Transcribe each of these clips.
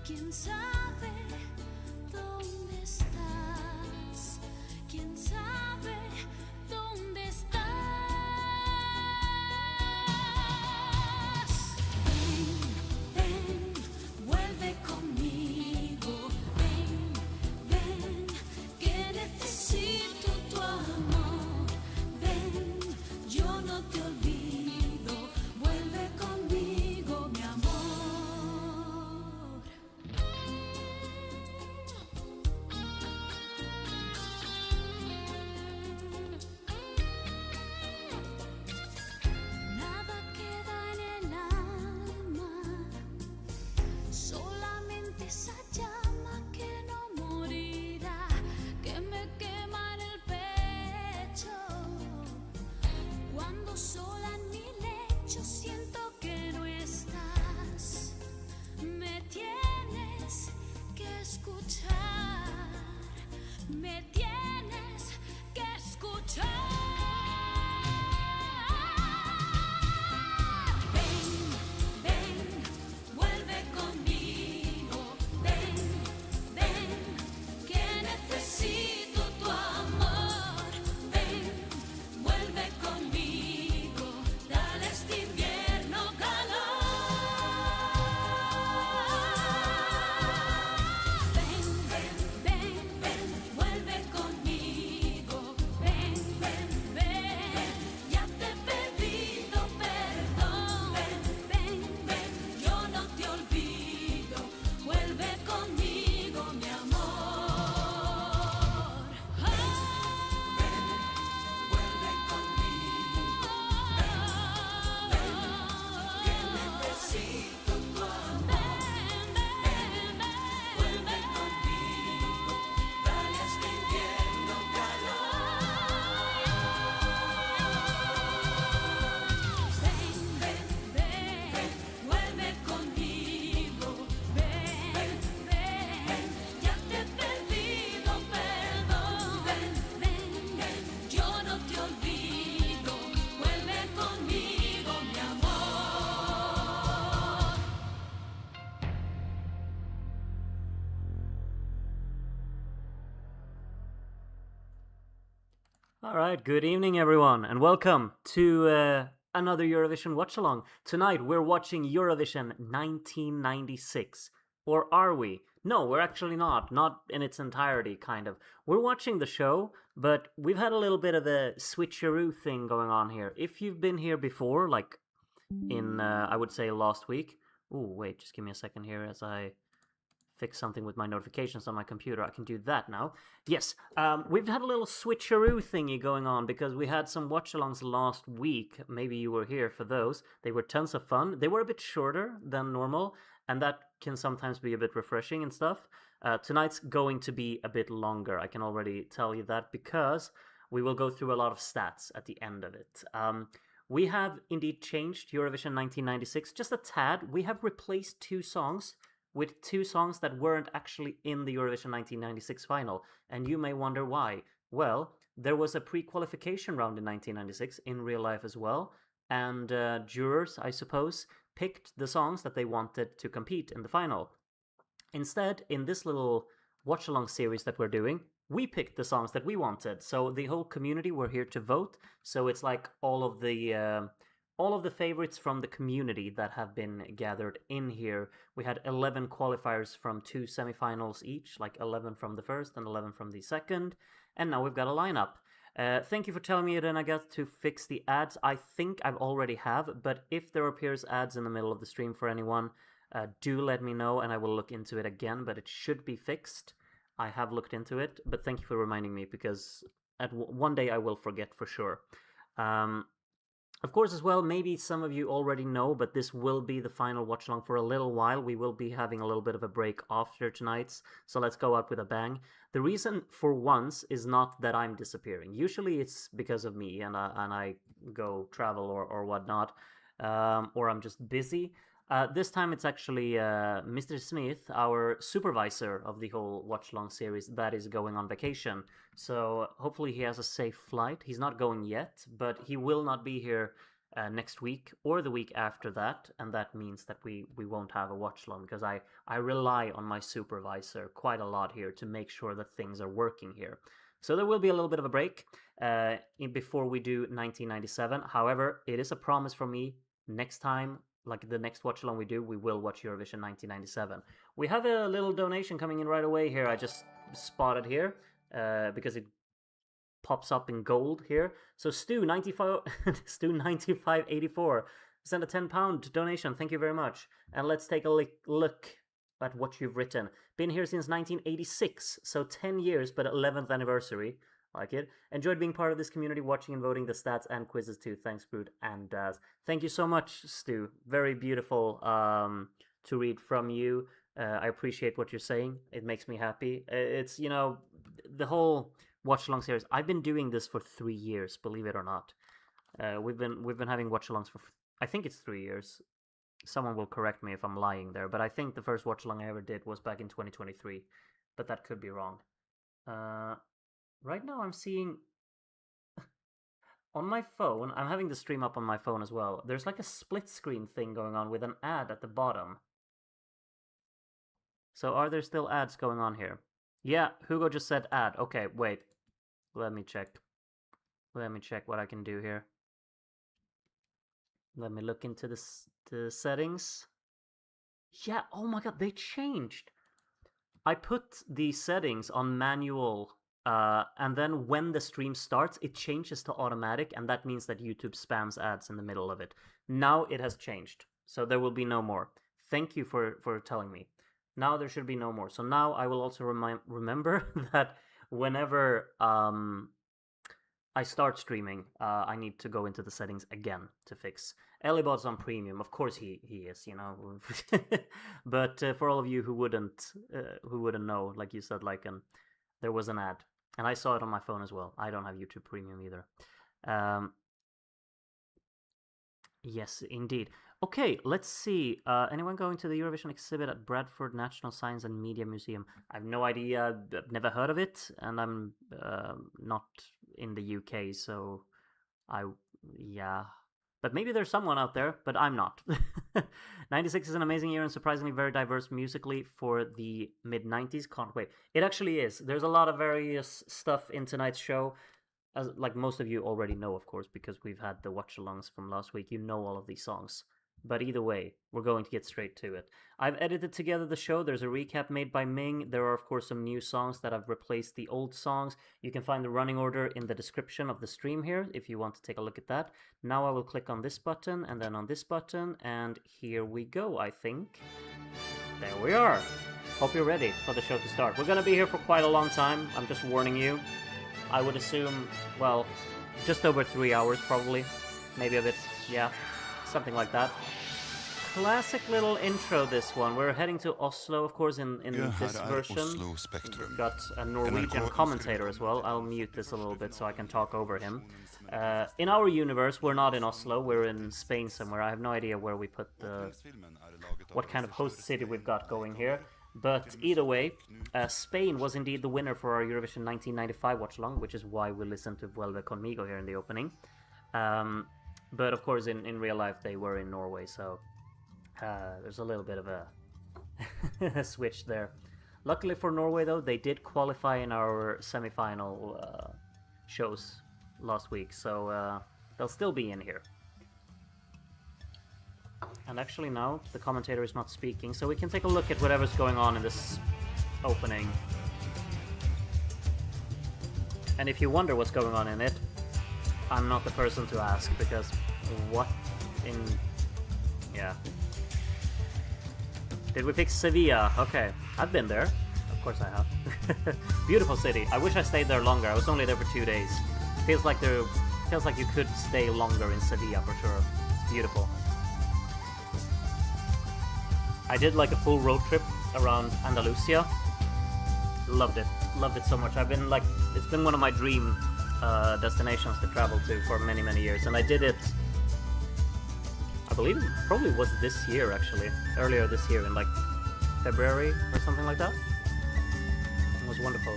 ¿Quién sabe dónde estás? ¿Quién sabe dónde estás? Ven, ven, vuelve conmigo. Ven, ven, que necesito tu amor. Ven, yo no te olvido. Vuelve conmigo, mi amor. Nada queda en el alma, solamente esa llama que no morirá, que me quema en el pecho. Cuando sola en mi lecho siento que no estás, me tienes que escuchar, me tienes que escuchar. Ven, ven, vuelve conmigo. Ven, ven, que necesito tu amor. Ven, vuelve conmigo. Dale a este invierno calor. Ven, ven, ven, ven, vuelve conmigo. Ven, ven, ven, ya te he pedido perdón. Ven, ven, ven, yo no te olvido. Vuelve conmigo, mi amor. Vuelve conmigo. Que necesito tu amor. Vuelve conmigo. Dale a este invierno calor. Ven, ven, ven, vuelve conmigo. Ven, ven, ya te he pedido perdón. Ven, ven, yo no te olvido. Vuelve conmigo, mi amor. All right, good evening, everyone, and welcome to another Eurovision watch-along. Tonight, we're watching Eurovision 1996. Or are we? No, we're actually not. Not in its entirety, kind of. We're watching the show, but we've had a little bit of a switcheroo thing going on here. If you've been here before, like in, I would say, last week... Ooh, wait, just give me a second here as I fix something with my notifications on my computer. I can do that now. Yes, we've had a little switcheroo thingy going on because we had some watch-alongs last week. Maybe you were here for those. They were tons of fun. They were a bit shorter than normal, and that can sometimes be a bit refreshing and stuff. Tonight's going to be a bit longer. I can already tell you that because we will go through a lot of stats at the end of it. We have indeed changed Eurovision 1996 just a tad. We have replaced two songs with two songs that weren't actually in the Eurovision 1996 final. And you may wonder why. Well, there was a pre-qualification round in 1996 in real life as well. And jurors, I suppose, picked the songs that they wanted to compete in the final. Instead, in this little watch-along series that we're doing, we picked the songs that we wanted. So the whole community were here to vote. So it's like all of the favorites from the community that have been gathered in here. We had 11 qualifiers from two semifinals each, like 11 from the first and 11 from the second. And now we've got a lineup. Thank you for telling me then I got to fix the ads. I think I already have, but if there appears ads in the middle of the stream for anyone, do let me know and I will look into it again, but it should be fixed. I have looked into it, but thank you for reminding me because one day I will forget for sure. Of course, as well, maybe some of you already know, but this will be the final watch-along for a little while. We will be having a little bit of a break after tonight's, so let's go out with a bang. The reason for once is not that I'm disappearing. Usually it's because of me and I go travel or whatnot, or I'm just busy. This time it's actually Mr. Smith, our supervisor of the whole watch-along series, that is going on vacation. So hopefully he has a safe flight. He's not going yet, but he will not be here next week or the week after that, and that means that we won't have a watch along because I rely on my supervisor quite a lot here to make sure that things are working here. So there will be a little bit of a break before we do 1997. However, it is a promise from me. Next time, like the next watch along we do, we will watch Eurovision 1997. We have a little donation coming in right away here. I just spotted here because it pops up in gold here. So Stu 95 Stu 9584 sent a £10 donation. Thank you very much. And let's take a look at what you've written. Been here since 1986, so 10 years, but 11th anniversary. Like it. Enjoyed being part of this community, watching and voting the stats and quizzes too. Thanks, Groot and Daz. Thank you so much, Stu. Very beautiful to read from you. I appreciate what you're saying. It makes me happy. It's, you know, the whole watch-along series. I've been doing this for 3 years, believe it or not. We've been having watch-alongs for, I think it's 3 years. Someone will correct me if I'm lying there, but I think the first watch-along I ever did was back in 2023, but that could be wrong. Right now I'm seeing on my phone, I'm having the stream up on my phone as well. There's like a split screen thing going on with an ad at the bottom. So are there still ads going on here? Yeah, Hugo just said ad. Okay, wait. Let me check. Let me check what I can do here. Let me look into the settings. Yeah, oh my god, they changed. I put the settings on manual, and then when the stream starts, it changes to automatic, and that means that YouTube spams ads in the middle of it. Now it has changed, so there will be no more. Thank you for telling me. Now there should be no more. So now I will also remember that whenever I start streaming, I need to go into the settings again to fix. Elibot's on premium, of course he is, you know. But for all of you who wouldn't know, like you said, like there was an ad, and I saw it on my phone as well. I don't have YouTube Premium either. Yes, indeed. Okay, let's see. Anyone going to the Eurovision exhibit at Bradford National Science and Media Museum? I have no idea. I've never heard of it, and I'm not in the UK, so yeah. But maybe there's someone out there, but I'm not. 96 is an amazing year and surprisingly very diverse musically for the mid-90s. Can't wait. It actually is. There's a lot of various stuff in tonight's show. As like most of you already know, of course, because we've had the watch-alongs from last week. You know all of these songs. But either way, we're going to get straight to it. I've edited together the show. There's a recap made by Ming. There are, of course, some new songs that have replaced the old songs. You can find the running order in the description of the stream here if you want to take a look at that. Now I will click on this button and then on this button, and here we go, I think. There we are. Hope you're ready for the show to start. We're going to be here for quite a long time. I'm just warning you. I would assume, well, just over 3 hours probably. Maybe a bit, yeah. Something like that. Classic little intro, this one. We're heading to Oslo, of course, in this version. We've got a Norwegian commentator as well. I'll mute this a little bit so I can talk over him. In our universe, we're not in Oslo. We're in Spain somewhere. I have no idea where we put what kind of host city we've got going here. But either way, Spain was indeed the winner for our Eurovision 1995 watch-along, which is why we listened to Vuelve Conmigo here in the opening. But of course, in real life, they were in Norway, so there's a little bit of a switch there. Luckily for Norway, though, they did qualify in our semi-final shows last week, so they'll still be in here. And actually now, the commentator is not speaking, so we can take a look at whatever's going on in this opening. And if you wonder what's going on in it, I'm not the person to ask, because what in... yeah. Did we pick Sevilla? Okay, I've been there. Of course I have. Beautiful city. I wish I stayed there longer. I was only there for 2 days. Feels like you could stay longer in Sevilla for sure. It's beautiful. I did like a full road trip around Andalusia. Loved it. Loved it so much. I've been like... it's been one of my dream destinations to travel to for many, many years. And I did it... I believe it probably was this year, actually. Earlier this year, in like February or something like that. It was wonderful.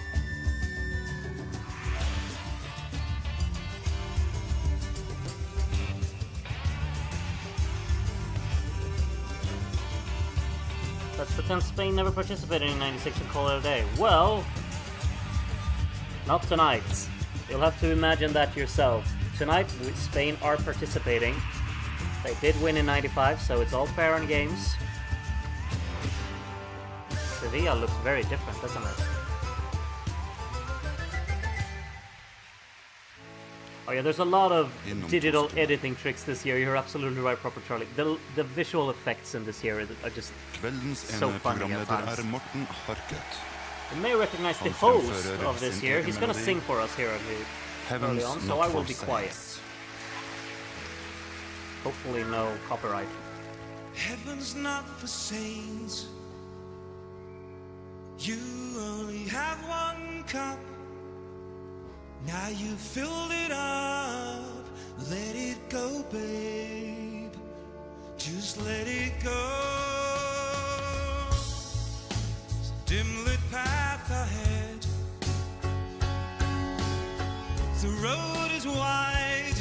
But then Spain never participated in 96 and call it a day. Well, not tonight. You'll have to imagine that yourself. Tonight, Spain are participating. They did win in 95, so it's all fair and games. Sevilla looks very different, doesn't it? Oh yeah, there's a lot of digital editing tricks this year. You're absolutely right, Proper Charlie. The visual effects in this year are just so funny at times. You may recognize the host of this year. He's gonna sing for us here early on, so I will be quiet. Hopefully no copyright. Heaven's not for saints. You only have one cup. Now you filled it up. Let it go, babe. Just let it go. It's a dim-lit path ahead. The road is wide,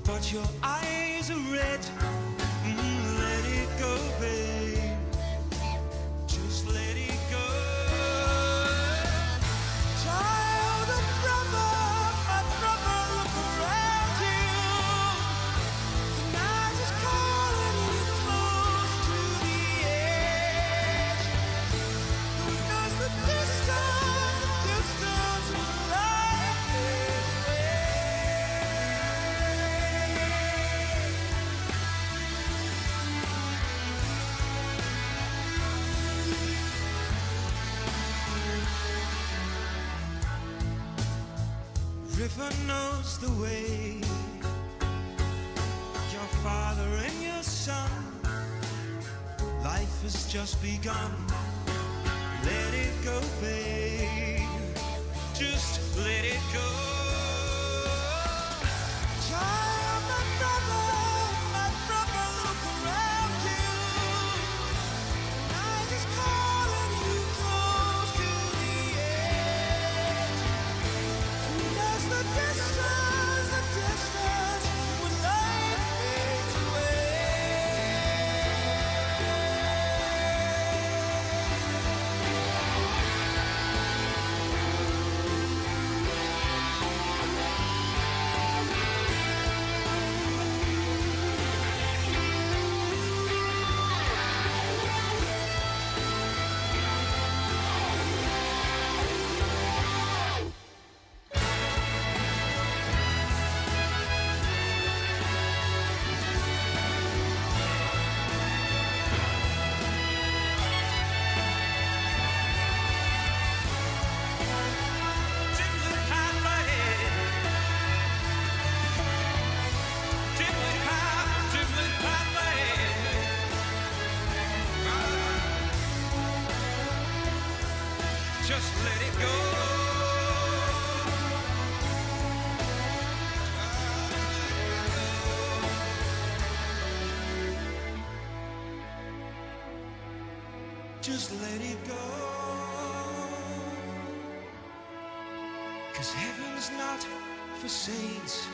but your eyes are red. Let it go, babe. Just let it go. Child of brother, my brother, look around you. Tonight is calling you close to the edge. Who knows the distance will life is River knows the way. Your father and your son. Life has just begun. Let it go, babe. Just let it go. Child, my brother, look around you. Night is calling you close to the edge. There's the distance, when life fades away. Just let it go. Just let it go. 'Cause heaven's not for saints.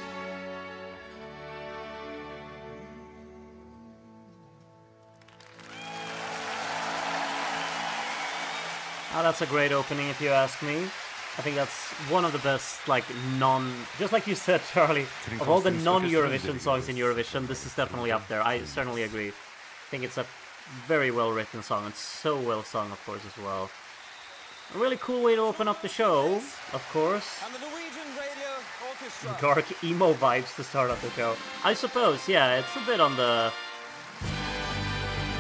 Oh, that's a great opening if you ask me. I think that's one of the best, like, just like you said, Charlie, of all the non-Eurovision songs in Eurovision, this is definitely up there. I certainly agree. I think it's a very well-written song, and so well sung, of course, as well. A really cool way to open up the show, of course. And the Norwegian Radio Orchestra. Dark emo vibes to start off the show. I suppose, yeah, it's a bit on the...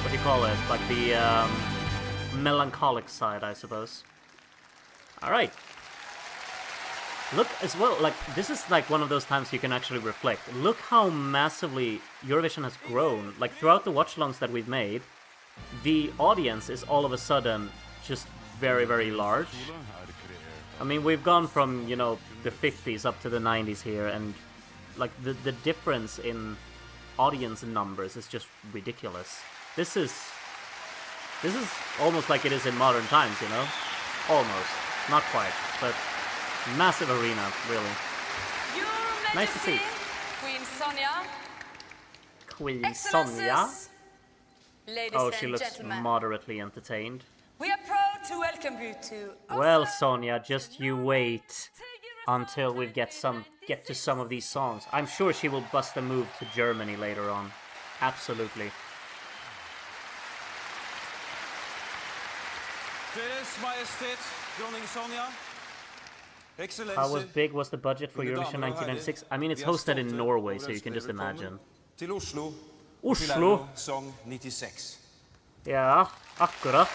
what do you call it? Like the, melancholic side, I suppose. Alright. Look as well, like, this is like one of those times you can actually reflect. Look how massively Eurovision has grown. Like, throughout the watchalongs that we've made, the audience is all of a sudden just very, very large. I mean, we've gone from, you know, the 50s up to the 90s here, and, like, the difference in audience numbers is just ridiculous. This is almost like it is in modern times, you know? Almost. Not quite, but massive arena, really. Your Nice to see. Majesty, Queen Sonia, Queen Sonia. Excellencies, Ladies Oh, and she looks gentlemen, moderately entertained. we are proud to welcome you to Well, Sonia, just you wait until we get to some of these songs. I'm sure she will bust a move to Germany later on. Absolutely. Deres Majestet, dronning Sonja. How big was the budget for Mine Eurovision damer og herrer, 1996? I mean, it's vi er hosted in stolte Norway, over so you can ønske just velkommen imagine. Til Oslo. Oslo? Til Song 96. Ja, akkurat.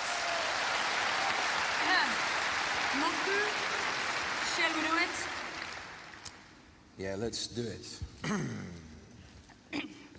Marku. Shall we do it? Yeah, let's do it.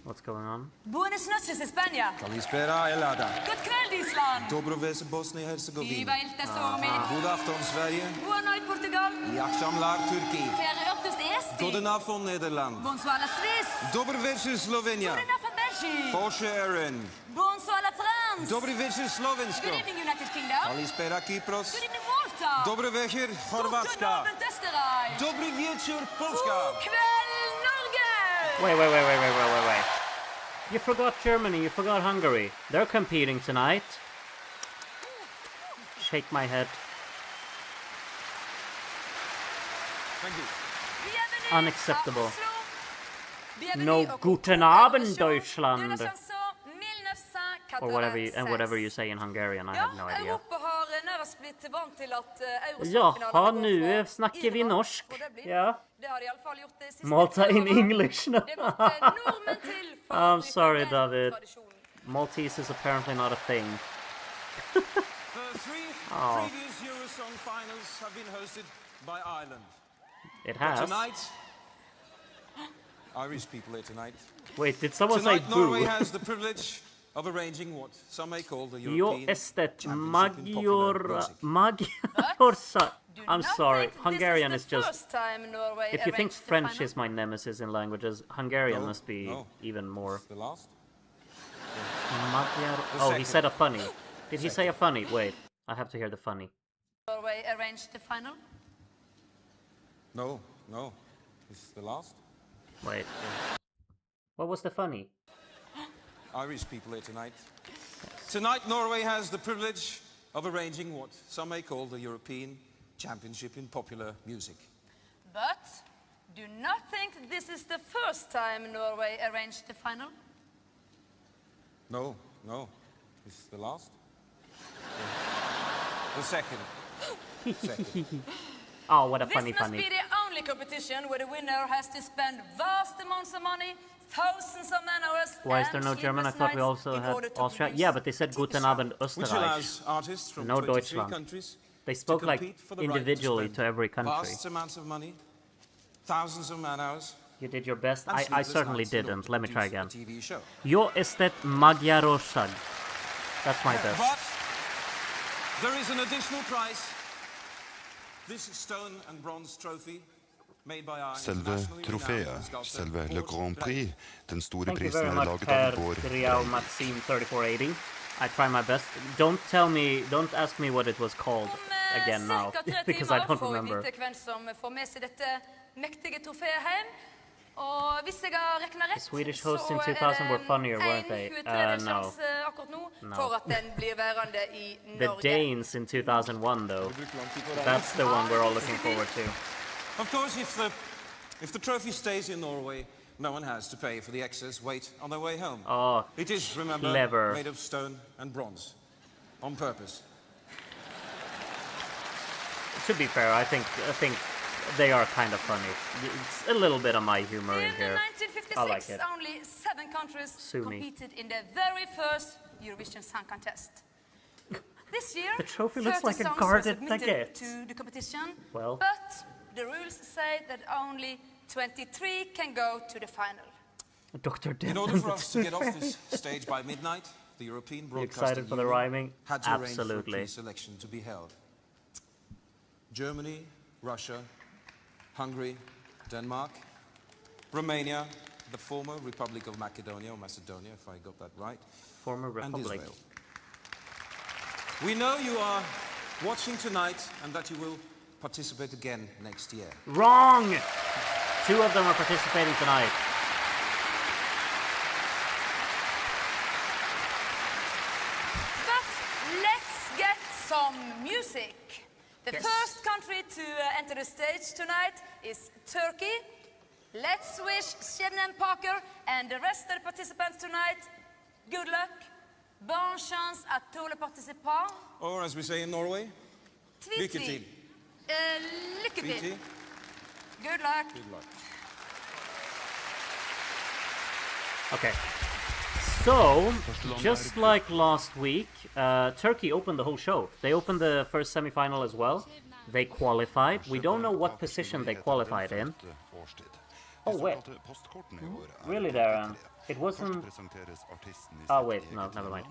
What's going on? Buenas noches, España. Kalispera Elada. God kväll, Island. Dobrovese Bosnia-Herzegovina. Viva il Somi. God afton Sverige. Boa noite, Portugal. Yakşamlar Türkiye. Verörtes Esti. Goedenavond Nederland. Bonsoir la Suisse. Dobrovese Slovenia. Goedenavond België. Forse Erin. Bonsoir la France. Dobrovese Slovensko. Good evening, United Kingdom. Kalispera Kypros. Good evening, Malta. Dobry wieczór Chorwacka. Goedenavond, Österreich. Dobry wieczór Polska. God kväll, Norge. Wait. You forgot Germany, you forgot Hungary. They're competing tonight. Shake my head. Thank you. Bienvenue Unacceptable. à Oslo. Bienvenue No, au guten concours Abend, Eurovision Deutschland. de la chanson 1996. Or whatever you say in Hungarian, I have no idea. Europa har nærmest blitt vant til at Jaha, nu snackar vi norsk. Ja. Det har de i alle fall gjort det siste Malta in året. English. Det måtte nordmenn til for å I'm sorry, bryte den David. tradisjonen. Maltese is apparently not a thing. The three previous Eurosong finals have been hosted by Ireland. It But has. tonight, Irish people here tonight. Wait, did someone Tonight, say Norway boo? has the privilege of arranging what some may call the Jo European estet Championship in popular music. Magyarország. Do I'm not sorry, think Hungarian this is the just... first time Norway If you think arranged the French final. is my nemesis in languages, Hungarian No, must be no. even more. The last? Magyar... The Oh, he second. said a funny. Did he say a funny? Wait, I have to hear the funny. Norway arranged the final. No. This is the last. Wait. What was the funny? Irish people here tonight. Tonight, Norway has the privilege of arranging what some may call the European Championship in popular music. But do not think this is the first time Norway arranged the final. No. This is the last. The second. Oh, what a This funny must funny. be the only competition where the winner has to spend vast amounts of money, thousands of man hours. Why is there and no German? I sleepless thought we nights also in had order to Austria. produce Yeah, but they said TV Guten show. Abend, Which Österreich. allows artists from No 23 Deutschland. countries They to spoke like compete for the right individually spend to every country. vast amounts of money, thousands of man hours. You did your best. and I sleepless certainly nights in order didn't. to Let me try produce again. a TV show. Jo estet Magyarország. That's my best. But there is an additional prize. This stone and bronze trophy made by our Selve internationally trofeet, renowned sculptor, selve Le Grand Prix, den store Thank you prisen very er much, laget Per av vår Griao Maxim 3480. I try my best. Don't ask me what it was called again now, Cirka 3 because I timer don't får vi remember. vite hvem som får med seg dette mektige trofeet hjem. Og hvis jeg har regnet rett, Swedish hosts in 2000 were funnier, weren't they? En 23 No. sjanse akkurat nå No. for at den blir værende i The Norge. Danes in 2001, though. That's the one we're all looking forward to. Of course, if the trophy stays in Norway, no one has to pay for the excess weight on their way home. Oh, It is, remember, clever. made of stone and bronze, on purpose. To be fair, I think they are kind of funny. It's a little bit of my humor in In here. 1956, I like it. only 7 countries Sue me. competed in the very first Eurovision Song Contest. This year, The trophy looks 30 like a songs guarded were submitted baguette. to the competition, Well. but the rules say that only 23 can go to the final. Dr. Death In order and for the us to get off Tooth this Fairy. stage by midnight, the European You Broadcasting excited for the Union rhyming? had to arrange for a Absolutely. pre-selection to be held. Germany, Russia, Hungary, Denmark, Romania, the former Republic of Macedonia, or Macedonia, if I got that right, Former and Republic. Israel. We know you are watching tonight and that you will participate again next year. Wrong! 2 of them are participating tonight. some music. The first country to enter the stage tonight is Turkey. Let's wish Şebnem, Paker and the rest of the participants tonight good luck. Bonne chance à tous les participants. Or as we say in Norway, lykke til. Lykke Lykke til. til. Good luck. Good luck. Okay. So, just like last week, Turkey opened the whole show. They opened the first semi-final as well. They qualified. We don't know what position they qualified in. Oh, wait. Really, Darren? It wasn't... Oh, wait. No, never mind.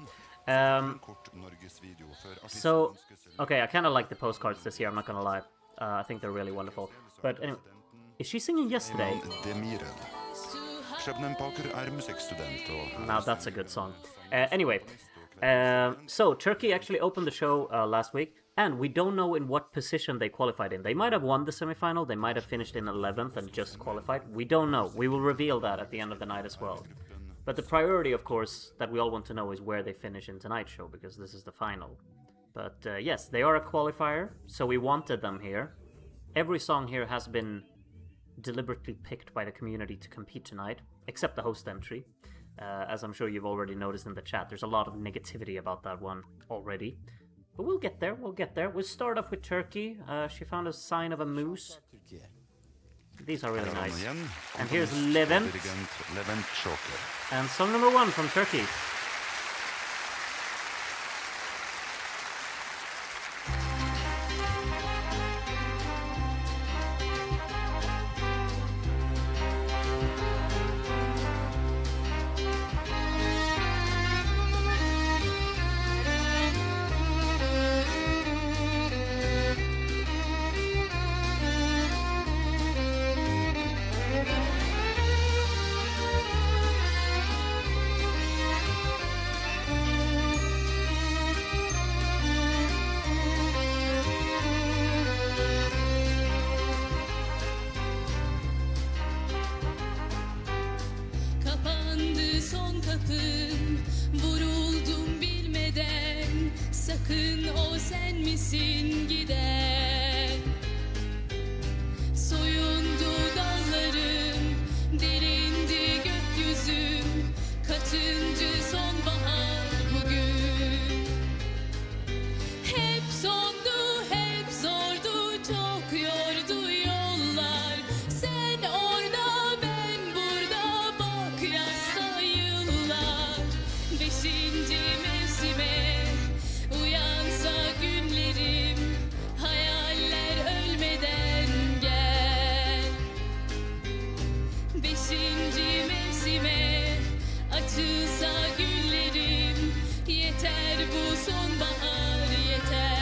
So, okay, I kind of like the postcards this year, I'm not gonna lie. I think they're really wonderful. But anyway, is she singing Yesterday? Şebnem Paker musikkstudent og... Now that's a good song. Anyway, so Turkey actually opened the show last week, and we don't know in what position they qualified in. They might have won the semi-final, they might have finished in 11th and just qualified. We don't know. We will reveal that at the end of the night as well. But the priority, of course, that we all want to know is where they finish in tonight's show, because this is the final. But yes, they are a qualifier, so we wanted them here. Every song here has been deliberately picked by the community to compete tonight, except the host entry. As I'm sure you've already noticed in the chat, there's a lot of negativity about that one already. But we'll get there, We'll start off with Turkey. She found a sign of a moose. These are really nice. And here's Levent. And song number 1 from Turkey. Kapandı son kapım, vuruldum bilmeden. Sakın o sen misin giden? Soyundu dallarım, derindi gökyüzüm. Kaçıncı sonbahar bugün? Hep sondu, hep zordu, çok yordu yollar. Sen orada, ben burada, bak yasta yıllar. Beşinci mevsime uyansa günlerim, hayaller ölmeden gel. Beşinci mevsime açılsa güllerim, yeter bu sonbahar yeter.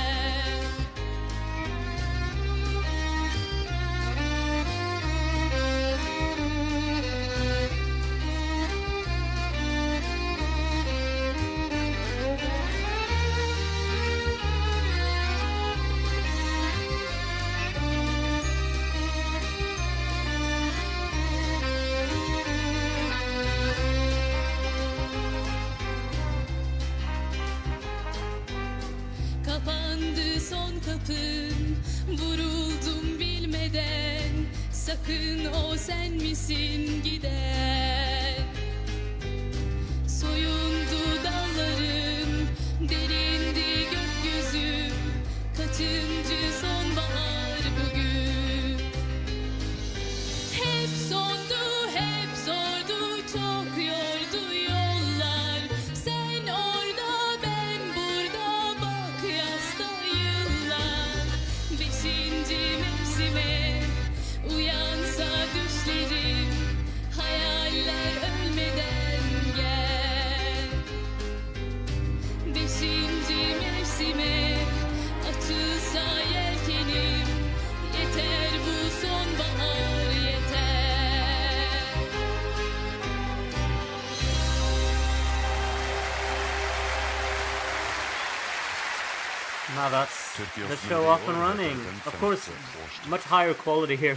Kapandı son kapım, vuruldum bilmeden. Sakın o sen misin giden? Soyundu dallarım, derindi gökyüzüm. Kaçıncı sonbahar bugün? Hep sondu, hep zordu, çok yordu yollar. Sen orada, ben burada, bak yasta yıllar. Beşinci mevsime uyansa düşlerim, hayaller ölmeden gel. Beşinci mevsime açılsa yelkenim, yeter bu sonbahar yeter. Now that's the show up and running. Of course, much higher quality here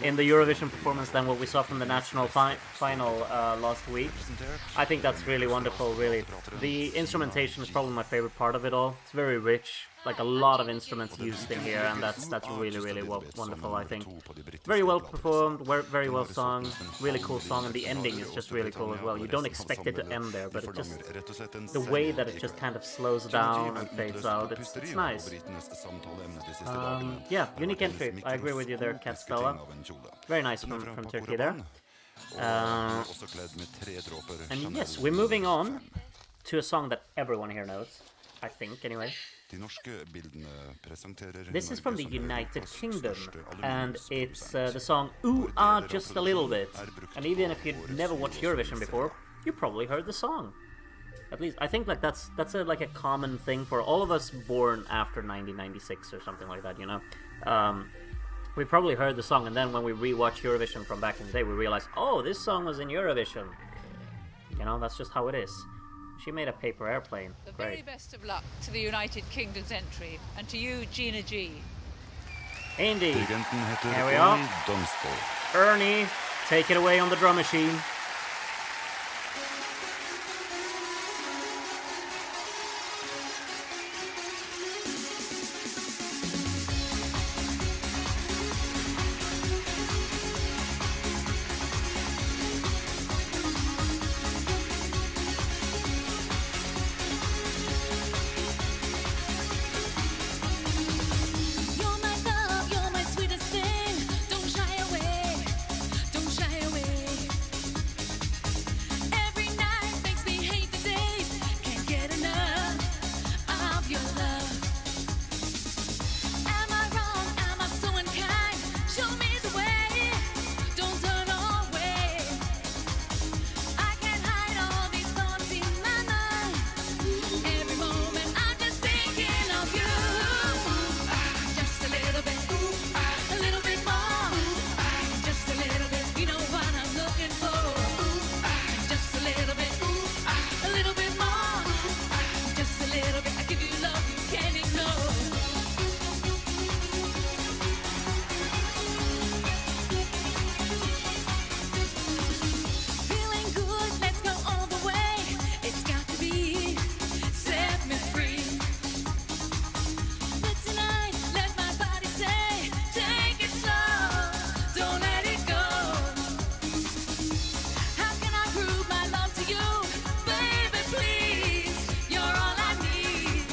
in the Eurovision performance than what we saw from the national final last week. I think that's really wonderful, really. The instrumentation is probably my favorite part of it all. It's very rich, like a lot of instruments used in here, and that's really wonderful, I think. Very well performed, very well sung, really cool song, and the ending is just really cool as well. You don't expect it to end there, but it just, the way that it just kind of slows down and fades out, it's nice. Yeah, unique entry. I agree with you there, Cat Stella. Very nice from Turkey there. And yes, we're moving on to a song that everyone here knows, I think, anyway. This is from the United Kingdom, and it's the song Ooh Ah Just a Little Bit. And even if you'd never watched Eurovision before, you probably heard the song. At least, I think like that's like a common thing for all of us born after 1996 or something like that, you know. We probably heard the song, and then when we rewatch Eurovision from back in the day, we realize, oh, this song was in Eurovision. You know, that's just how it is. She made a paper airplane. The Great. very best of luck to the United Kingdom's entry, and to you, Gina G. Indeed. Here we are. Ernie, take it away on the drum machine. You're my love, you're my sweetest thing. Don't shy away, don't shy away. Every night makes me hate the days. Can't get enough of your love. Am I wrong? Am I so unkind? Show me the way. Don't turn away. I can't hide all these thoughts in my mind. Every moment I'm just thinking of you. Just a little bit more. Just a little bit, you know what I'm looking for. Just a little bit more. Just a little bit, I give you love you can't ignore. Feeling good, let's go all the way. It's got to be, set me free. But tonight, let my body say, take it slow, don't let it go. How can I prove my love to you? Baby, please, you're all I need.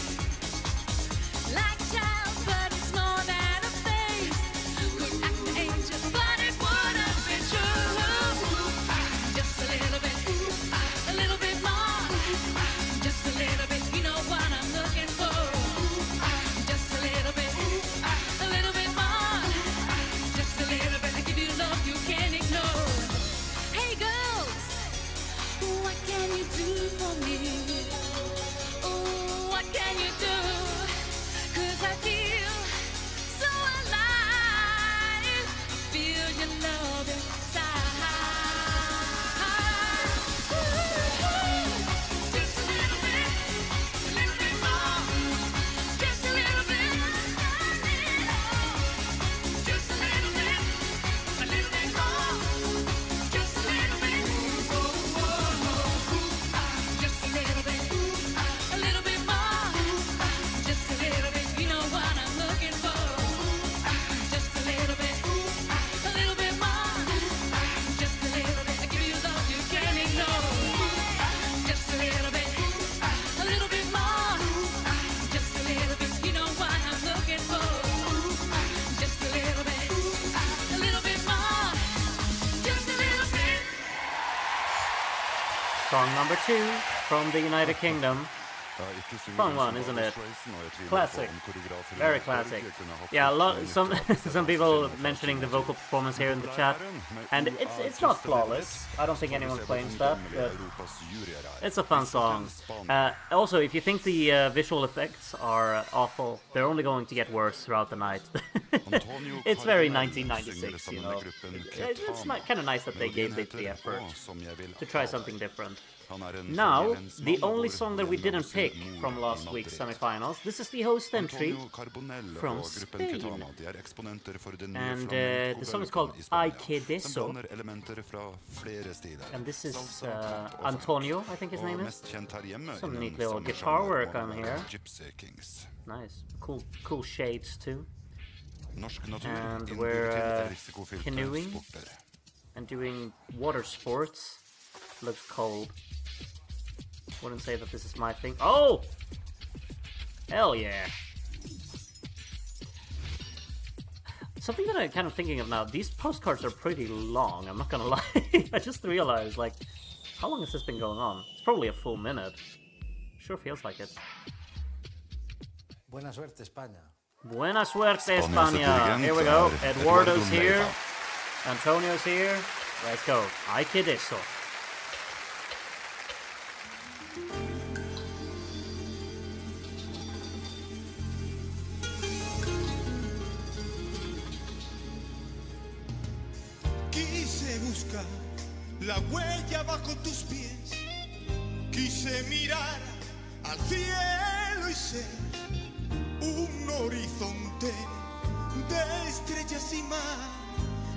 Like a child, but it's more than a phase. Could act an angel, but it wouldn't be true. Just a little bit more. Just a little bit, you know what I'm looking for. Just a little bit more. Just a little bit, I give you love you can't ignore. Hey girls, what can you do for me? Oh, what can you do? 'Cause I feel so alive. I feel your love inside. Just a little bit more. Just a little bit, just a little bit more. Just a little bit, just a little bit more. Just a little bit, you know what I'm looking for. Just a little bit more. Just a little bit, I give you love you can't ignore. Just a little bit more. Just a little bit, you know what I'm looking for. Just a little bit more. Just a little bit. Song number 2 from the United Kingdom. Fun one, isn't it? Classic. Very classic. Yeah, some people mentioning the vocal performance here in the chat, and it's not flawless. I don't think anyone claims that, but it's a fun song. Also, if you think the visual effects are awful, they're only going to get worse throughout the night. It's very 1996, you know. It's kind of nice that they gave the effort to try something different. Now, the only song that we didn't pick from last week's semifinals, this is the host entry from Spain. And the song is called I Que Deseo. And this is Antonio, I think his name is. Some neat little guitar work on here. Nice. Cool shades too. Norsk natur And innbyr we're til risikofylte canoeing sporter. and doing water sports. Looks cold. Wouldn't say that this is my thing. Oh! Hell yeah! Something that I'm kind of thinking of now, these postcards are pretty long, I'm not gonna lie. I just realized, like, how long has this been going on? It's probably a full minute. Sure feels like it. Buena suerte, España. Buena suerte, Spania's España! dirigent Here we go. er Eduardo's Eduardo here. Leiva. Antonio's here. Let's go. Ay que de eso. Quise buscar la huella bajo tus pies. Quise mirar al cielo y ser un horizonte de estrellas y mar.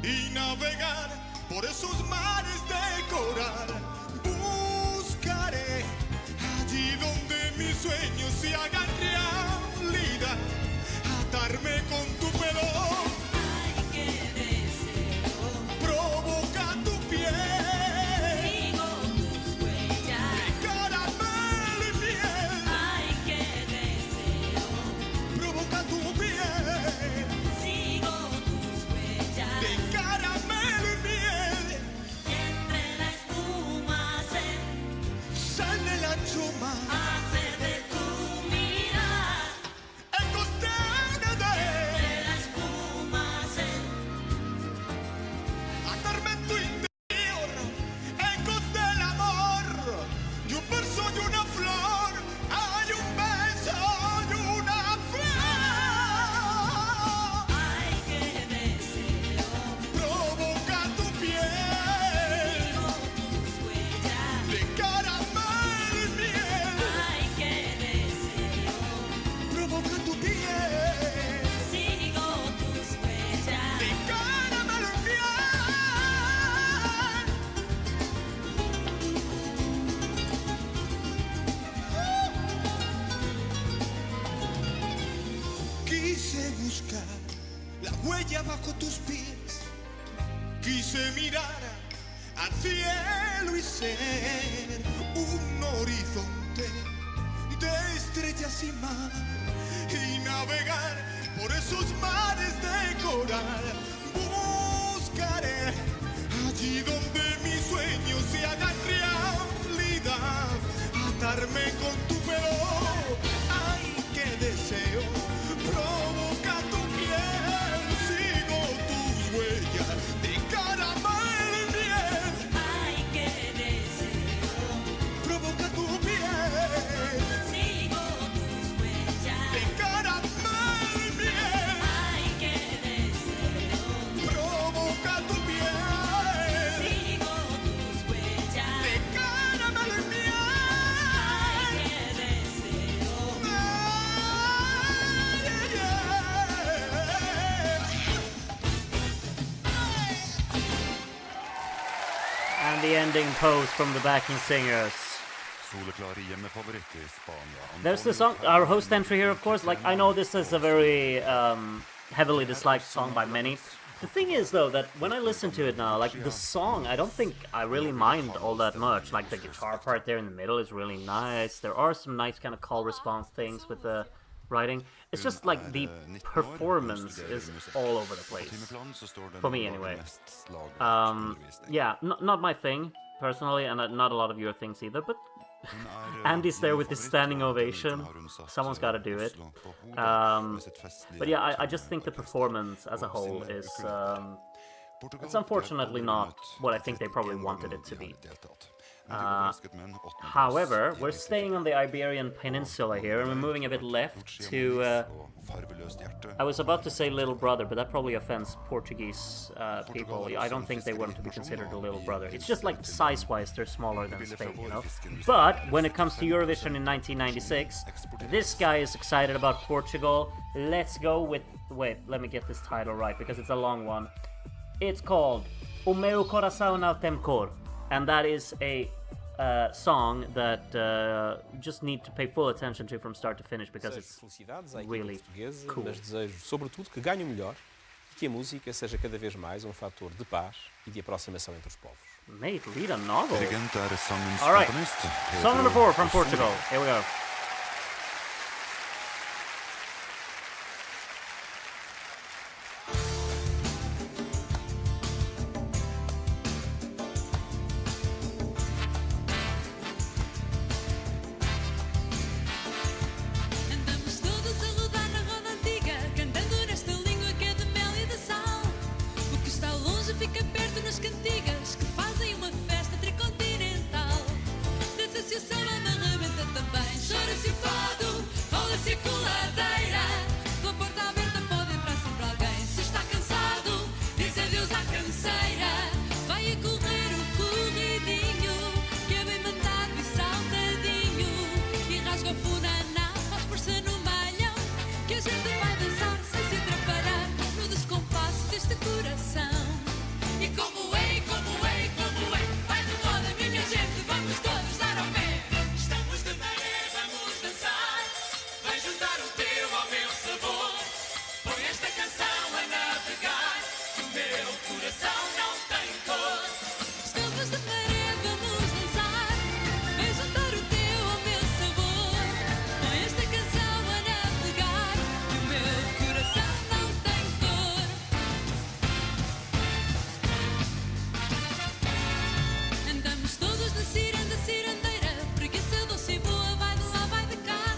Y navegar por esos mares de coral. Buscaré allí donde mis sueños se hagan realidad. Atarme con tu pelo. Ay, qué deseo. Provoca tu piel. Sigo tus huellas. De caramelo y miel. Ay, qué deseo. Provoca tu piel. Sigo tus huellas. De caramelo y miel. Y entre la espuma Sale el ancho mar. hace de tu mirar. En costa de Entre la espuma atarme en tu interior. En costa del amor. Y un verso y una flor. Hay un beso y una flor. Ay, qué deseo. Provoca tu piel. Sigo tus huellas. De caramelo y miel. Ay, qué deseo. Provoca tu piel. Sigo tus huellas. De caramelo y miel. Quise buscar la huella bajo tus pies. Quise mirar al cielo y ser un horizonte de estrellas y mar. Y navegar por esos mares de coral. Buscaré allí donde mis sueños se hagan realidad. Atarme con tu pelo. Ay, qué deseo. Provoca tu piel. Sigo tus huellas de caramelo y miel. Ay, qué deseo. Provoca tu piel. Sigo tus huellas. De caramelo y miel. Ay, qué deseo. Provoca tu piel. Sigo tus huellas. De caramelo y miel. Ay, qué deseo. Ay, ay, And the ending pose from the backing singers. Soleklar hjemmefavoritt i Spania. There's the song, our host entry here, of course. Like, I know this is a very heavily disliked song by many. The thing is, though, that when I listen to it now, like, the song, I don't think I really mind all that much. Like, the guitar part there in the middle is really nice. There are some nice kind of call response things with the writing. It's just like the performance is all over the place. For me, anyway. Yeah, not my thing, personally, and not a lot of your things either, but Andy's there with this standing ovation. Someone's got to do it. But yeah, I just think the performance as a whole is... it's unfortunately not what I think they probably wanted it to be. However, we're staying on the Iberian Peninsula here, and we're moving a bit left to... I was about to say little brother, but that probably offends Portuguese people. I don't think they want to be considered a little brother. It's just like size-wise, they're smaller than Spain, you know? But when it comes to Eurovision in 1996, this guy is excited about Portugal. Let's go with... Wait, let me get this title right, because it's a long one. It's called O Meu Coração Não Tem Cor, and that is a song that just need to pay full attention to from start to finish because it's Felicidades à equipa really portuguesa, cool. mas desejo, sobretudo, que ganhe o melhor e que a música seja cada vez mais um fator de paz e de aproximação entre os povos. Mate, read a novel. Dirigent är sångens All right. komponist. Song number 4 from Portugal. Here we go. Andamos todos a rodar na roda antiga, cantando nesta língua que é de mel e de sal. O que está longe fica perto nas cantigas que fazem uma festa tricontinental. Dança-se o samba, arrebenta também, chora-se o fado, rola-se a coladeira. Com a porta aberta pode entrar sempre alguém. Se está cansado, diz adeus à canseira. Vai a correr o corridinho, que é bem mandado e saltadinho. E rasga o funaná, faz força no malhão, que a gente vai dançar sem se atrapalhar no descompasso deste coração. E como é, como é, como é, vai de moda minha gente, vamos todos dar ao pé. Estamos de maré, vamos dançar, vai juntar o teu ao meu sabor. Põe esta canção a navegar, que o meu coração não tem cor. Estamos de maré, vamos dançar, vai juntar o teu ao meu sabor. Põe esta canção a navegar, que o meu coração não tem cor. Andamos todos na cirandeira, preguiça doce e boa, vai de lá, vai de cá.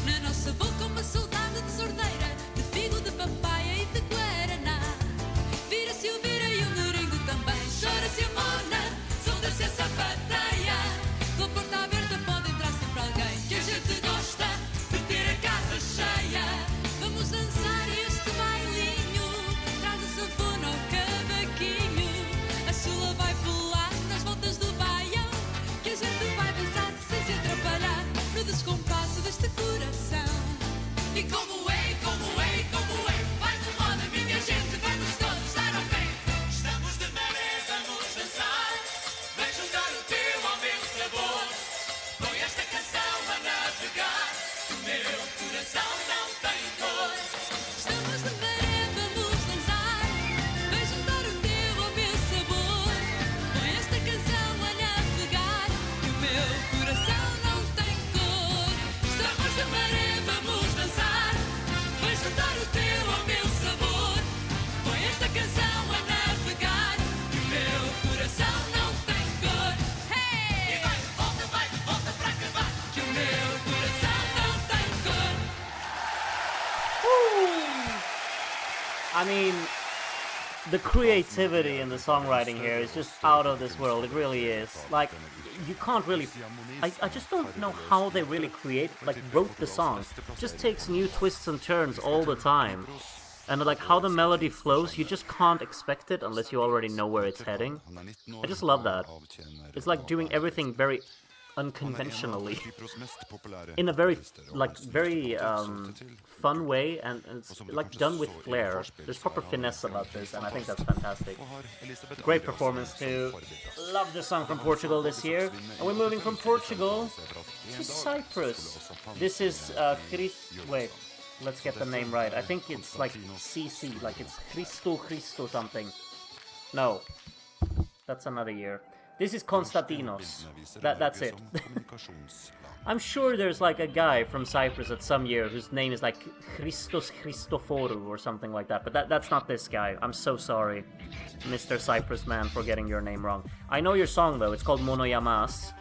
Na nossa boca uma saudade de sordeira, de figo, de papaya e de guaraná. Vira-se o vira e o merengue também, chora-se a morna, solda-se a sapateia. Com a porta aberta pode entrar sempre alguém, que a gente gosta de ter a casa cheia. Vamos dançar este bailinho, traz a sanfona ao cavaquinho. A chula vai pular nas voltas do baião, que a gente vai dançar sem se atrapalhar no descompasso deste coração. E como é, como é, como é, vai de moda minha gente, vamos todos dar ao pé. Estamos de maré, vamos dançar, vem juntar o teu ao meu sabor. Põe esta canção a navegar, que o meu coração não tem cor. Estamos de maré, vamos dançar, vem juntar o teu ao meu sabor. Põe esta canção a navegar, que o meu coração não tem cor. Estamos de maré, vamos dançar, vem juntar o teu ao meu sabor. Põe esta canção a navegar, que o meu coração não tem cor. Hey! E vai de volta para acabar, que o meu coração não tem cor. I mean, the creativity in the songwriting here is just out of this world. It really is. Like, you can't really. I just don't know how they really wrote the song. It just takes new twists and turns all the time. And like how the melody flows, you just can't expect it unless you already know where it's heading. I just love that. It's like doing everything very unconventionally in a very fun way, and it's like done with flair. There's proper finesse about this, and I think that's fantastic. Great performance too. Love the song from Portugal this year. And we're moving from Portugal to Cyprus. This is wait, let's get the name right. I think it's like CC, like it's Christo something. No, that's another year. This is Constantinos. That's it. I'm sure there's like a guy from Cyprus at some year whose name is like Christos Christoforou or something like that, but that's not this guy. I'm so sorry, Mr. Cyprus man, for getting your name wrong. I know your song though, it's called Monoyamas.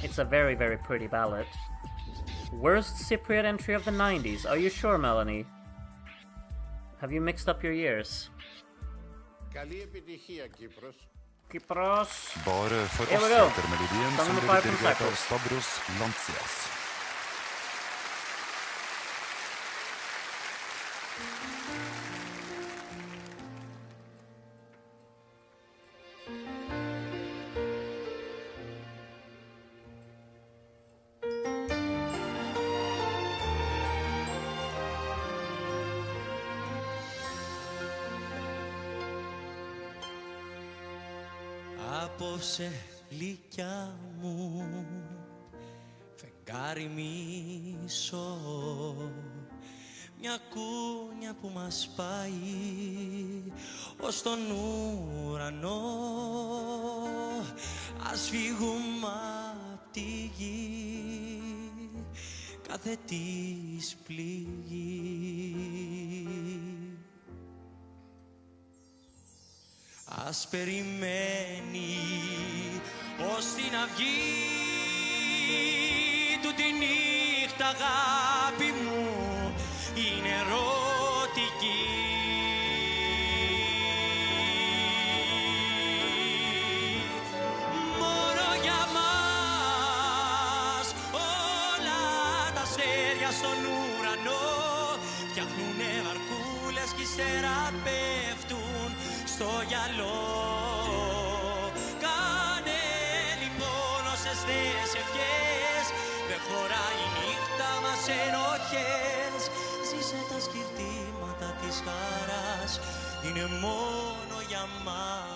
It's a very, very pretty ballad. Worst Cypriot entry of the 90s. Are you sure, Melanie? Have you mixed up your years? Καλή επιτυχία, Κύπρος. Kypros. Bare for Here oss we go. heter melodien Song som number blir 5 from dirigert av Cyprus. Stavros Lantsias. Απόψε γλυκιά μου, φεγγάρι μισό, μια κούνια που μας πάει ως τον ουρανό. Ας φύγουμε απ' τη γη, κάθε της πληγή. Ας περιμένει ως την αυγή του τη νύχτα, αγάπη μου, είναι ερωτική. Μόνο για μας όλα τα αστέρια στον ουρανό φτιάχνουνε βαρκούλες κι ύστερα πέφτουν στο γυαλό. Κάνε λοιπόν όσες θες ευχές, δεν χωράει η νύχτα μας ενοχές. Ζήσε τα σκυρτήματα της χαράς, είναι μόνο για μας.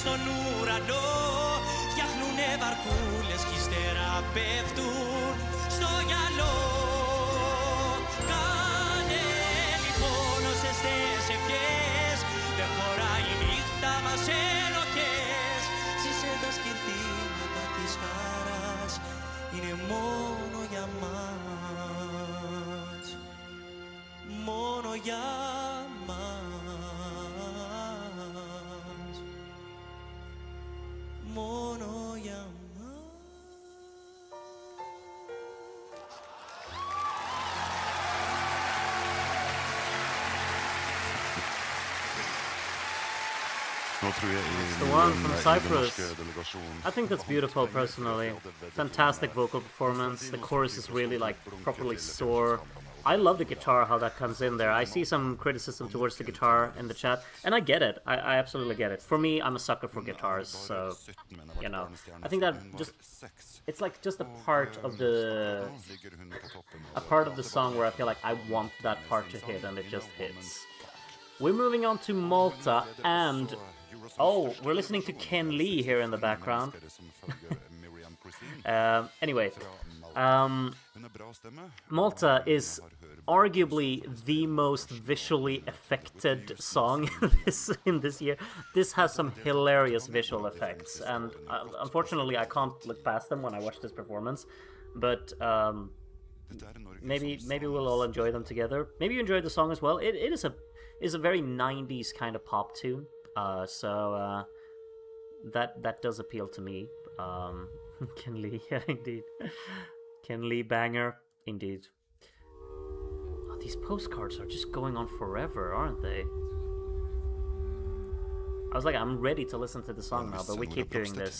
Στον ουρανό φτιάχνουνε βαρκούλες κι ύστερα πέφτουν στο γυαλό. Κάνε λοιπόν όσες θες ευχές, δεν χωράει η νύχτα μας ενοχές. Ζήσε τα σκυρτήματα της χαράς, είναι μόνο για μας, μόνο για μας. Μόνο για μας. It's the one from CYPRUS. I think that's beautiful personally. Fantastic vocal performance. The chorus is really like properly sore. I love the guitar, how that comes in there. I see some criticism towards the guitar in the chat, and I get it. I absolutely get it. For me, I'm a sucker for guitars, so, you know. I think that just, it's like just a part of the song where I feel like I want that part to hit, and it just hits. We're moving on to Malta, and, oh, we're listening to Ken Lee here in the background. Anyway, Malta is arguably the most visually affected song in this year. This has some hilarious visual effects, and unfortunately I can't look past them when I watch this performance, but maybe we'll all enjoy them together. Maybe you enjoyed the song as well. It is a very 90s kind of pop tune, so that does appeal to me. Ken Lee, yeah, indeed. Ken Lee banger, indeed. Oh, these postcards are just going on forever, aren't they? I was like, I'm ready to listen to the song now, but we keep doing this.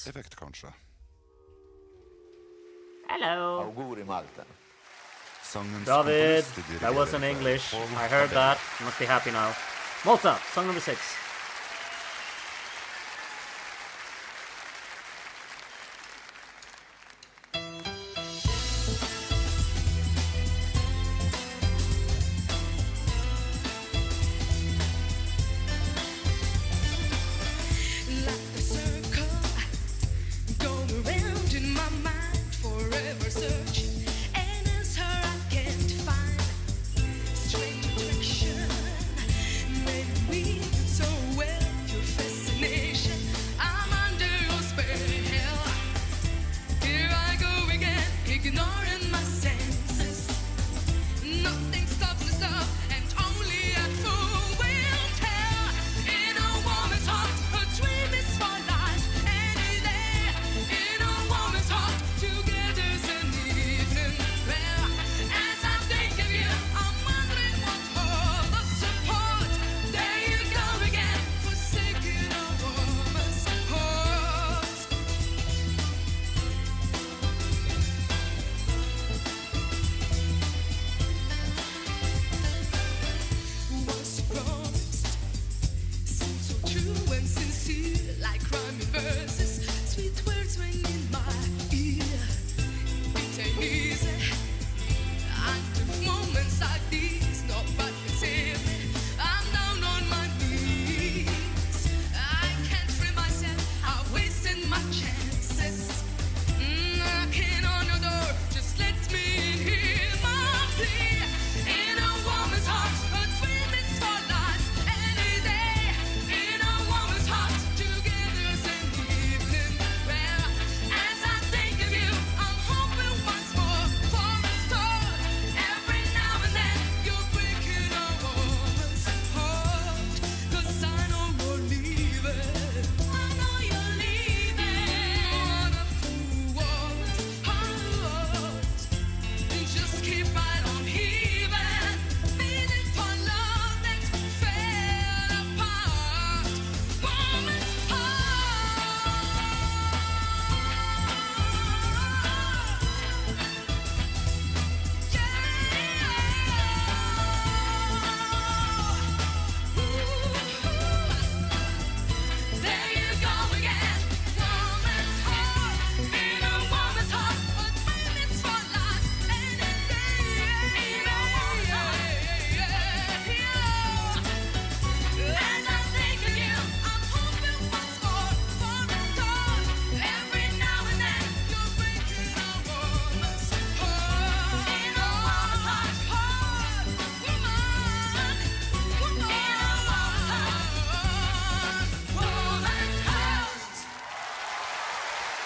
Hello! Auguri Malta. David, that was in English. I heard that. You must be happy now. Malta, song number 6. So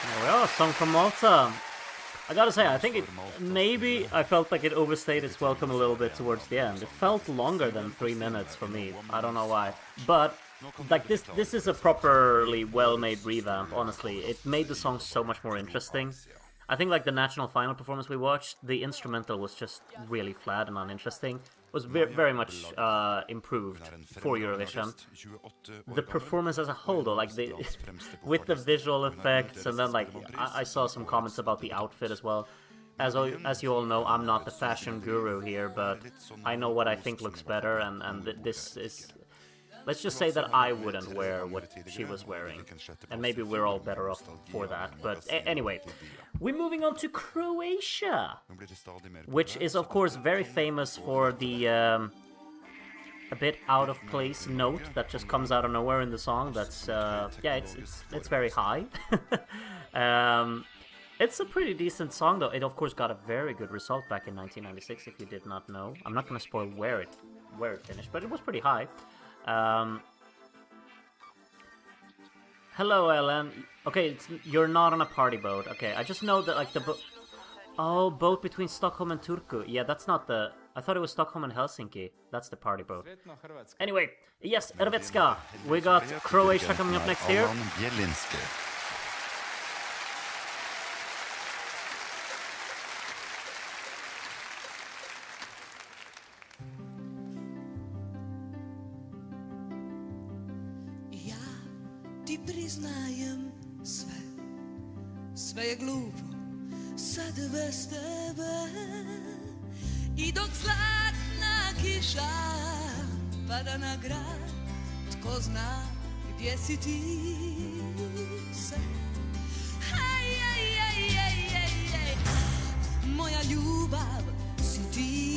There we are, a song from Malta. I gotta say, I think I felt like it overstayed its welcome a little bit towards the end. It felt longer than 3 minutes for me. I don't know why. But, like, this is a properly well-made revamp, honestly. It made the song so much more interesting. I think, like, the national final performance we watched, the instrumental was just really flat and uninteresting. It was very much improved for Eurovision. The performance as a whole, though, like, with the visual effects, and then, like, I saw some comments about the outfit as well. As you all know, I'm not the fashion guru here, but I know what I think looks better, and this is... Let's just say that I wouldn't wear what she was wearing, and maybe we're all better off for that. But anyway, we're moving on to Croatia, which is of course very famous for the a bit out of place note that just comes out of nowhere in the song. That's yeah, it's very high. It's a pretty decent song though. It of course got a very good result back in 1996. If you did not know, I'm not gonna spoil where it finished, but it was pretty high. Hello, Ellen. Okay, you're not on a party boat. Okay, I just know that, like, the boat... Oh, boat between Stockholm and Turku. Yeah, that's not the... I thought it was Stockholm and Helsinki. That's the party boat. Anyway, yes, Hrvatska. We got Croatia coming up next here. Priznajem sve je glupo sad bez tebe I dok zlatna kiša pada na grad Tko zna gdje si ti sad Moja ljubav si ti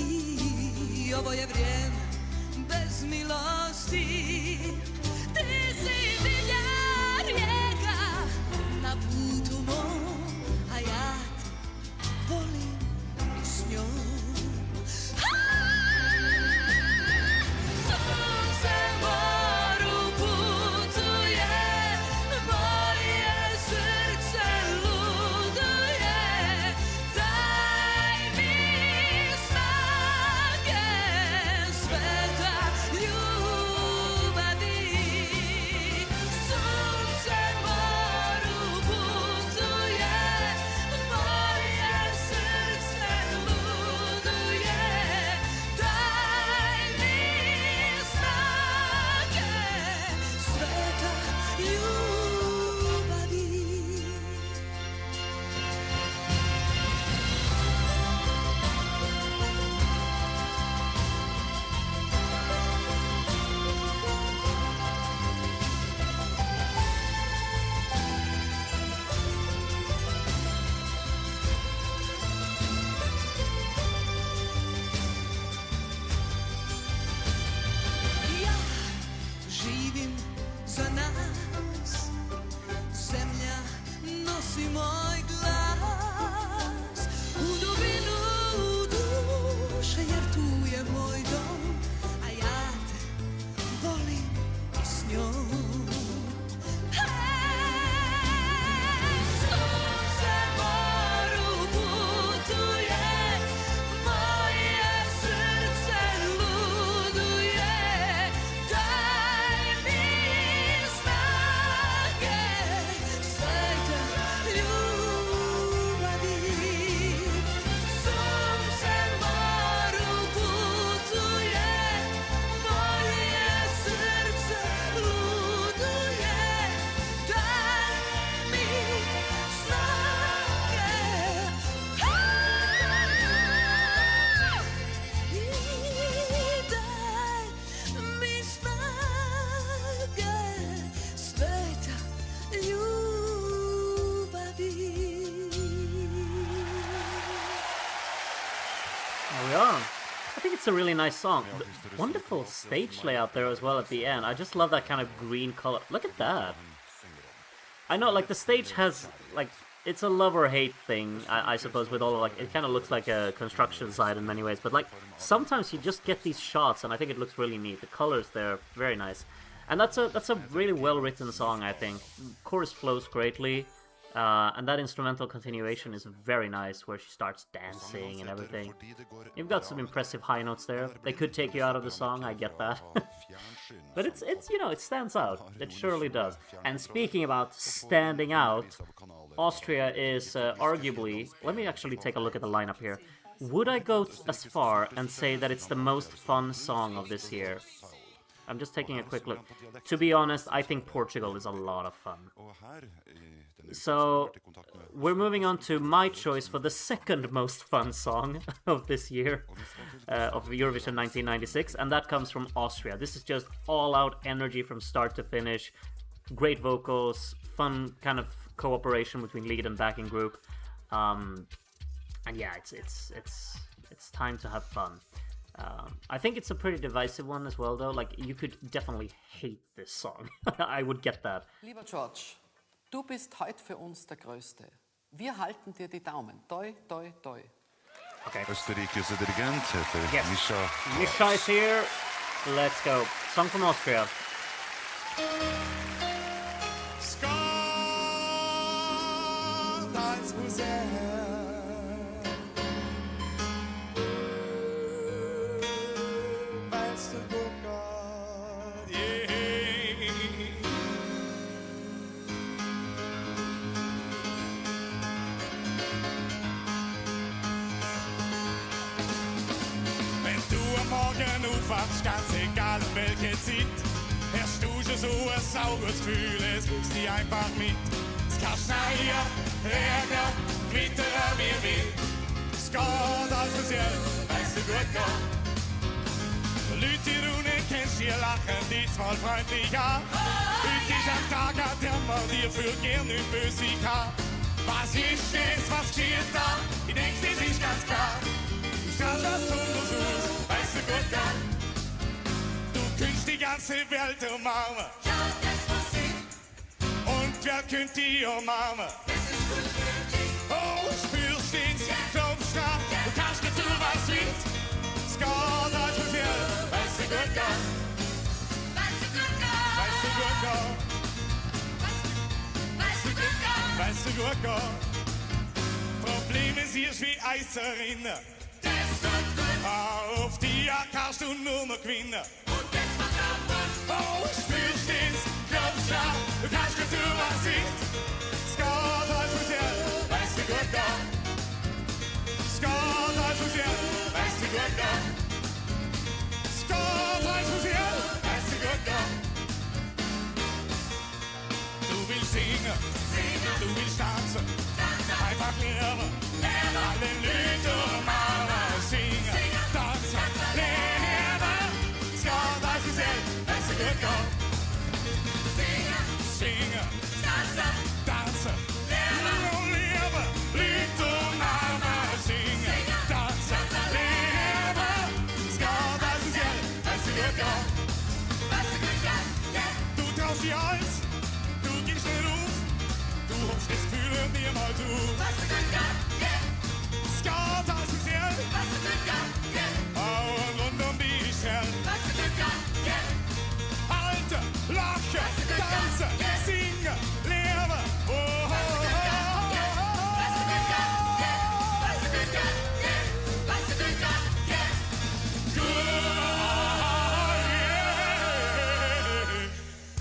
Ovo je vrijeme bez milosti Ti si divlja rijeka na putu mom, a ja te volim I s njom. Sunce moru putuje, moje srce luduje, daj mi snage, sveta ljubavi. It's a really nice song. Wonderful stage layout there as well at the end. I just love that kind of green color. Look at that. I know, like, the stage has, like, it's a love or hate thing, I suppose, with all of, like, it kind of looks like a construction site in many ways, but, like, sometimes you just get these shots, and I think it looks really neat. The colors there, very nice. And that's a really well-written song, I think. Chorus flows greatly. And that instrumental continuation is very nice, where she starts dancing and everything. You've got some impressive high notes there. They could take you out of the song, I get that. But it's you know, it stands out. It surely does. And speaking about standing out, Austria is arguably... Let me actually take a look at the lineup here. Would I go as far and say that it's the most fun song of this year? I'm just taking a quick look. To be honest, I think Portugal is a lot of fun. So, we're moving on to my choice for the second most fun song of this year, of Eurovision 1996, and that comes from Austria. This is just all-out energy from start to finish, great vocals, fun kind of cooperation between lead and backing group, and yeah, it's time to have fun. I think it's a pretty divisive one as well, though. Like, you could definitely hate this song. I would get that. Lieber George, du bist heute für uns der Größte. Wir halten dir die Daumen. Toi, toi, toi. Okay. Österrikes dirigent heter Yes. Misha. Misha is here. Let's go. Song from Austria. Ganz egal welche Zeit, hast du schon so ein saures Gefühl, es kriegst dich einfach mit. Es kann schneien, regnen, gewittern wie Wind. Es geht alles für sich, weißt du gut geht. Leute, die du nicht kennst, die lachen dich voll freundlich an. Heute ist ein Tag, an dem man dir für gern nicht böse kann. Was ist das, was geschieht da? Ich denk, das ist ganz klar. Du strahlst das Tunnels aus, weißt du gut geht. Könnt die ganze Welt umarmen. Ja, das muss ich. Und wer könnt die umarmen? Das ist gut für dich. Oh, spürst du's, glaubst du, du kannst nicht tun, was willst. Es geht alles für dich, weißt du gut geht. Weißt du gut geht. Weißt du gut geht. Weißt du gut geht. Weißt du gut geht. Probleme siehst wie Eiserinnen. Das tut gut. Auf die kannst du nur noch gewinnen. Oh, spürst du's, glaubst du kannst nicht tun, was willst. Es geht alles für dich, weißt du gut geht. Es geht alles für dich, weißt du gut geht. Es geht alles für dich, weißt du gut geht. Du willst singen, du willst tanzen, einfach leben, alle Leute umarmen, singen, tanzen, leben. Es geht alles für dich. Good go. Singen, dansen, leben, liefde mama. Singen, dansen, leben. Es geht alles für dich, weißt du gut geht. Du traust dir alles, du gibst nicht auf, du hoffst das Gefühl in dir mal zu. Weißt du gut geht. Es geht alles für dich, weißt du gut geht. Oh, rund um dich herum. Weißt du gut geht. Lachen, tanzen, singen, leben. Oh, oh, oh, oh. Weißt du gut geht, weißt du gut geht, weißt du gut geht, good,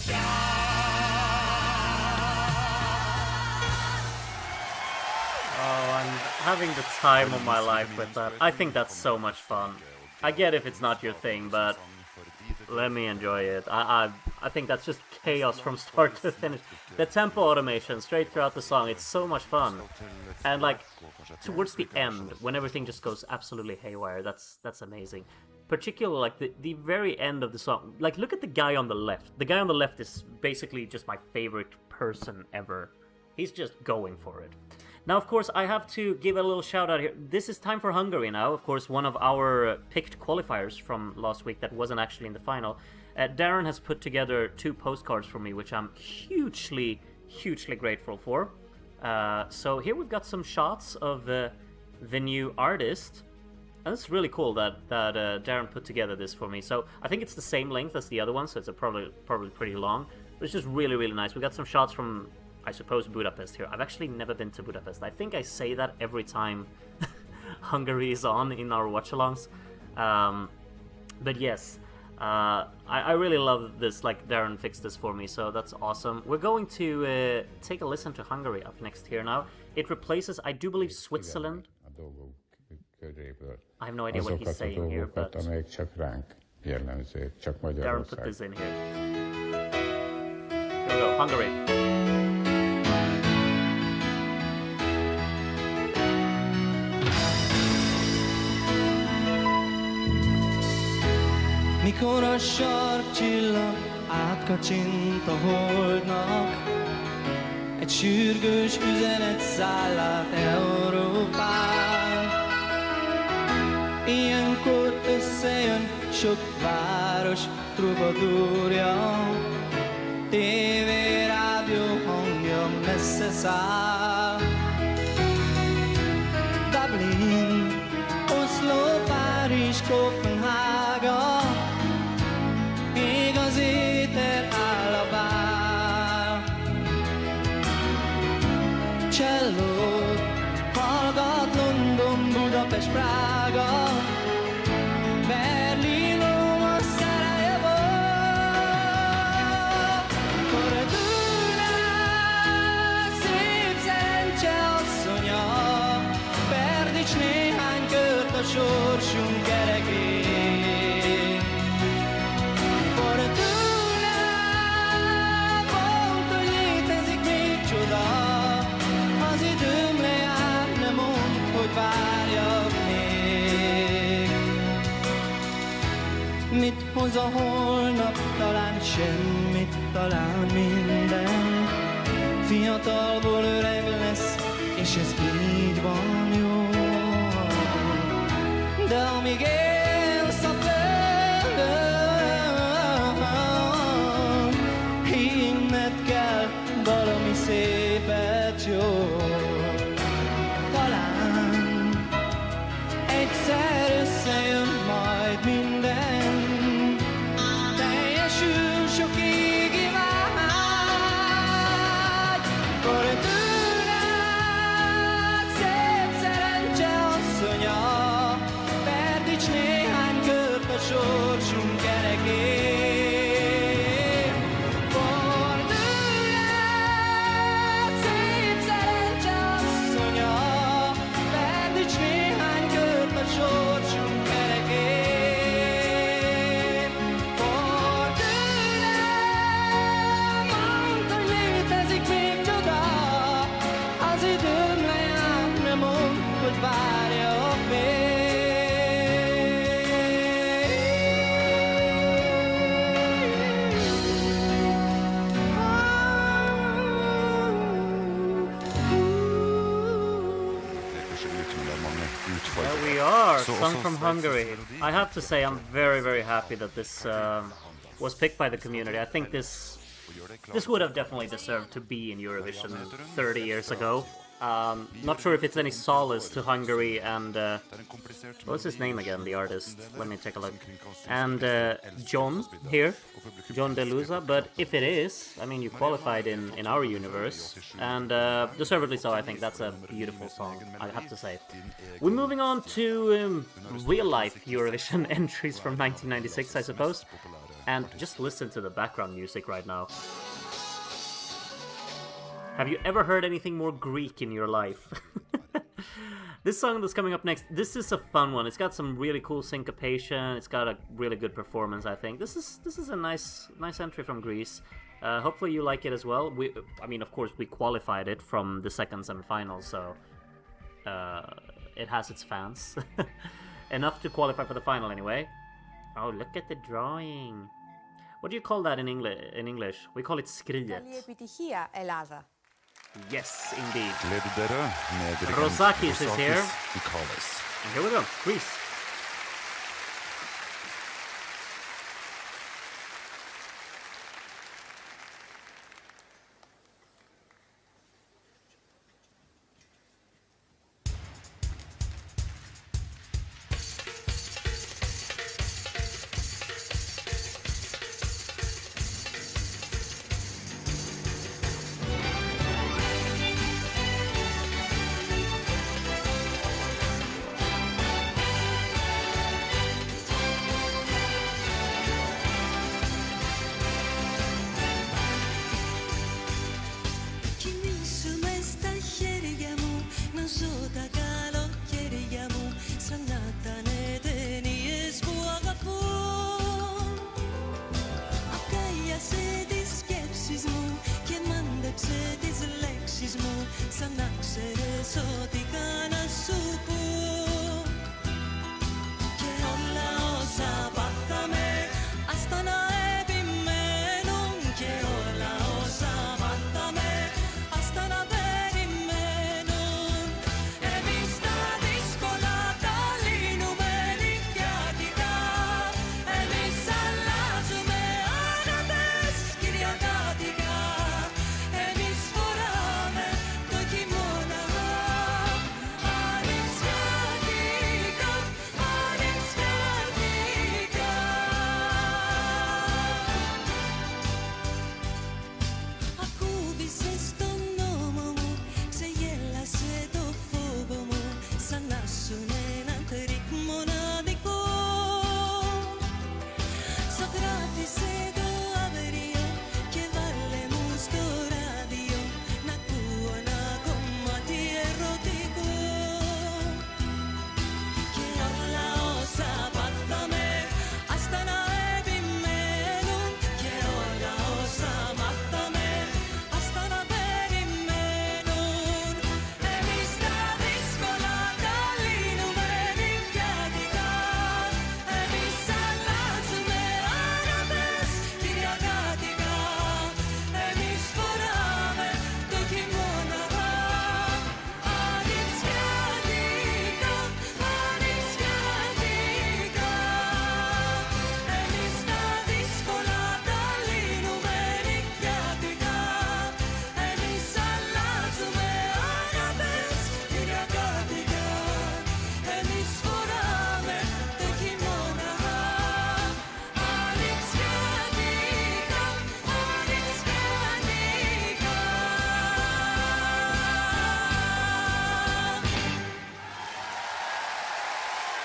yeah. Oh, I'm having the time of my life with that. I think that's so much fun. I get if it's not your thing, but let me enjoy it. I think that's just chaos from start to finish. The tempo automation straight throughout the song, it's so much fun. And like, towards the end, when everything just goes absolutely haywire, that's amazing. Particularly like the very end of the song. Like, look at the guy on the left. The guy on the left is basically just my favorite person ever. He's just going for it. Now, of course, I have to give a little shout out here. This is time for Hungary now. Of course, one of our picked qualifiers from last week that wasn't actually in the final. Darren has put together 2 postcards for me, which I'm hugely grateful for. So here we've got some shots of the new artist. And it's really cool that Darren put together this for me. So I think it's the same length as the other one, so it's probably pretty long. But it's just really nice. We got some shots from I suppose, Budapest here. I've actually never been to Budapest. I think I say that every time Hungary is on in our watchalongs. But yes, I really love this, like Darren fixed this for me, so that's awesome. We're going to take a listen to Hungary up next here now. It replaces, I do believe, Switzerland. I have no idea what he's saying here, but Darren put this in here. Here we go, Hungary. Mikor a sarkcsillag átkacsint a holdnak, egy sürgős üzenet száll át Európán. Ilyenkor összejön sok város trubadúrja, tévé, rádió hangja messze száll. Dublin, Oszló, Párizs, Kopenhága, ég az éter áll a bál. Csellót hallgat London, Budapest, Prága, Berlin, Róma, Szarajevo. Fordulnak szép szerencse asszonya, Perdics néhány kört a sorsunk kerekén. Fordulnak, pont, hogy létezik még csoda, az időm lejár, ne mondd, hogy várjak még. Mit hoz a holnap? Talán semmit, talán minden. Fiatalból öreg lesz, és ez így van jó. De amíg élsz a földön, hinned kell valami szépet, jó. Talán egyszer összejön majd minden, teljesül sok égi vágy. Fordulnak szép szerencse asszonya, Perdics néhány kört a sorsunk kerekén. Fordulnak szép szerencse asszonya, Perdics néhány kört a sorsunk kerekén. Fordulnak, mondd, hogy létezik még csoda, az időm lejár, ne mondd, hogy várjak még. There we are, song from Hungary. I have to say I'm very, very happy that this was picked by the community. I think this would have definitely deserved to be in Eurovision 30 years ago. Not sure if it's any solace to Hungary and what's his name again, the artist? Let me take a look. And Gjon here, Gjon Delhusa. But if it is, I mean, you qualified in our universe, and deservedly so. I think that's a beautiful song, I have to say. We're moving on to real-life Eurovision entries from 1996, I suppose. And just listen to the background music right now. Have you ever heard anything more Greek in your life? This song that's coming up next, this is a fun one. It's got some really cool syncopation. It's got a really good performance, I think. This is a nice entry from Greece. Hopefully you like it as well. I mean, of course, we qualified it from the second semifinal, so it has its fans. Enough to qualify for the final anyway. Oh, look at the drawing. What do you call that in English? We call it skriet. Yes, indeed. Rosakis is here. And here we go, Greece.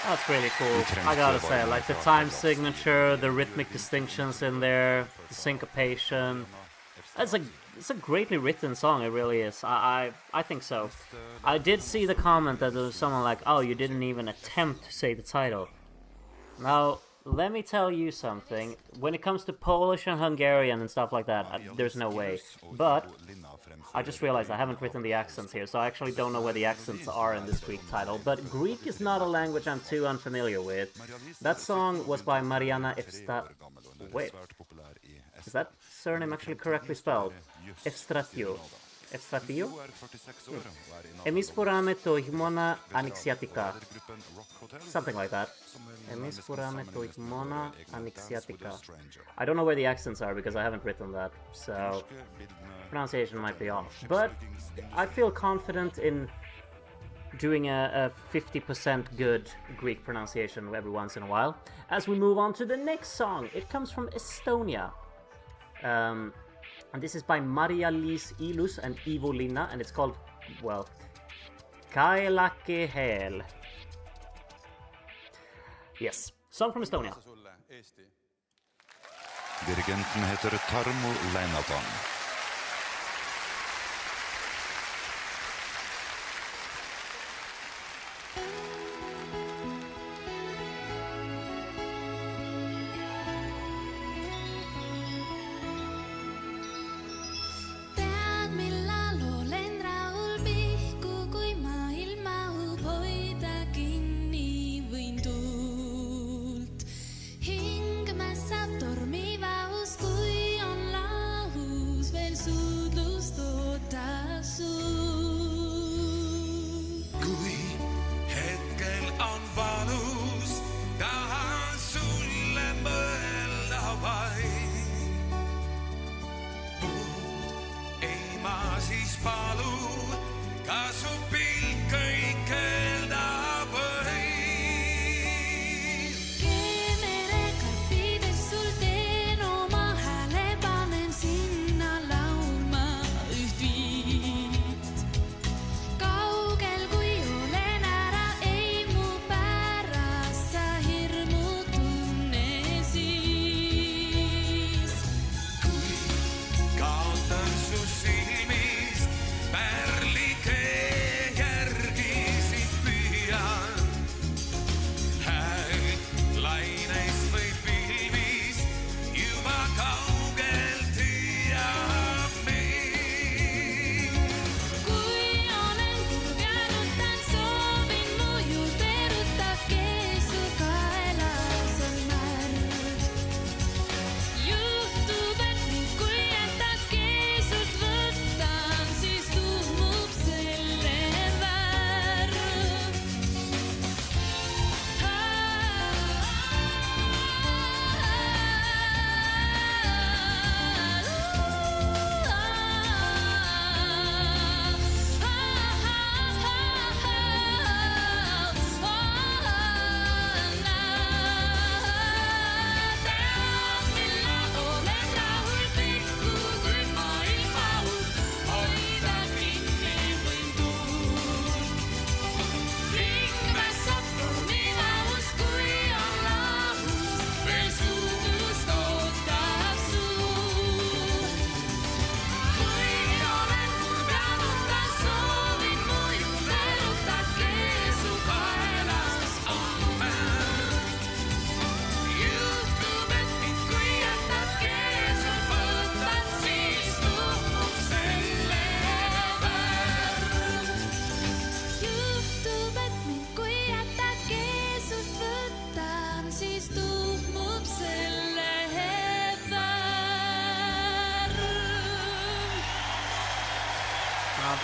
That's really cool. I gotta say, like the time signature, the rhythmic distinctions in there, the syncopation. It's a greatly written song. It really is. I think so. I did see the comment that there was someone like, "Oh, you didn't even attempt to say the title." Now, let me tell you something. When it comes to Polish and Hungarian and stuff like that, there's no way. But I just realized I haven't written the accents here, so I actually don't know where the accents are in this Greek title. But Greek is not a language I'm too unfamiliar with. That song was by Marianna Efstratiou. Wait, is that surname actually correctly spelled? Efstratiou. Efstratiou? Emisforame to himona anixiatica. Something like that. Emisforame to himona anixiatica. I don't know where the accents are because I haven't written that, so pronunciation might be off. But I feel confident in doing a 50% good Greek pronunciation every once in a while. As we move on to the next song, it comes from Estonia. And this is by Maarja-Liis and Ivo-Linna, and it's called, well, Kaelake Hel. Yes, song from Estonia. Dirigenten heter Tarmo Leinaton.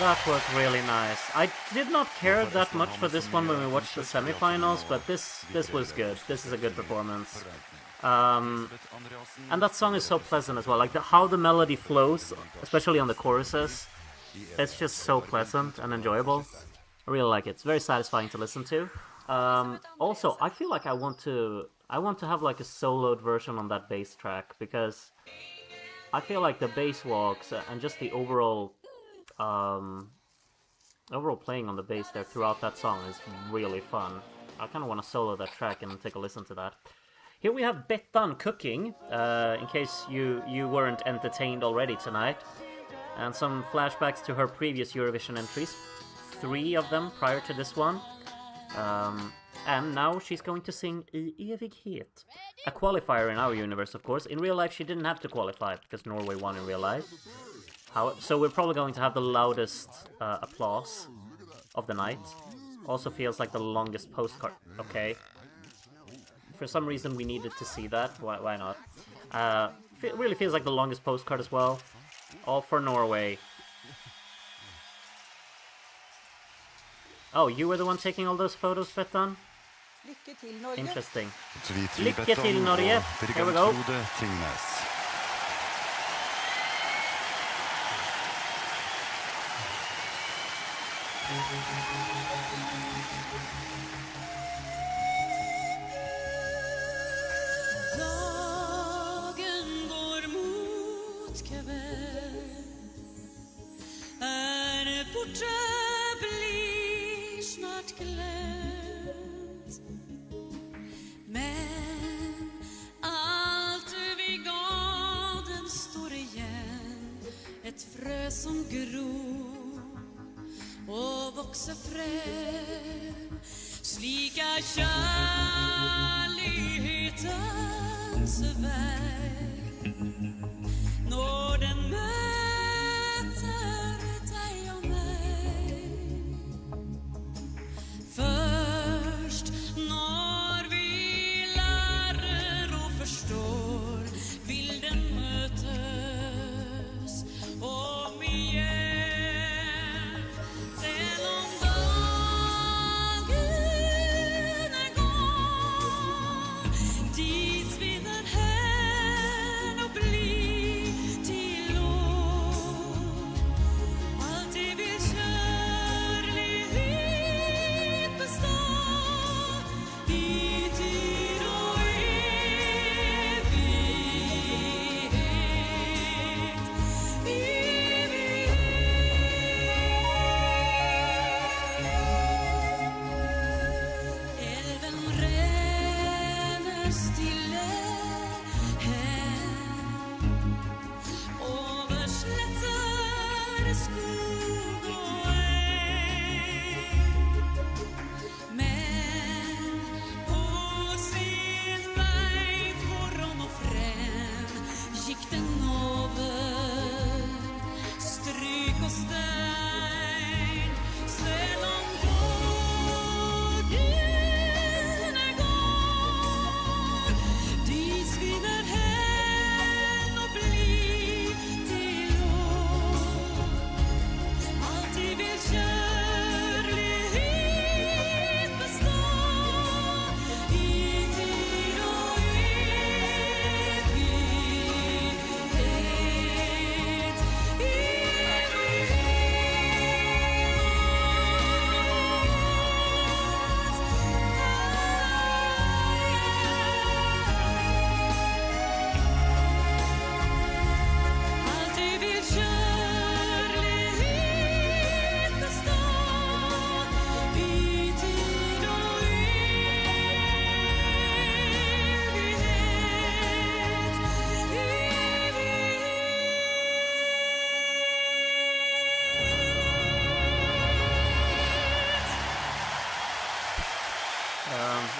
That was really nice. I did not care that much for this one when we watched the semifinals, but this was good. This is a good performance. And that song is so pleasant as well. Like how the melody flows, especially on the choruses, it's just so pleasant and enjoyable. I really like it. It's very satisfying to listen to. Also, I feel like I want to have like a soloed version on that bass track, because I feel like the bass walks and just the overall playing on the bass there throughout that song is really fun. I kind of want to solo that track and take a listen to that. Here we have Bettan cooking, in case you weren't entertained already tonight. And some flashbacks to her previous Eurovision entries. 3 of them prior to this one. And now she's going to sing I evighet. A qualifier in our universe, of course. In real life, she didn't have to qualify because Norway won in real life. So we're probably going to have the loudest applause of the night. Also feels like the longest postcard. Okay. For some reason, we needed to see that. Why not? It really feels like the longest postcard as well. All for Norway. Oh, you were the one taking all those photos, Bettan? Interesting. Lycka till, Norge. Here we go. Dagen går mot kväll. Borta blir snart glömt. Men allt vid gaden står igen. Ett frö som gror och växer fram. Slika kärlighetens väg. Når den möter dig och mig. Först när vi lär och förstår vill den mötas om igen. Sen om dagen är gång dit vinner hän och blir till år. Alltid vill kärlighet bestå i tid och evighet. Älven ränner stille hem. Över slätter, skog och äng. Men på sin väg från och fram gick den över stryk och stein. Sen om dagen är gång dit vinner hän och blir till år. Alltid vill kärlighet bestå i tid och evighet. Alltid vill kärlighet bestå i tid och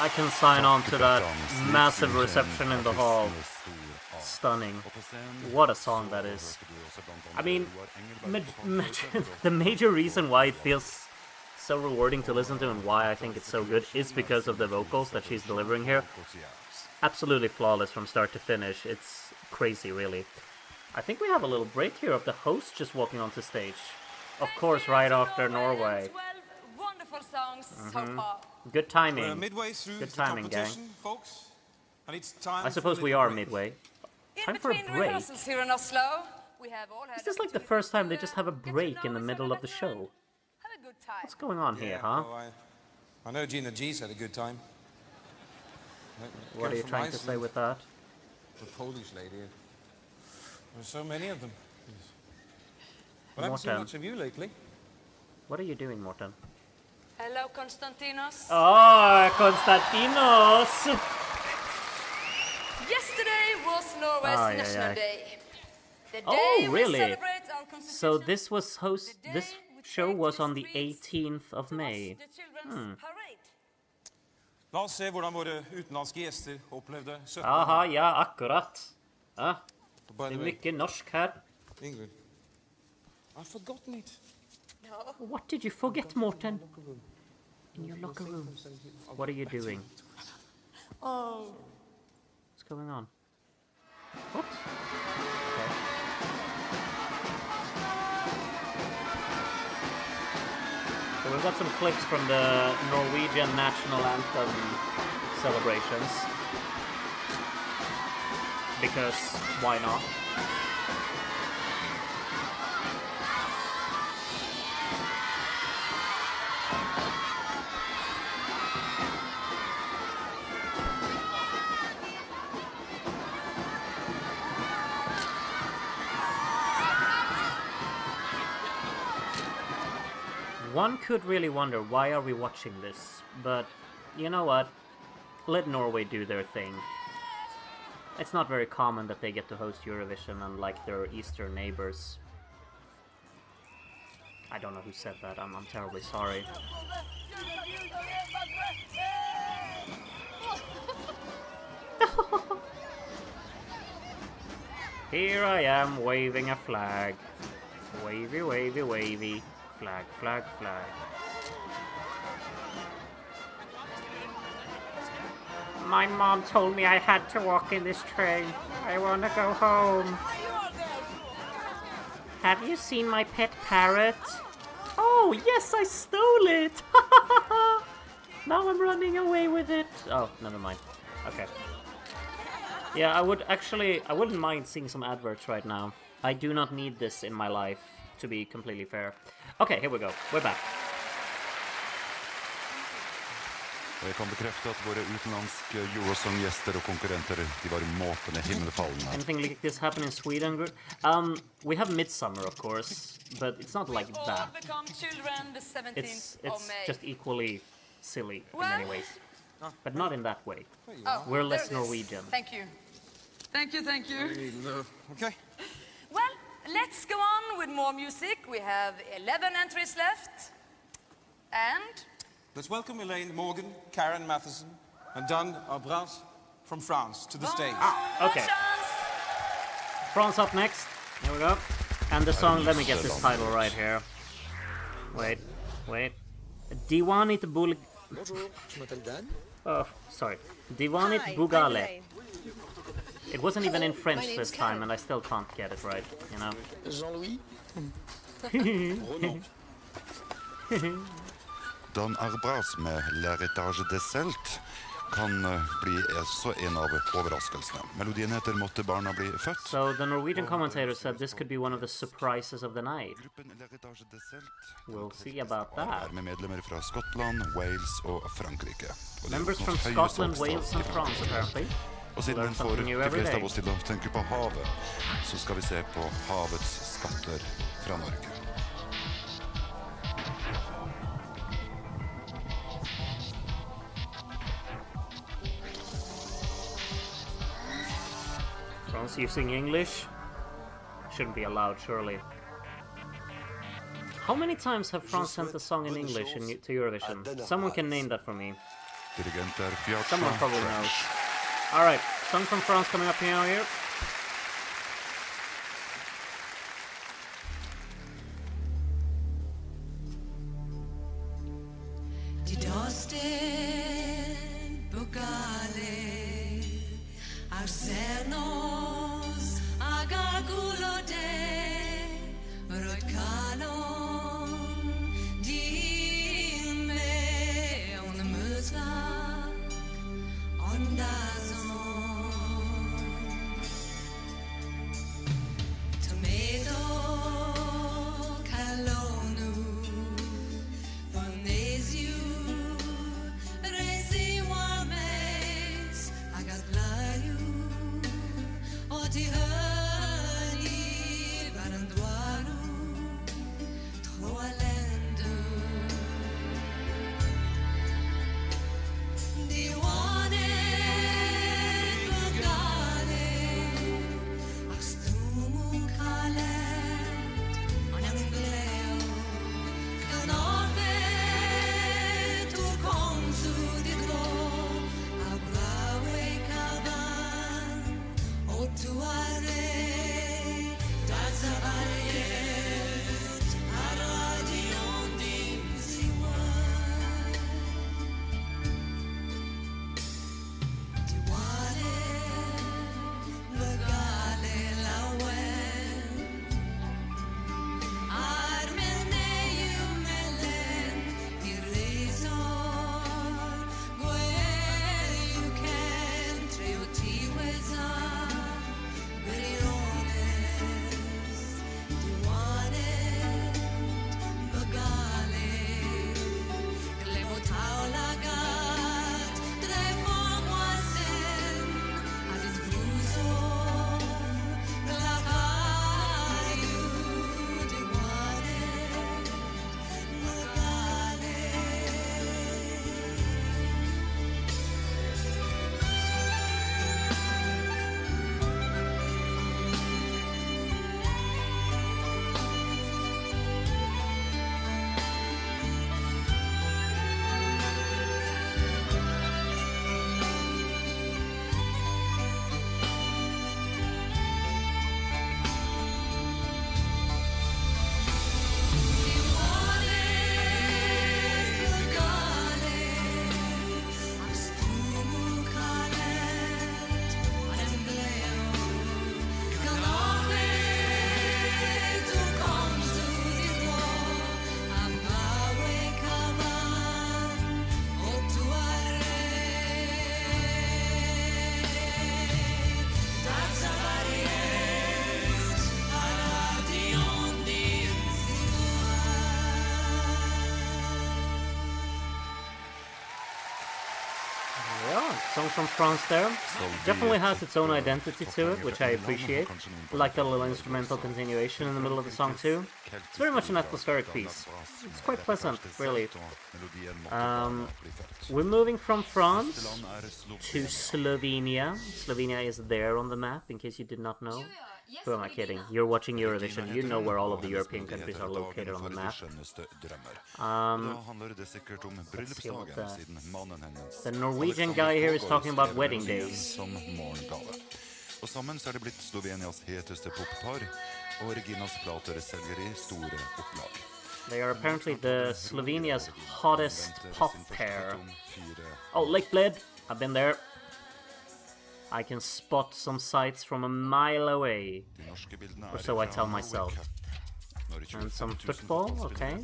I can sign on to that massive reception in the hall. Stunning. What a song that is. I mean, the major reason why it feels so rewarding to listen to and why I think it's so good is because of the vocals that she's delivering here. Absolutely flawless from start to finish. It's crazy, really. I think we have a little break here of the host just walking onto stage. Of course, right after Norway. 12 wonderful songs so far. Good timing. We're midway through Good the timing, gang. competition, folks. And it's time I suppose for a we little are break. midway. In Time for a between break. rehearsals here in Oslo, we have all had Is this like the opportunity first time to, they just have a get to break know in the each middle other of the better and show? Have a good time. What's going on here, Yeah, huh? well, I know Gina G's had a good time. What are you trying to say with that? The Polish lady. There's so many of them. But I haven't seen Morten. much of you lately. What are you doing, Morten? Hello, Constantinos. Oh, Constantinos! Yesterday was Norway's Ay, ay, National ay. Day. The day Oh, we really? celebrate our So constitution. this show was on the 18th of May. The children's parade. La oss se hvordan våre utenlandske gjester opplevde 17. Aha, ja, akkurat. Ah, By det the är way, mycket norsk här. Ingrid, I've forgotten it. What did you forget, Morten? In your locker room. What are you doing? Oh. What's going on? What? Okay. So we've got some clips from the Norwegian national anthem celebrations. Because why not? One could really wonder, why are we watching this? But you know what? Let Norway do their thing. It's not very common that they get to host Eurovision, unlike their eastern neighbors. I don't know who said that, I'm terribly sorry. Here I am waving a flag. Wavy, wavy, wavy. Flag, flag, flag. My mom told me I had to walk in this train. I want to go home. Have you seen my pet parrot? Oh, yes, I stole it! Now I'm running away with it. Oh, never mind. Okay. Yeah, I wouldn't mind seeing some adverts right now. I do not need this in my life, to be completely fair. Okay, here we go. We're back. Jeg kan bekrefte at våre utenlandske Eurosong-gjester og konkurrenter, de var måtene himmelfallende. Anything like this happen in Sweden? We have Midsummer, of course, but it's not like All that. become children the 17th It's of May. just equally silly in Well- many ways. But not in that way. Oh, We're there less it is. Norwegian. Thank you. Thank you, thank you. Okay. Well, let's go on with more music. We have 11 entries left. And Let's welcome Elaine Morgan, Karen Matheson, and Dan Arbras from France to the stage. Okay. France up next. Here we go. And the song, let me get this title right here. Wait. Diwanit Bul... Oh, sorry. Diwanit Bugale. It wasn't even in French this time, and I still can't get it right, you know? Jean-Louis. Dan Arbras med L'Héritage des Celtes kan bli så en av overraskelsene. Melodien heter Måtte barna bli født. So the Norwegian commentator said this could be one of the surprises of the night. Gruppen L'Héritage des Celtes We'll see about that. er med medlemmer fra Skottland, Wales og Frankrike. Og det er Members from høye Scotland, salgstall. Wales and France, apparently. Og siden Learn den får something new de every fleste day. av oss til å tenke på havet, så skal vi se på havets skatter fra Norge. France using English? Shouldn't be allowed, surely. How many times have France sent a song in English to Eurovision? Someone can name that for me. Dirigent er Piazza Someone probably French. knows. Alright, song from France coming up here. Didosten bugale arsenos agagulode rokalon dime on musla on dazon tomato kalonu Fonesiu Yeah, song from France there. Definitely has its own identity to it, which I appreciate. I like that little instrumental continuation in the middle of the song too. It's very much an atmospheric piece. It's quite pleasant, really. We're moving from France to Slovenia. Slovenia is there on the map, in case you did not know. Who am I kidding? You're watching Eurovision. You know where all of the European countries are located on the map. Let's see what the Norwegian guy here is talking about wedding days. Og sammen så det blitt Slovenias heteste poppar, og Reginas plater selger I store opplag. They are apparently the Slovenia's hottest pop pair. Oh, Lake Bled! I've been there. I can spot some sights from a mile away. Or so I tell myself. And some football, okay.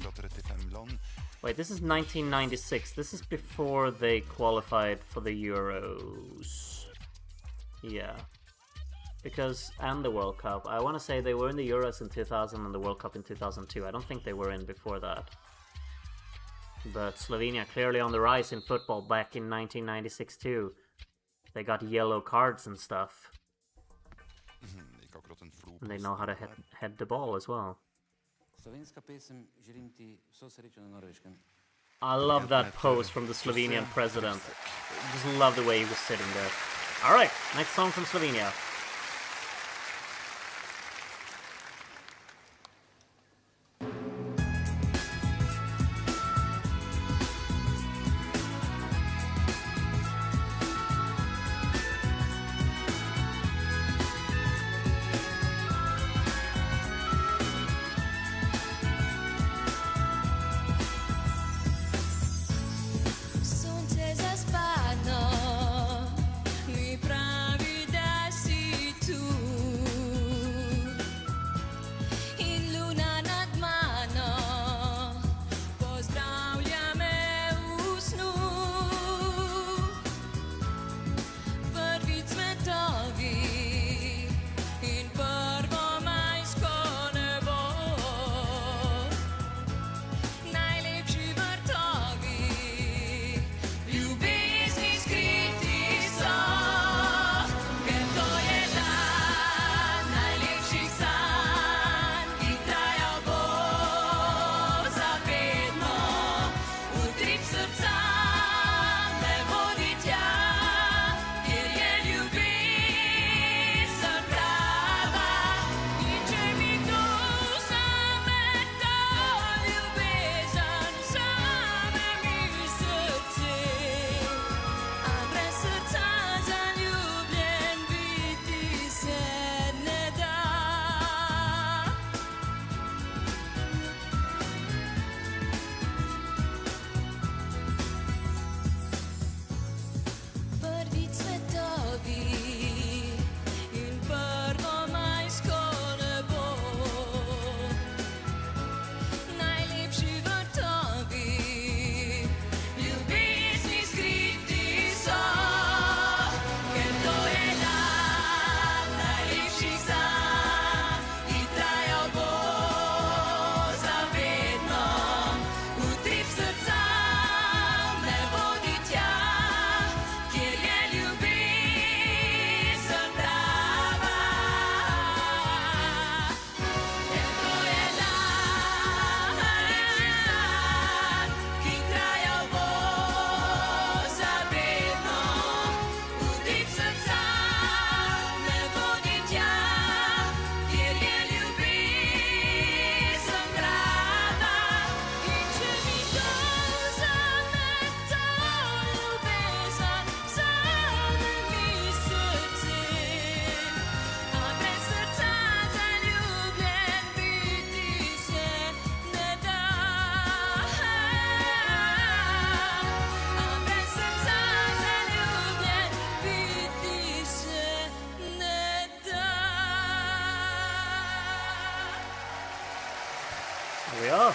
Wait, this is 1996. This is before they qualified for the Euros. Yeah. Because, and the World Cup. I want to say they were in the Euros in 2000 and the World Cup in 2002. I don't think they were in before that. But Slovenia clearly on the rise in football back in 1996 too. They got yellow cards and stuff. And they know how to head the ball as well. I love that pose from the Slovenian president. Just love the way he was sitting there. Alright, next song from Slovenia.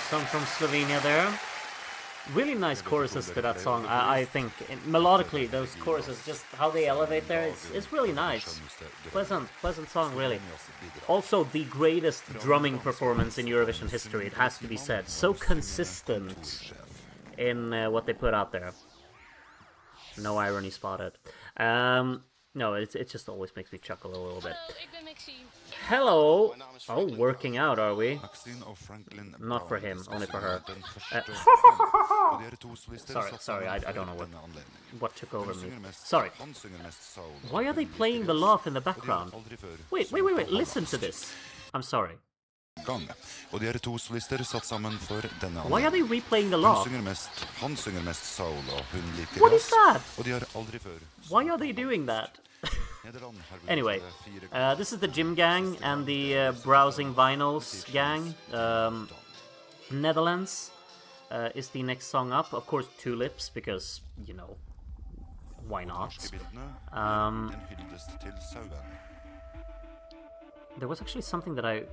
Song from Slovenia there. Really nice choruses to that song, I think. Melodically, those choruses, just how they elevate there, it's really nice. Pleasant song, really. Also, the greatest drumming performance in Eurovision history, it has to be said. So consistent in what they put out there. No irony spotted. No, it just always makes me chuckle a little bit. Ik ben Mevsim. Hello! Oh, working out, are we? Maxine og Franklin Not for him, only for her. den første og de to solister satt Sorry, sammen I don't know for denne anledningen. what took over Hun me. synger mest- Sorry. Han synger mest soul. Why are they playing the laugh in the background? Og de har aldri før Wait, sunget på listen to hollandsk this. I'm sorry. gang. Og de to solister satt sammen for denne Why are they anledningen. replaying the Han laugh? synger mest soul, og hun liker What is jazz. that? Og de har aldri før Why are they doing that? Nederland har vunnet Anyway, 4 ganger. this is the gym gang and the browsing vinyls gang. Netherlands is the next song up. Of course, Tulips, because, you know, why not? Norske bildene, Um, en hyllest til sauen. There was actually something that I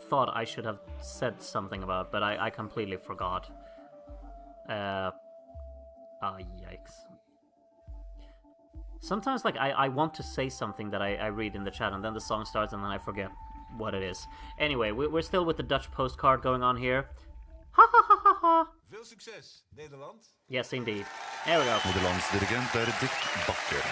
thought I should have said something about, but I completely forgot. Yikes. Sometimes, like, I want to say something that I read in the chat, and then the song starts, and then I forget what it is. Anyway, we're still with the Dutch postcard going on here. Ha ha ha ha ha! Veel succes, Nederland. Yes, indeed. There we go. Nederlands dirigent er Dick Bakker.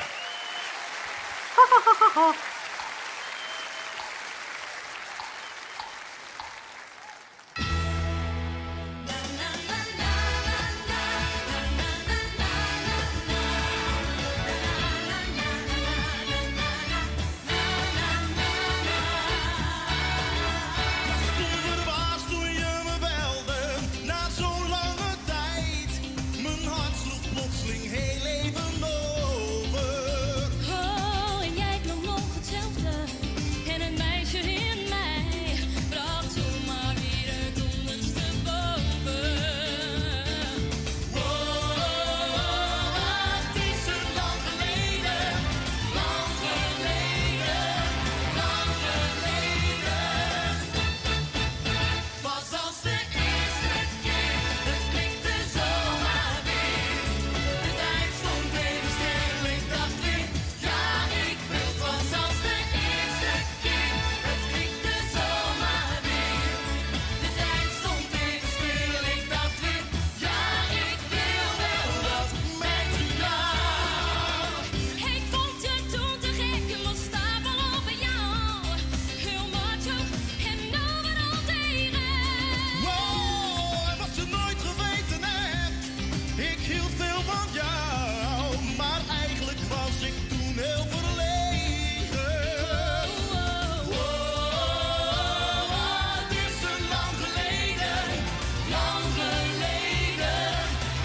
Verbaasd toen je me belde, na zo'n lange tijd. Mijn hart sloeg plotseling heel even over. Oh, en jij klonk nog hetzelfde. En het meisje in mij bracht zomaar weer het ondersteboven. Het is er lang geleden, lang geleden, lang geleden. Was als de eerste keer, het klikte zomaar weer. De tijd stond even stil, ik dacht weer, ja ik wil. Het was als de eerste keer, het klikte zomaar weer. De tijd stond even stil, ik dacht weer, ja ik wil wel wat met jou. Ik vond je toen te gek, je was stapel op jou. Heel macho en overal tegen. Wow, en wat je nooit geweten hebt, ik hield veel van jou, maar eigenlijk was ik toen heel verlegen. Het is er lang geleden, lang geleden,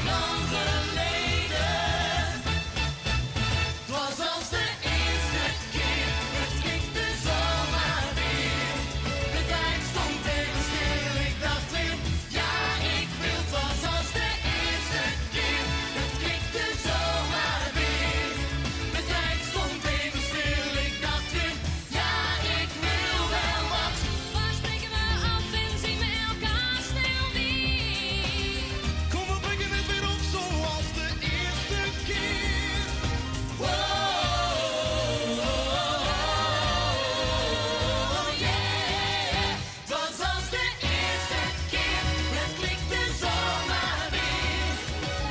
lang geleden. Het was als de eerste keer, het klikte zomaar weer. De tijd stond even stil, ik dacht weer, ja ik wil. Het was als de eerste keer, het klikte zomaar weer. De tijd stond even stil, ik dacht weer, ja ik wil wel wat. Waar spreken we af en zien we elkaar snel weer? Kom, we brengen het weer op zoals de eerste keer. Yeah. Het was als de eerste keer, het klikte zomaar weer.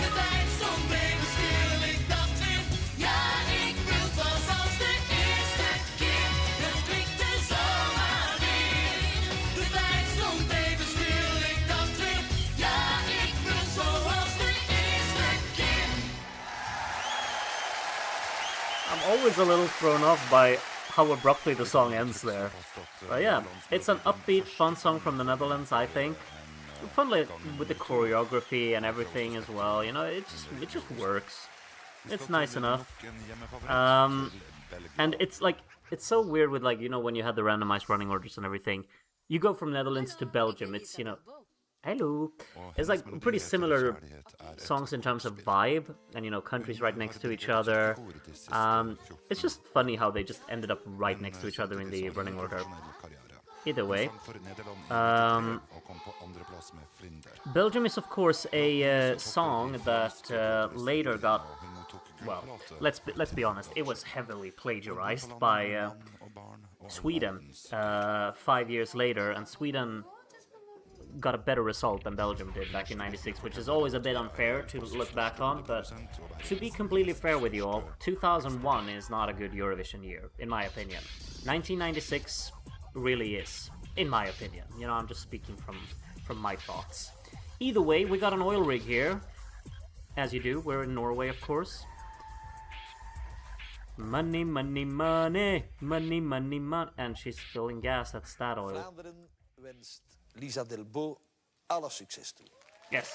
De tijd stond even stil, ik dacht weer, ja ik wil. Het was als de eerste keer, het klikte zomaar weer. De tijd stond even stil, ik dacht weer, ja ik wil. Zoals de eerste keer. I'm always a little thrown off by how abruptly the song ends there. But yeah, it's an upbeat, fun song from the Netherlands, I think. Fun with the choreography and everything as well. You know, it just works. It's nice enough. And it's like, it's so weird with, like, you know, when you had the randomized running orders and everything. You go from Netherlands to Belgium. It's, you know, hello. It's like pretty similar songs in terms of vibe, and, you know, countries right next to each other. It's just funny how they just ended up right next to each other in the running order. Either way. Belgium is, of course, a song that later got, well, let's be honest, it was heavily plagiarized by Sweden 5 years later, and Sweden got a better result than Belgium did back in '96, which is always a bit unfair to look back on. But to be completely fair with you all, 2001 is not a good Eurovision year, in my opinion. 1996 really is, in my opinion. You know, I'm just speaking from my thoughts. Either way, we got an oil rig here. As you do, we're in Norway, of course. Money, money, money, money, money, money. And she's filling gas at Statoil. Vlaanderen wenst Lisa Delbo alle succes toe. Yes.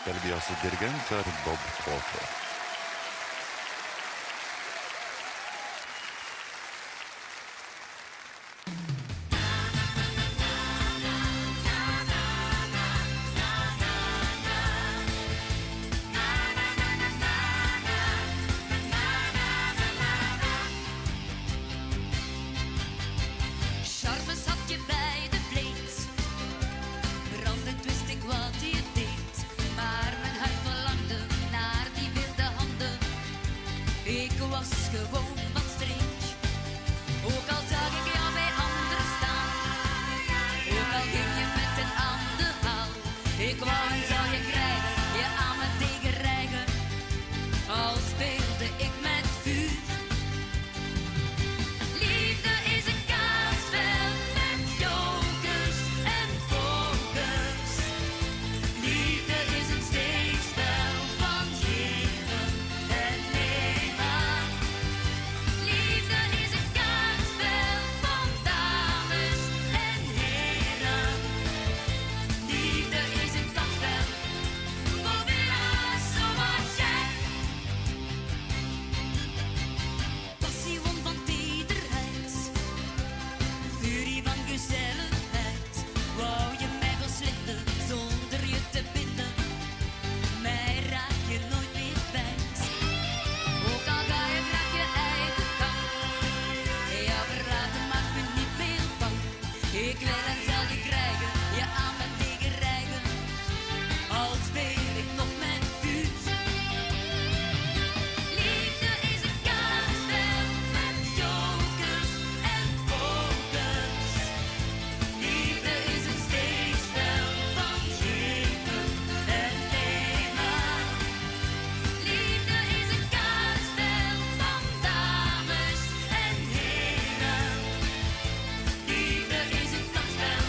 Belgia's dirigent er Bob Walker. Charme zat je bij de vlees. Brandend wist ik wat je deed. Maar mijn huid verlangde naar die wilde handen. Ik was gewoon wat strange. Ook al zag ik jou bij anderen staan. Ook al ging je met een ander haal. Ik wou en zou je krijgen, je aan me tegenrijgen. Al speelde ik met vuur. Liefde is een kaartspel met jokers en pokers. Liefde is een steekspel van geven en nemen. Liefde is een kaartspel van dames en heren. Liefde is een kaartspel voor winnaars zoals jij. Passie won van tederheid, furie van gezelligheid. Wou je mij verslinden zonder je te binden? Mij raak je nooit meer kwijt. Ook al ga je graag je eigen gang. Ja, verraden maakt me niet meer bang. Ik wil en zal je krijgen, je aan me tegenrijgen. Al speel ik nog met vuur. Liefde is een kaartspel met jokers en pokers. Liefde is een steekspel van geven en nemen. Liefde is een kaartspel van dames en heren. Liefde is een kaartspel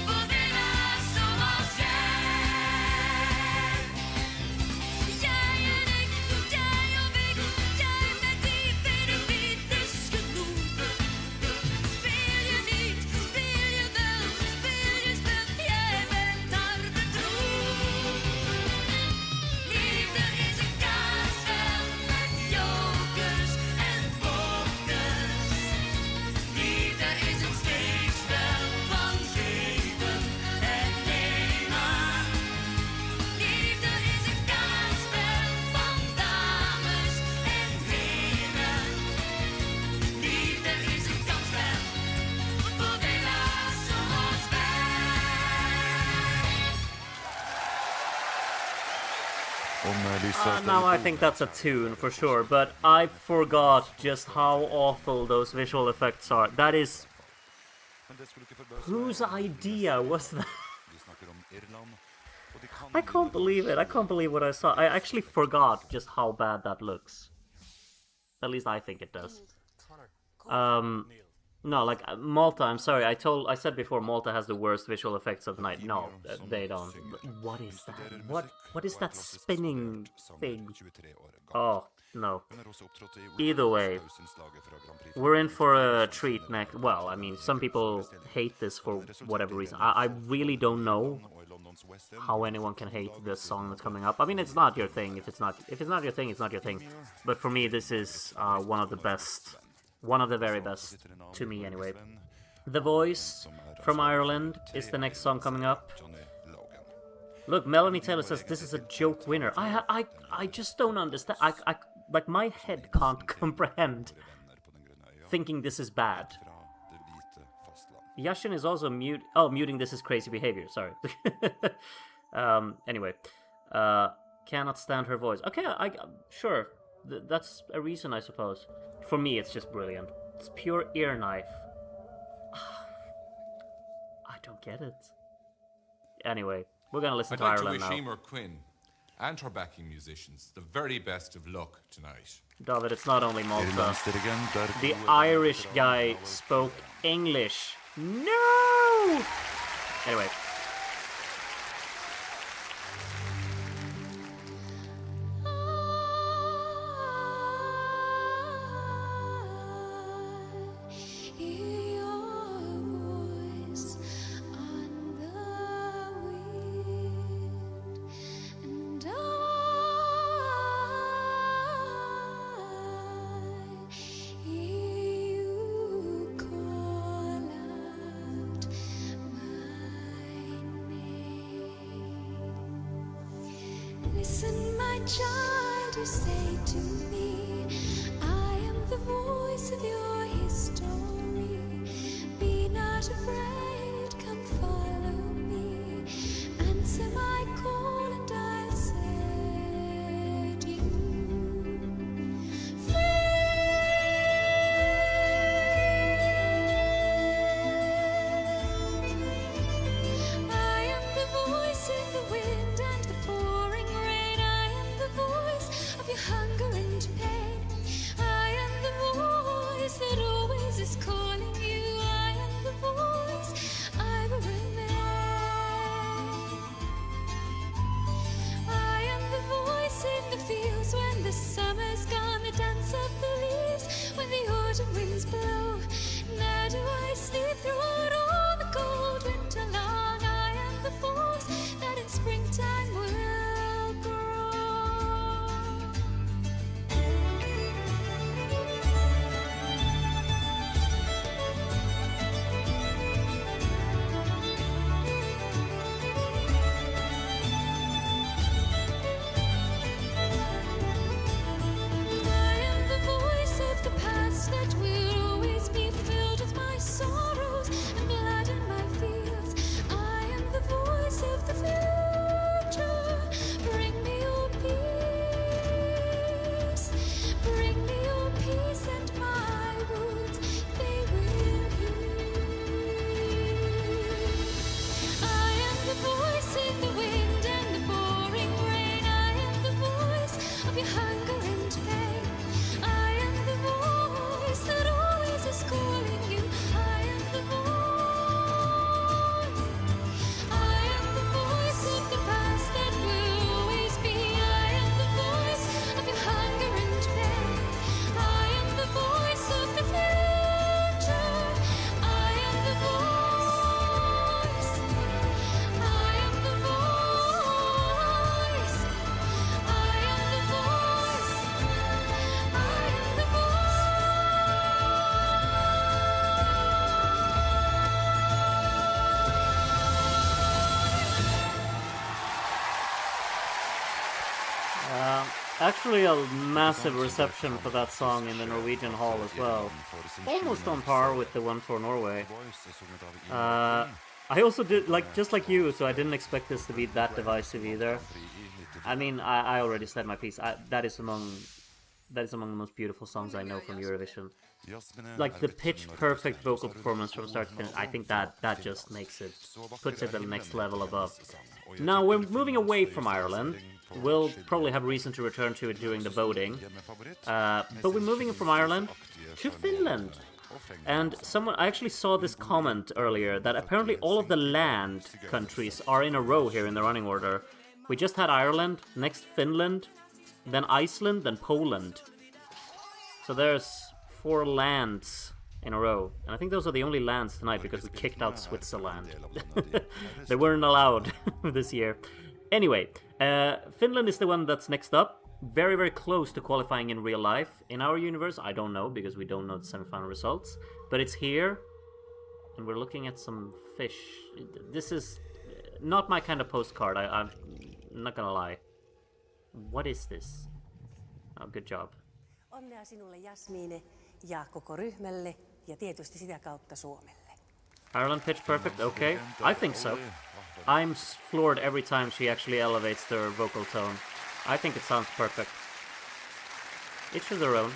voor winnaars zoals jij. Jij en ik, jij of ik, jij met die benefiet is genoeg. Speel je niet, speel je wel, speel je spel, jij bent harde troep. Liefde is een kaartspel met jokers en pokers. Liefde is een steekspel van geven en nemen. Liefde is een kaartspel van dames en heren. Liefde is een kaartspel voor winnaars zoals wij. Now I think that's a tune for sure, but I forgot just how awful those visual effects are. That is... Whose idea was that? I can't believe it. I can't believe what I saw. I actually forgot just how bad that looks. At least I think it does. No, like Malta. I'm sorry. I said before Malta has the worst visual effects of the night. No, they don't. What is that? What is that spinning thing? Oh no. Either way, we're in for a treat next. Well, I mean, some people hate this for whatever reason. I really don't know how anyone can hate this song that's coming up. I mean, it's not your thing. If it's not your thing, it's not your thing. But for me, this is one of the best. One of the very best, to me anyway. The Voice from Ireland is the next song coming up. Look, Melanie Taylor says this is a joke winner. I just don't understand. I like my head can't comprehend thinking this is bad. Yashin is also muting this is crazy behavior. Sorry. Anyway, cannot stand her voice. Okay, sure. That's a reason, I suppose. For me, it's just brilliant. It's pure ear knife. I don't get it. Anyway, we're gonna listen I'd to like Ireland to wish now. Emer Quinn and her backing musicians the very best of luck tonight. David, it's not only Malta. Nederlandster The Irish guy spoke English. No! Anyway. Listen, my child, you say to me, I am the voice of your history. Be not afraid, come follow me. Answer my call and I'll set you free. I am the voice in the wind and the pouring rain. I am the voice of your hunger and pain. I am the voice that always is calling you. I am the voice, I will remain. I am the voice in the fields when the summer's gone, the dance of the leaves when the autumn winds blow. Now do I sleep throughout all the cold winter long. I am the force that in springtime will grow. I am the voice of the past that will always be filled with my sorrows and blood in my fields. I am the voice of the future. Bring me your peace. Bring me your peace and my wounds, they will heal. I am the voice in the wind and the pouring rain. I am the voice of your hunger and pain. I am the voice that always is calling you. I am the voice. I am the voice of the past that will always be. I am the voice of your hunger and pain. I am the voice of the future. I am the voice. I am the voice. I am the voice. I am the voice. Actually, a massive reception for that song in the Norwegian hall as well. Almost on par with the one for Norway. I also did, just like you, so I didn't expect this to be that divisive either. I mean, I already said my piece. That is among the most beautiful songs I know from Eurovision. Like the pitch-perfect vocal performance from start to finish, I think that just makes it, puts it at the next level above. Now, we're moving away from Ireland. We'll probably have reason to return to it during the voting. But we're moving from Ireland to Finland. And I actually saw this comment earlier that apparently all of the land countries are in a row here in the running order. We just had Ireland, next Finland, then Iceland, then Poland. So there's 4 lands in a row. And I think those are the only lands tonight because we kicked out Switzerland. They weren't allowed this year. Anyway, Finland is the one that's next up. Very, very close to qualifying in real life. In our universe, I don't know because we don't know the semifinal results. But it's here. And we're looking at some fish. This is not my kind of postcard. I'm not gonna lie. What is this? Oh, good job. Onnea sinulle, Jasmine, ja koko ryhmälle, ja tietysti sitä kautta Suomelle. Ireland pitch perfect, okay. I think so. I'm floored every time she actually elevates their vocal tone. I think it sounds perfect. Each to their own.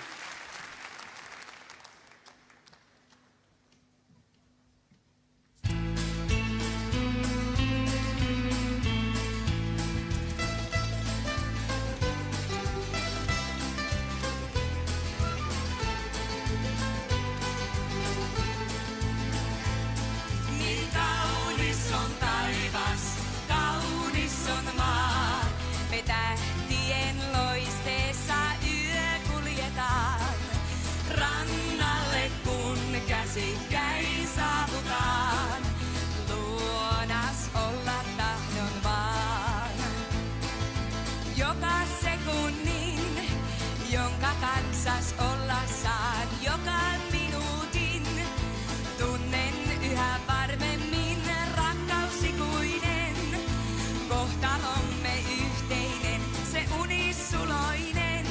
joka sekunnin, jonka kansas olla saan, joka minuutin. Tunnen yhä varmemmin rakkausikuinen, kohtalomme yhteinen, se unisuloinen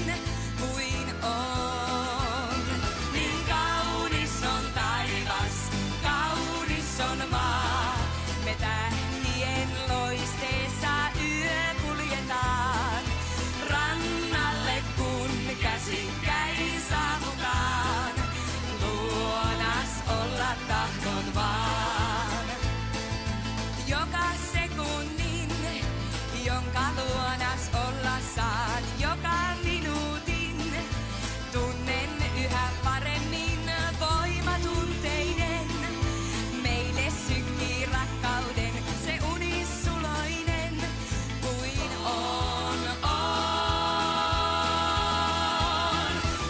kuin on. Niin kaunis on taivas, kaunis on maa, me tähtien loisteessa yö kuljetaan. Rannalle kun käsikkäin saavutaan, luonas olla tahdon vaan. Joka sekunnin, jonka luonas olla saat, joka minuutin, tunnen yhä paremmin voimatunteiden. Meille sykkii rakkauden, se unisuloinen kuin on.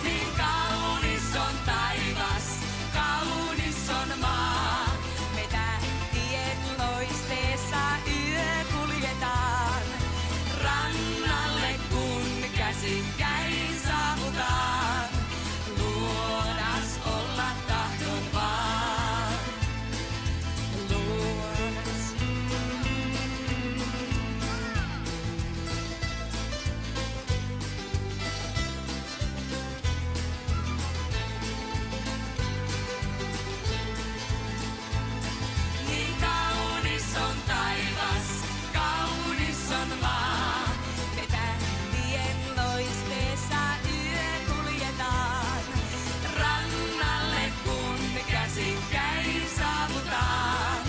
Niin kaunis on taivas, kaunis on maa, me tähtien loisteessa yö kuljetaan. Rannalle kun käsikkäin saavutaan, luonas olla tahdon vaan. Luonas. Niin kaunis on taivas, kaunis on maa, me tähtien loisteessa yö kuljetaan. Rannalle kun käsikkäin saavutaan,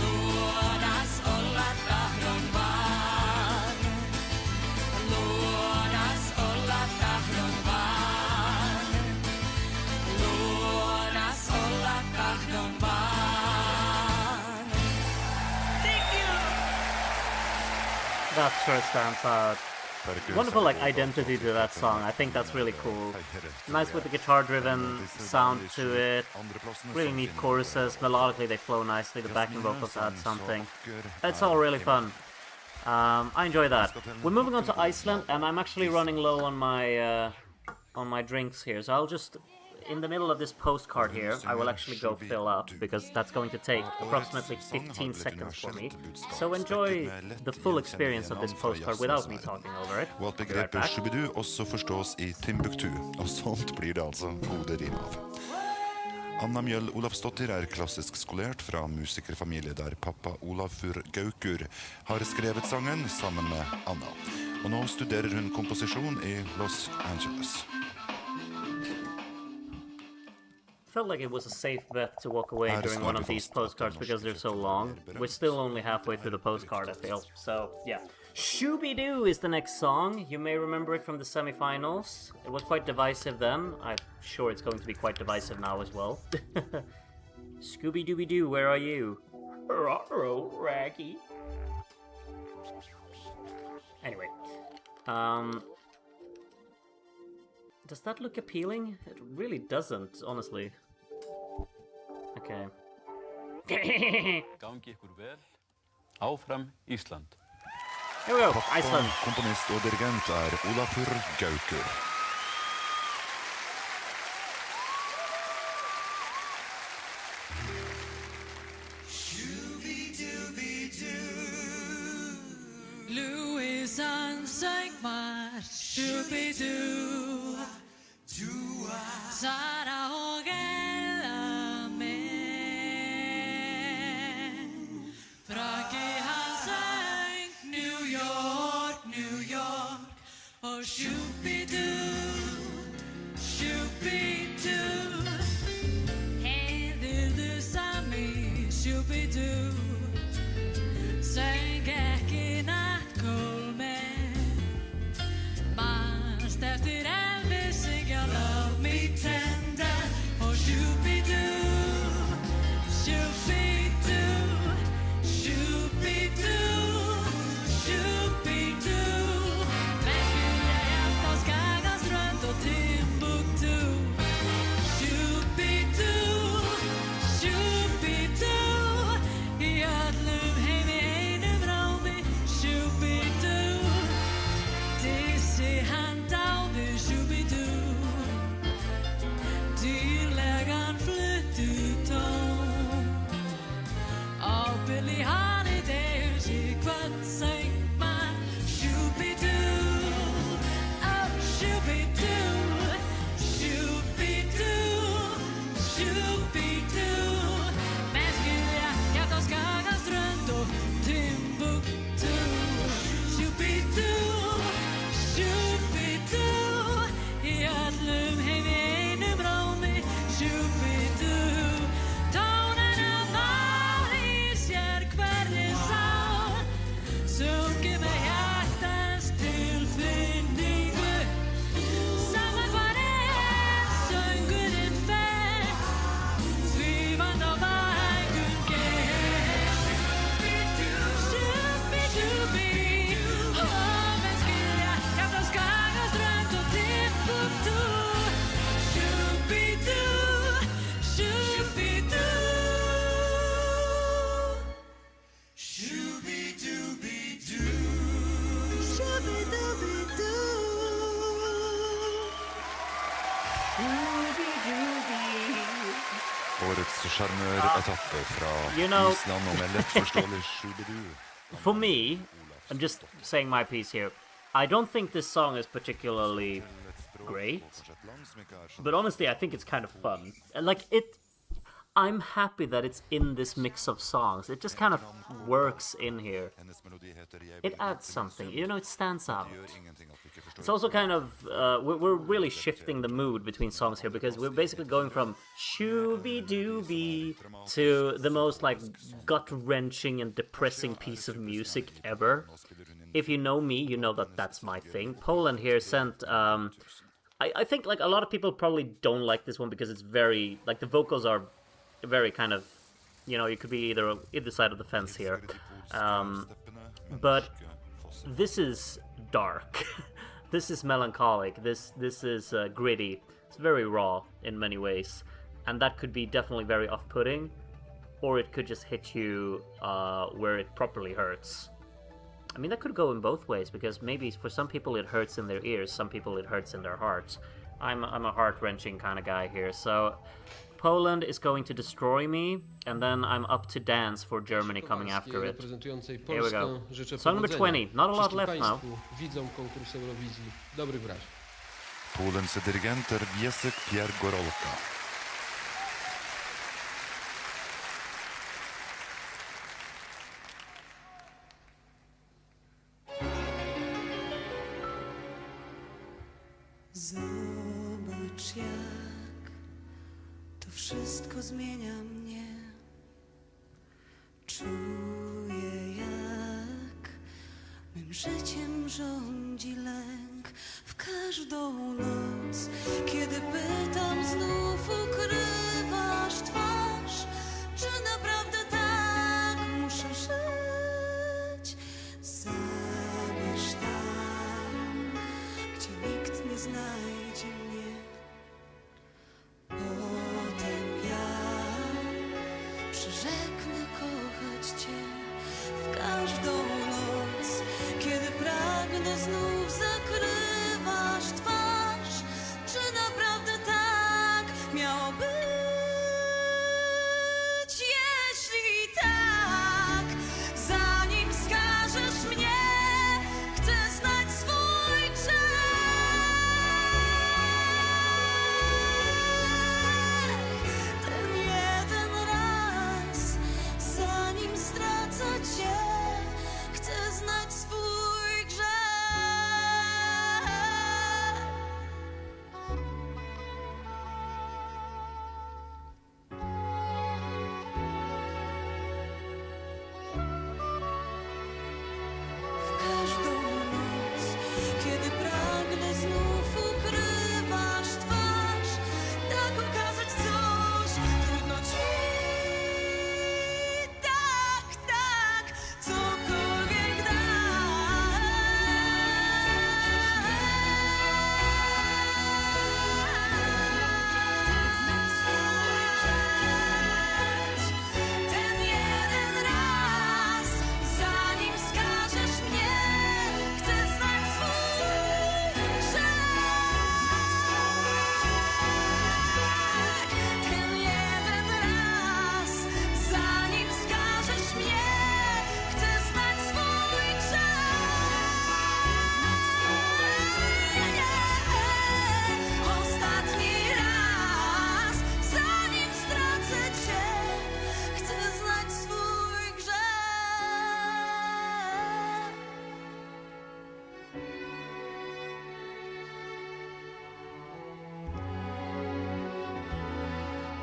luonas olla tahdon vaan. Luonas olla tahdon vaan. Luonas olla tahdon vaan. Thank you! That sure stands out. Wonderful like identity to that song. I think that's really cool. Nice with the guitar-driven sound to it. Really neat choruses. Melodically they flow nicely. The backing vocals add something. It's all really fun. I enjoy that. We're moving on to Iceland, and I'm actually running low on my drinks here. So I'll just, in the middle of this postcard here, I will actually go fill up, because that's going to take approximately 15 seconds for me. So enjoy the full experience of this postcard without me talking over it. Og at begrepet shubidu også forstås i Timbuktu, og sånt blir det altså gode rim av. Anna Mjøll Olafsdottir er klassisk skolert fra musikerfamilie der pappa Olafur Gaukur har skrevet sangen sammen med Anna. Og nå studerer hun komposisjon i Los Angeles. Felt like it was a safe bet to walk away during one of these postcards because they're so long. We're still only halfway through the postcard, I feel. So, yeah. Shooby-Doo is the next song. You may remember it from the semifinals. It was quite divisive then. I'm sure it's going to be quite divisive now as well. Scooby-Dooby-Doo, where are you? Ruh-roh, Raggy. Anyway. Does that look appealing? It really doesn't, honestly. Okay. Gangi ykkur vel. Áfram Ísland. Here we go, Iceland. Komponist og dirigent er Olafur Gaukur. Louis on Saint-March, Shooby-Doo, Sarah Hogella med. Frake han sang New York, New York, och Shooby-Doo, Shooby-Doo. Hey, du sami, Shooby-Doo, sang ekki nattkolme. Manst efter Elvis jag love me tender, och Shooby-Doo, Shooby-Doo, Shooby-Doo, Shooby-Doo. Men skulle jag hjälpa oss gaga årets sjarmøretappe fra Island og med lettforståelig sjubidu. For me, I'm just saying my piece here, I don't think this song is particularly great, but honestly I think it's kind of fun. Like I'm happy that it's in this mix of songs. It just kind of works in here. It adds something, you know, it stands out. It's also kind of, we're really shifting the mood between songs here, because we're basically going from shooby-dooby to the most like gut-wrenching and depressing piece of music ever. If you know me, you know that that's my thing. Poland here sent, I think like a lot of people probably don't like this one because it's very, like the vocals are very kind of, you know, you could be either side of the fence here. But this is dark. This is melancholic. This is gritty. It's very raw in many ways, and that could be definitely very off-putting, or it could just hit you where it properly hurts. I mean, that could go in both ways, because maybe for some people it hurts in their ears, some people it hurts in their hearts. I'm a heart-wrenching kind of guy here, so Poland is going to destroy me, and then I'm up to dance for Germany coming after it. Here we go. Song number 20. Not a lot left now. Polens dirigenter Wiesek Pierre Gorolka. Zobacz, jak to wszystko zmienia mnie. Czuję, jak mym życiem rządzi lęk. W każdą noc, kiedy pytam, znów ukrywasz twarz. Czy naprawdę tak muszę żyć? Zabierz tam, gdzie nikt nie znajdzie mnie. Potem ja przyrzeknę kochać Cię w każdą noc, kiedy pragnę, znów zakrywasz twarz. Czy naprawdę tak miało być? Jeśli tak, zanim skażesz mnie, chcę znać swój ten jeden raz, zanim stracę Cię, chcę znać swój grzech. W każdą noc, kiedy pragnę, znów ukrywasz twarz. Tak okazać coś trudno Ci. Tak, cokolwiek ten jeden raz, zanim skażesz mnie, chcę znać swój grzech. Ten jeden raz, zanim skażesz mnie, chcę znać swój grzech. Ostatni raz, zanim stracę Cię, chcę znać swój grzech.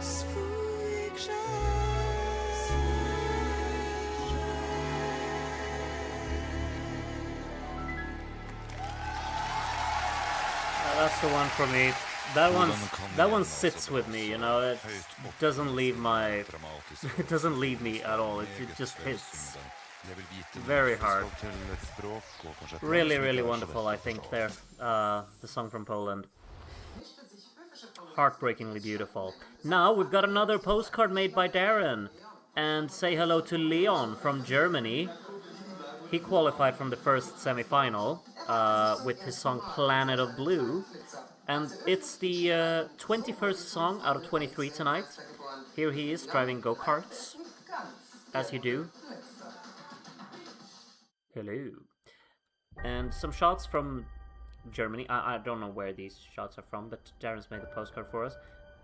Swój That's the one for me. That one sits with me, you know. It doesn't leave it doesn't leave me at all. It just hits very hard. Really, really wonderful, I think. There, the song from Poland. Heartbreakingly beautiful. Now we've got another postcard made by Darren, and say hello to Leon from Germany. He qualified from the first semi-final with his song Planet of Blue, and it's the 21st song out of 23 tonight. Here he is driving go-karts, as you do. Hello. And some shots from Germany. I don't know where these shots are from, but Darren's made the postcard for us.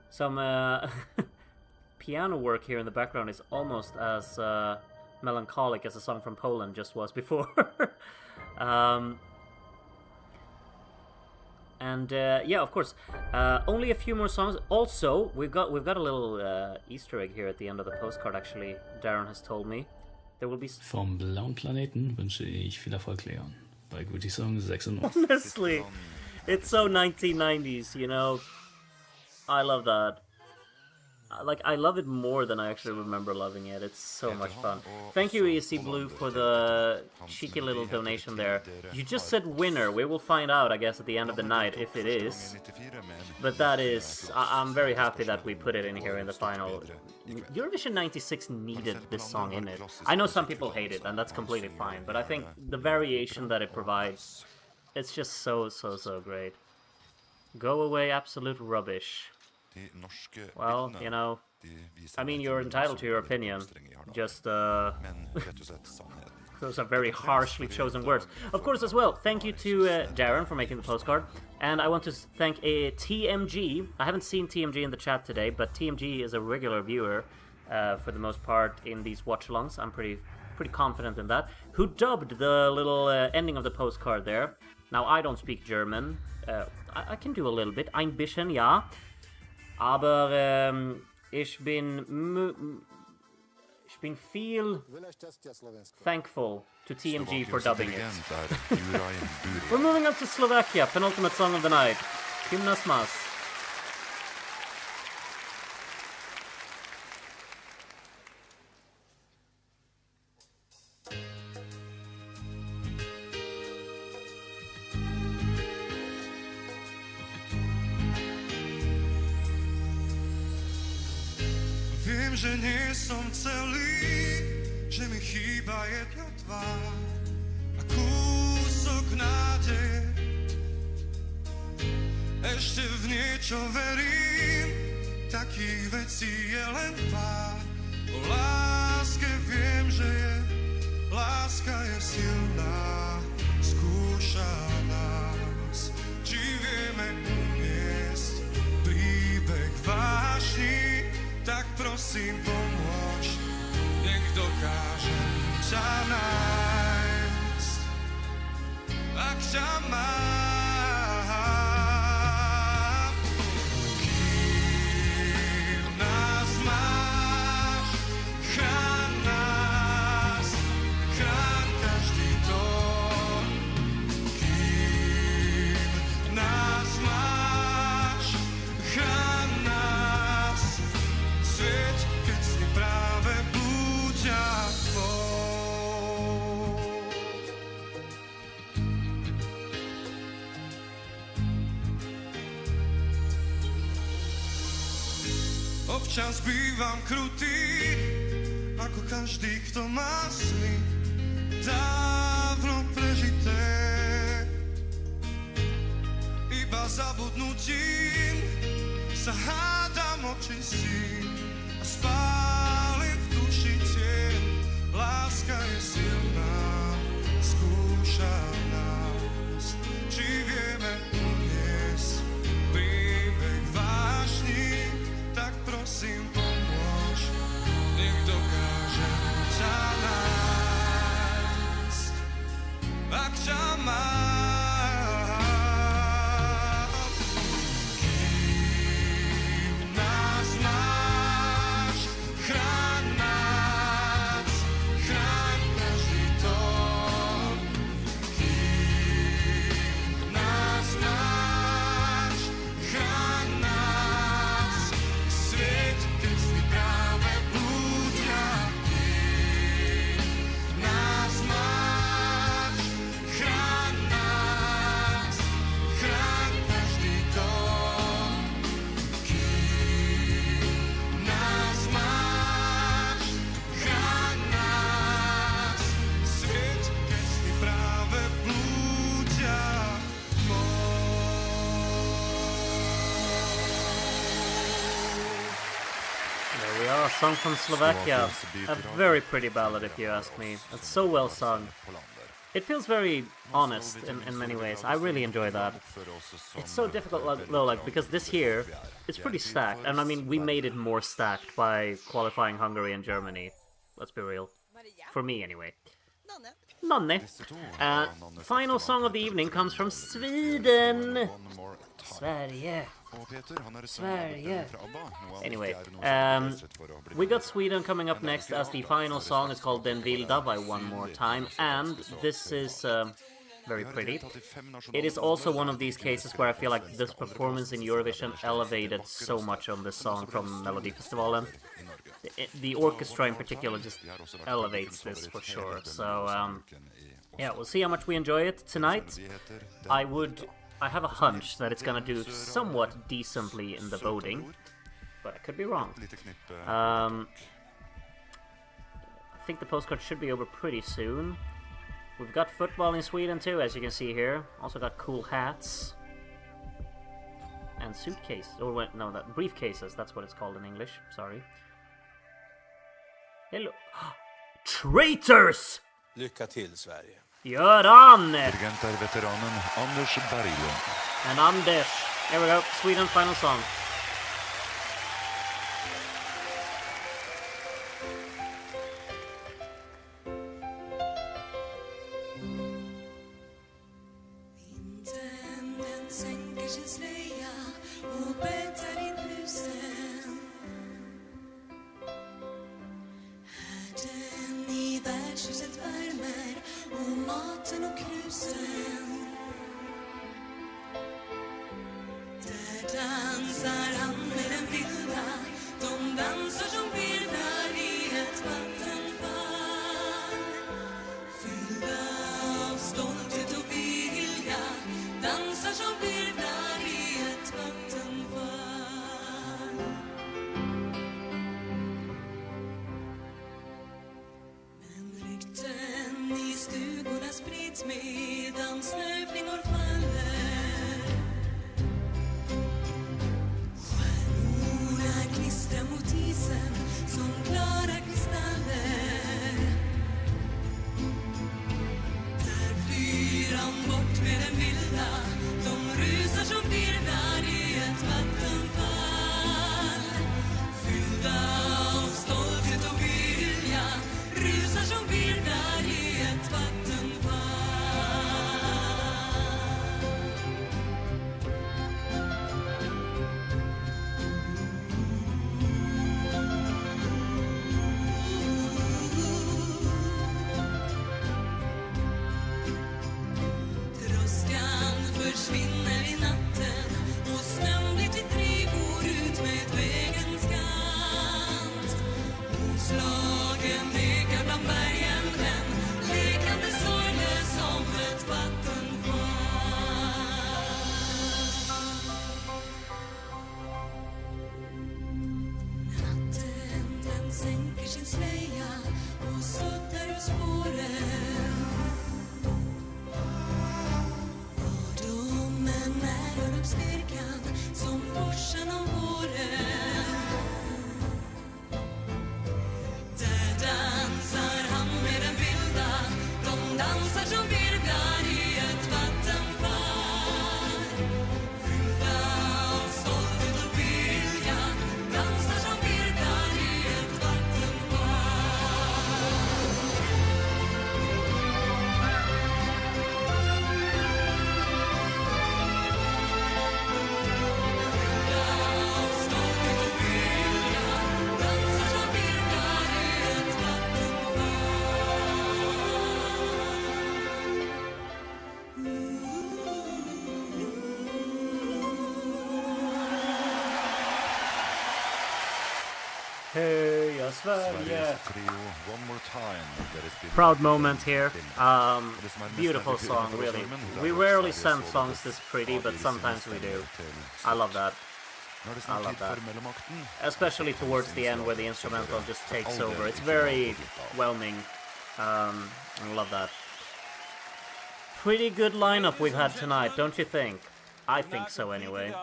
Some piano work here in the background is almost as melancholic as a song from Poland just was before. And yeah, of course, only a few more songs. Also, we've got a little Easter egg here at the end of the postcard. Actually, Darren has told me there will be. Vom blauen Planeten wünsche ich viel Erfolg, Leon. Bei Guti Song 96. Honestly, it's so 1990s. You know, I love that. Like, I love it more than I actually remember loving it. It's so much fun. Thank you, ESC Blue, for the cheeky little donation there. You just said winner. We will find out, I guess, at the end of the night if it is. But that is... I'm very happy that we put it in here in the final. Eurovision 96 needed this song in it. I know some people hate it, and that's completely fine. But I think the variation that it provides, it's just so great. Go away, absolute rubbish. Well, you know, I mean, you're entitled to your opinion. Just, those are very harshly chosen words. Of course, as well, thank you to Darren for making the postcard. And I want to thank TMG. I haven't seen TMG in the chat today, but TMG is a regular viewer, for the most part, in these watchalongs. I'm pretty confident in that. Who dubbed the little ending of the postcard there. Now, I don't speak German. I can do a little bit. Ein bisschen, ja. Aber ich bin viel thankful to TMG for dubbing it. We're moving up to Slovakia, penultimate song of the night. Hymnas Mas. Viem, že nie som celý, že mi chýba jedna tvár a kúsok nádeje. Ešte v niečo verím, takých vecí je len pár. O láske viem, že je, láska je silná, skúša nás, či vieme uniesť príbeh vášny. Tak prosím pomôž, nech dokážem ťa nájsť, ak ťa mám. Kým nás máš, chráň nás, chráň každý tón. Kým nás máš, chráň nás, svět, keď si práve blúdia tvoj. Občas bývam krutý, ako každý, kto má sny dávno prežité. Iba zabudnutím sa hádam očistím a spálim v duši tieň. Láska je silná, skúša nás, či vieme uniesť príbeh vášny. Tak prosím pomôž, nech dokážem ťa nájsť, ak ťa mám. Kým nás máš, Oh, a song from Slovakia. A very pretty ballad, if you ask me. It's so well sung. It feels very honest in many ways. I really enjoy that. It's so difficult, though, like, because this here, it's pretty stacked. And I mean, we made it more stacked by qualifying Hungary and Germany. Let's be real. For me, anyway. Nonne. Final song of the evening comes from Sweden. Sverige. Sverige. Anyway, we got Sweden coming up next as the final song. It's called Den Vilda by One More Time, and this is very pretty. It is also one of these cases where I feel like this performance in Eurovision elevated so much on this song from Melodifestivalen. The orchestra in particular just elevates this for sure. So yeah, we'll see how much we enjoy it tonight. I have a hunch that it's gonna do somewhat decently in the voting, but I could be wrong. I think the postcard should be over pretty soon. We've got football in Sweden too, as you can see here. Also got cool hats and suitcases. Or no, that briefcases. That's what it's called in English. Sorry. Hello, traitors! Lycka till, Sverige. Göran! Dirigent är veteranen Anders Berglund. And Anders. Here we go. Sweden final song. Vinden sänker sin slöja och bäddar in husen. Härden i värdshuset värmer och maten och krusen. Där dansar han med den vilda. De dansar som vildar i ett vattenfall. Fyllda av stolthet och vilja. Dansar som vildar i ett vattenfall. Men rykten i stugorna sprids medan snöflingor faller. Stjärnorna knistrar mot isen som klara kristaller. Där flyr han bort med den vilda. De rusar som vildar i ett vattenfall. Fyllda av stolthet och vilja. Rusar som vildar i ett vattenfall. Droskan försvinner i natten och snön blir till drivor ut med vägens kant. Hovslagen lekar bland bergen, den lekande sorglös som ett vattenfall. Natten den sänker sin slöja och suddar ur spåren. Barndomen är örnskräkan som forsar om våren. Där dansar han med den vilda. De dansar som vildar i ett vattenfall. Fyllda av stolthet och vilja. Dansar som vildar i ett vattenfall. Fyllda av stolthet och vilja. Dansar som vildar i ett Heja Sverige! One more time. Proud moment here. Beautiful song, really. We rarely send songs this pretty, but sometimes we do. I love that. I love that. Especially towards the end where the instrumental just takes over. It's very whelming. I love that. Pretty good lineup we've had tonight, don't you think? I think so anyway.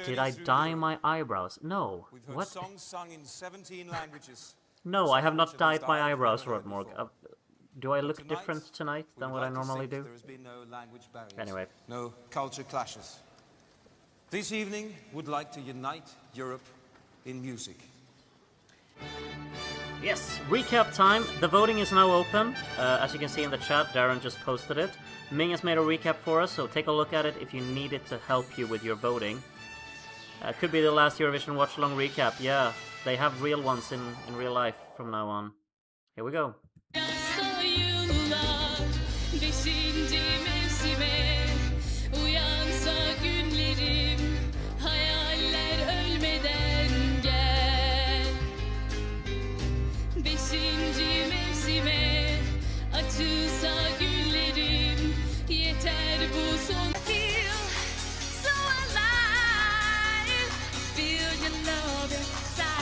Did I dye my eyebrows? No. What? Songs sung in 17 languages. No, I have not dyed my eyebrows, Rodmorg. Do I look different tonight than what I normally do? There has been no language barriers. Anyway. No culture clashes. This evening would like to unite Europe in music. Yes, recap time. The voting is now open. As you can see in the chat, Darren just posted it. Ming has made a recap for us, so take a look at it if you need it to help you with your voting. Could be the last Eurovision watch-along recap. Yeah, they have real ones in real life from now on. Here we go. Beşinci mevsime uyansa günlerim, hayaller ölmeden gel. Beşinci mevsime açılsa güllerim, yeter bu son. Feel so alive, feel your love inside.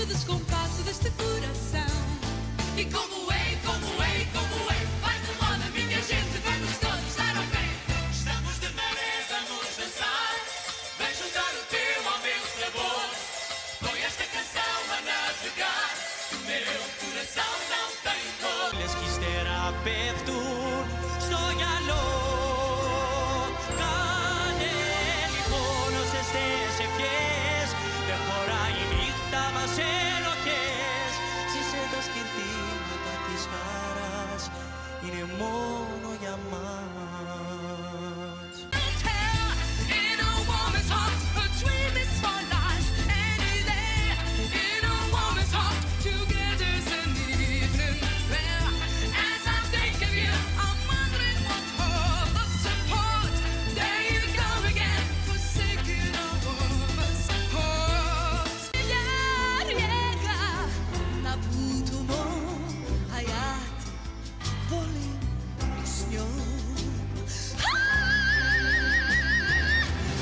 Descompasso deste coração. E como é, vai de moda, minha gente, vamos todos dar ao pé. Estamos de maré, vamos dançar. Vem juntar o teu ao meu sabor. Põe esta canção a navegar. O meu coração não tem cor. Les que estará perto, sonhalo. Canel y bonos se fies. De por ahí vista va ser lo que es. Si se das que ti matatis caras y de mono llamas. In a woman's heart, a dream is for life. Any day, in a woman's heart, together's an evening prayer. As I think of you, I'm wondering what all the support. There you go again, forsaking a woman's heart. Llega na putumo hayati volim snyo.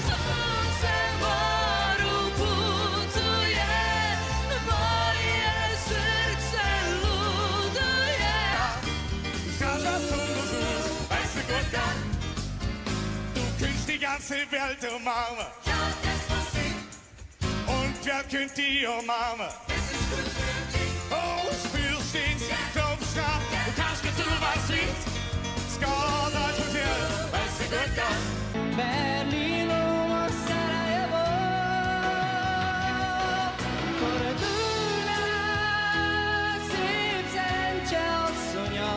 Сонце мору путує, моє серце лудує. Skala Sondersus, weißt du Gott dann? Du kennst die ganze Welt umarmen. Ja, das muss ich. Und wer kennt die umarmen? Oh, spürst den Kopfschlag, du kannst nicht tun, was liegt. Skala Sondersus, weißt du Gott dann? Berlin och Sarajevo, Fortuna, Sipsen, Chelsonia,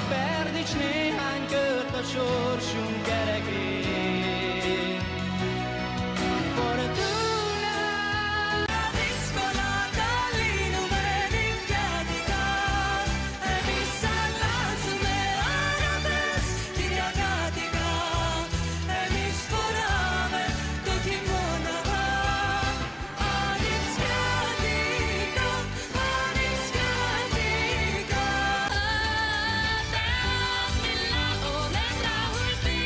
Perdichni, Hankert, a sorsun gerekli. Fortuna, Discola Dalino Meningiatica, e mi salazzo me arabes, Kiriagatica, e mi sforame, do kimona. Anisciatica, Anisciatica. Milla o letra ultima.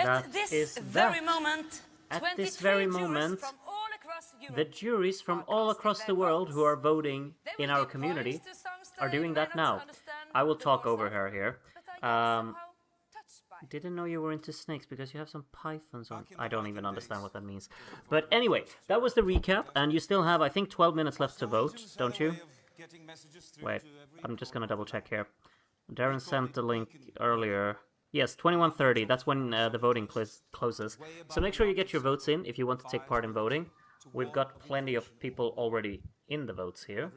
At this very moment, At this very moment, the juries from all across the world who are voting in our community are doing that now. I will talk over her here. Didn't know you were into snakes because you have some pythons on. I don't even understand what that means. But anyway, that was the recap, and you still have, I think, 12 minutes left to vote, don't you? Wait, I'm just gonna double check here. Darren sent the link earlier. Yes, 21:30, that's when the voting closes. So make sure you get your votes in if you want to take part in voting. We've got plenty of people already in the votes here.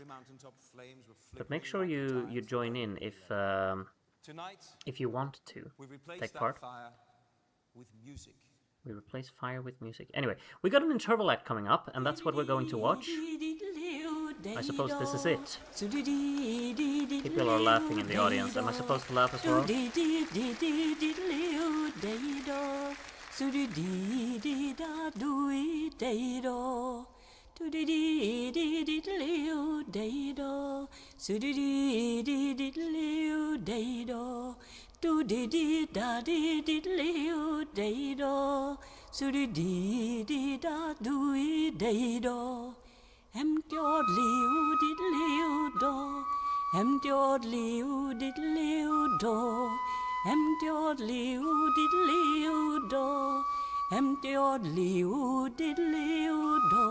But make sure you join in if you want to take part. We replace fire with music. Anyway, we got an interval act coming up, and that's what we're going to watch. I suppose this is it. People are laughing in the audience. Am I supposed to laugh as well? Em cho liu dit liu do, em cho liu dit liu do, em cho liu dit liu do, em cho liu dit liu do.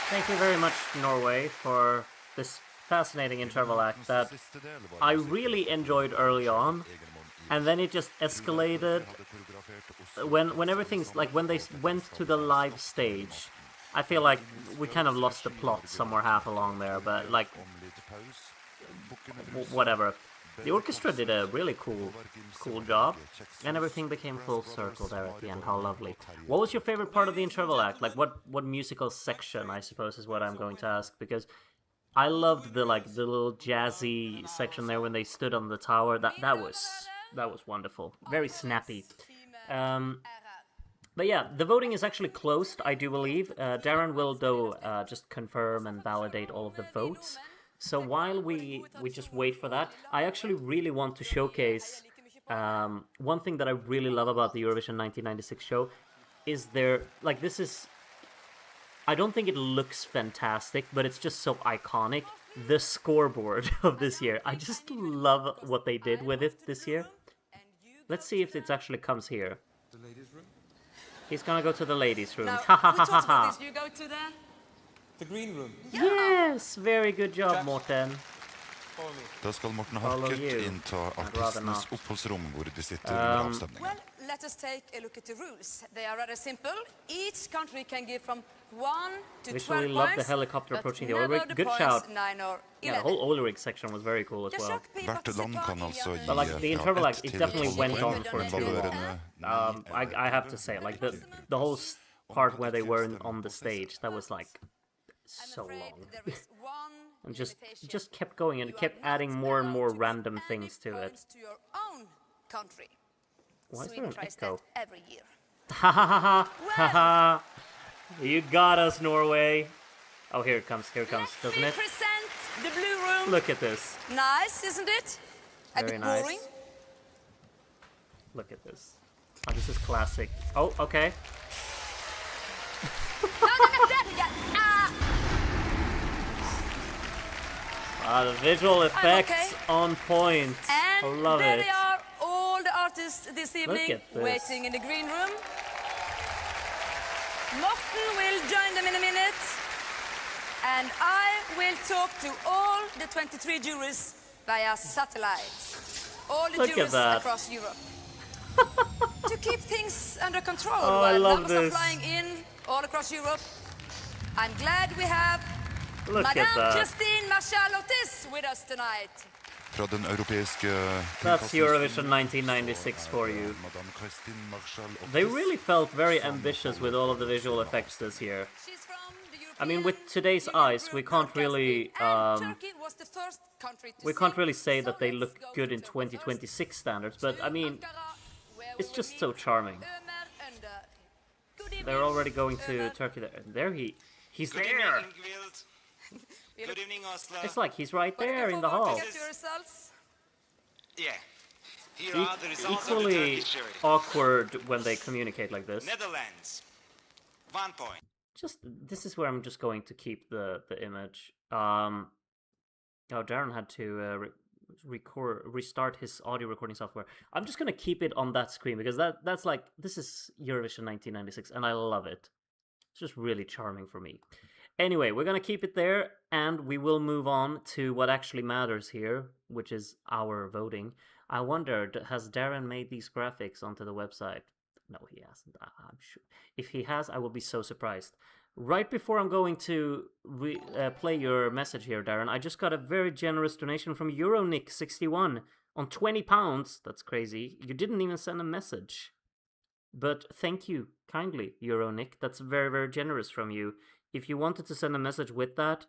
Thank you very much, Norway, for this fascinating interval act that I really enjoyed early on, and then it just escalated when everything's like when they went to the live stage. I feel like we kind of lost the plot somewhere half along there, but like whatever. The orchestra did a really cool job, and everything became full circle there at the end. How lovely. What was your favorite part of the interval act? Like what musical section, I suppose, is what I'm going to ask, because I loved the little jazzy section there when they stood on the tower. That was wonderful. Very snappy. But yeah, the voting is actually closed, I do believe. Darren will, though, just confirm and validate all of the votes. So while we just wait for that, I actually really want to showcase one thing that I really love about the Eurovision 1996 show is this is... I don't think it looks fantastic, but it's just so iconic. The scoreboard of this year. I just love what they did with it this year. Let's see if it actually comes here. The ladies' room? He's gonna go to the ladies' room. Now, Ha ha ha ha ha. You go to the green room. Yes, very good job, Morten. Da skal Morten Harket innta artistenes oppholdsrom hvor de sitter under avstemningen. Well, let us take a look at the rules. They are rather simple. Each country can give from 1 to 12 Visually points. love the helicopter approaching the oil rig. Good shout. 9 or 11. Yeah, the whole oil rig section was very cool as well. Hvert land kan altså gi But like the interval act, it definitely went on for men too long. valørene I have to say, like the whole part where they were on the stage, that was like so long. And just kept going and kept adding more and more random things to it. Why is there an echo? Ha ha ha ha ha ha! You got us, Norway. Oh, here it comes, doesn't it? Present the blue room. Look at this. Nice, isn't it? A Very bit nice. boring. Look at this. Oh, this is classic. Oh, okay. The visual effects on point. I love there it. they are, all the artists this evening waiting in the green room. Morten will join them in a minute. And I will talk to all the 23 jurors via satellite. All the jurors across Europe. To keep things under control while numbers are flying in all across Europe. I'm glad we have Madame Christine Maarja-Liis with us tonight. Fra den europeiske That's Eurovision 1996 for you. They really felt very ambitious with all of the visual effects this year. I mean, with today's eyes, we can't really say that they look good in 2026 standards, but I mean, it's just so charming. They're already going to Turkey. He's there. Good evening, Oslo. It's like he's right there in the hall. Yeah. Here are the results Equally of the Turkish jury. awkward when they communicate like this. Netherlands, 1 point. This is where I'm just going to keep the image. Oh, Darren had to restart his audio recording software. I'm just gonna keep it on that screen because that's like, this is Eurovision 1996 and I love it. It's just really charming for me. Anyway, we're gonna keep it there and we will move on to what actually matters here, which is our voting. I wondered, has Darren made these graphics onto the website? No, he hasn't. I'm sure. If he has, I will be so surprised. Right before I'm going to play your message here, Darren, I just got a very generous donation from Euronick61 on £20. That's crazy. You didn't even send a message. But thank you kindly, Euronick. That's very, very generous from you. If you wanted to send a message with that,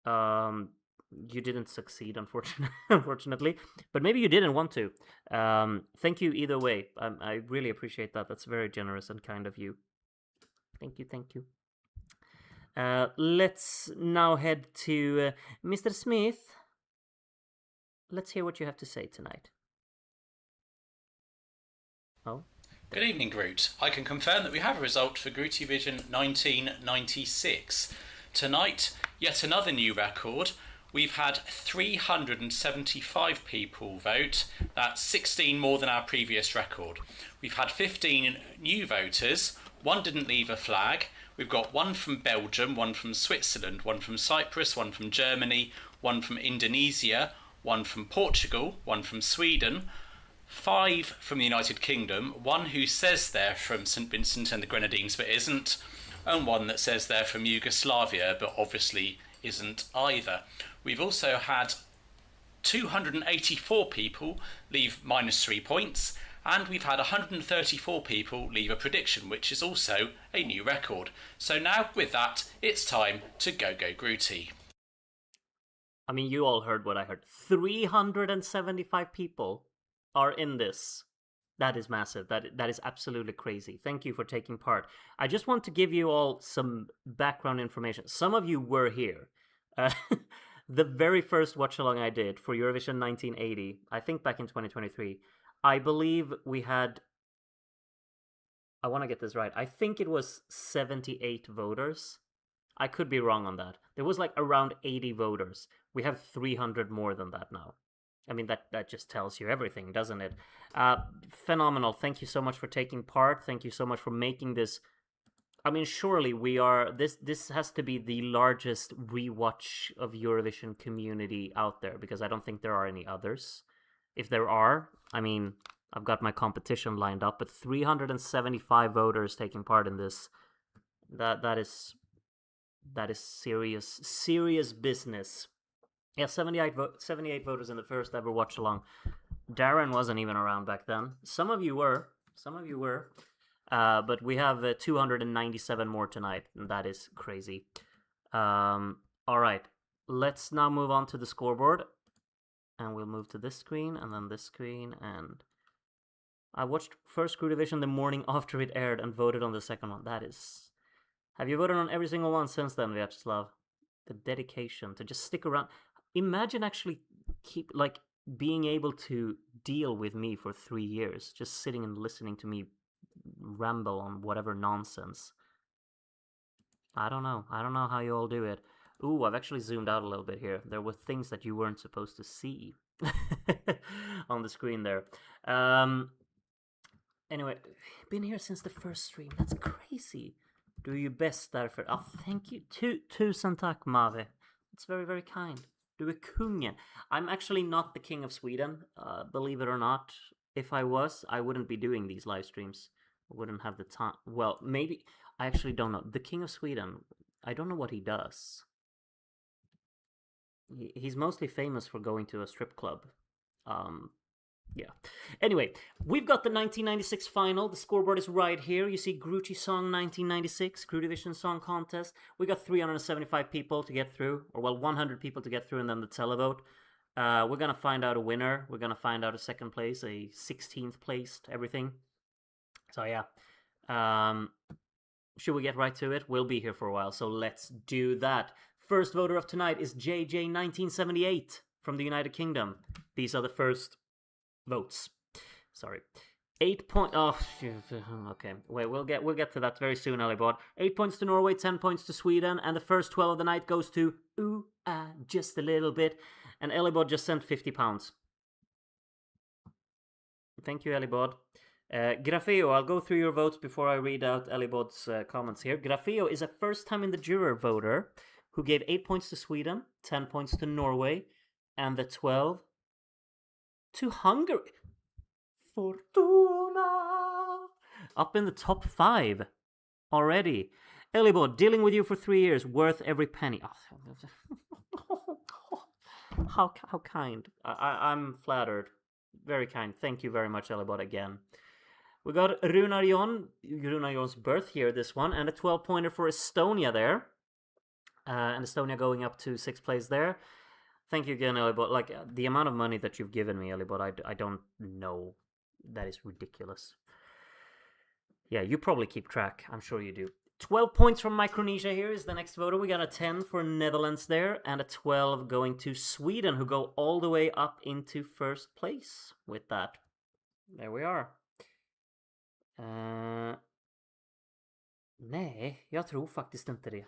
you didn't succeed, unfortunately. But maybe you didn't want to. Thank you either way. I really appreciate that. That's very generous and kind of you. Thank you. Let's now head to Mr. Smith. Let's hear what you have to say tonight. Oh. Good evening, Groot. I can confirm that we have a result for Eurovision 1996. Tonight, yet another new record. We've had 375 people vote. That's 16 more than our previous record. We've had 15 new voters. 1 didn't leave a flag. We've got one from Belgium, one from Switzerland, one from Cyprus, one from Germany, one from Indonesia, one from Portugal, one from Sweden, 5 from the United Kingdom, one who says they're from St Vincent and the Grenadines but isn't, and one that says they're from Yugoslavia but obviously isn't either. We've also had 284 people leave -3 points, and we've had 134 people leave a prediction, which is also a new record. So now, with that, it's time to go Grooty. I mean, you all heard what I heard. 375 people are in this. That is massive. That is absolutely crazy. Thank you for taking part. I just want to give you all some background information. Some of you were here. The very first watch-along I did for Eurovision 1980, I think back in 2023, I believe we had, I want to get this right, I think it was 78 voters. I could be wrong on that. There was like around 80 voters. We have 300 more than that now. I mean, that just tells you everything, doesn't it? Phenomenal. Thank you so much for taking part. Thank you so much for making this. I mean, surely we are, this has to be the largest rewatch of Eurovision community out there, because I don't think there are any others. If there are, I mean, I've got my competition lined up, but 375 voters taking part in this. That is serious business. Yeah, 78 voters in the first ever watch along. Darren wasn't even around back then. Some of you were. But we have 297 more tonight, and that is crazy. All right, let's now move on to the scoreboard. And we'll move to this screen, and then this screen, and I watched first Crew Division the morning after it aired and voted on the second one. That is... Have you voted on every single one since then, Vyacheslav? The dedication to just stick around. Imagine actually being able to deal with me for 3 years, just sitting and listening to me ramble on whatever nonsense. I don't know how you all do it. Ooh, I've actually zoomed out a little bit here. There were things that you weren't supposed to see on the screen there. Anyway, been here since the first stream. That's crazy. Do your best därför. Oh, thank you. Tusen tack, Mave. It's very, very kind. Du är kungen. I'm actually not the king of Sweden, believe it or not. If I was, I wouldn't be doing these live streams. I wouldn't have the time. Well, maybe. I actually don't know. The king of Sweden, I don't know what he does. He's mostly famous for going to a strip club. Yeah. Anyway, we've got the 1996 final. The scoreboard is right here. You see Grooty Song 1996, Crew Division Song Contest. We got 375 people to get through, or well, 100 people to get through, and then the televote. We're going to find out a winner. We're going to find out a second place, a 16th placed, everything. So yeah. Should we get right to it? We'll be here for a while, so let's do that. First voter of tonight is JJ1978 from the United Kingdom. These are the first votes. Sorry. 8 points. Oh, okay. Wait, we'll get to that very soon, Elibod. 8 points to Norway, 10 points to Sweden, and the first 12 of the night goes to just a little bit. And Elibod just sent £50. Thank you, Elibod. Grafeo, I'll go through your votes before I read out Elibod's comments here. Grafeo is a first time in the juror voter who gave 8 points to Sweden, 10 points to Norway, and the 12 to Hungary. Fortuna! Up in the top 5 already. Elibod, dealing with you for 3 years, worth every penny. How kind. I'm flattered. Very kind. Thank you very much, Elibod, again. We got Runar Jon's birth here, this one, and a 12-pointer for Estonia there. And Estonia going up to 6th place there. Thank you again, Elibod. Like, the amount of money that you've given me, Elibod, I don't know. That is ridiculous. Yeah, you probably keep track. I'm sure you do. 12 points from Micronesia here is the next voter. We got a 10 for Netherlands there, and a 12 going to Sweden, who go all the way up into 1st place with that. There we are. Nej, jag tror faktiskt inte det.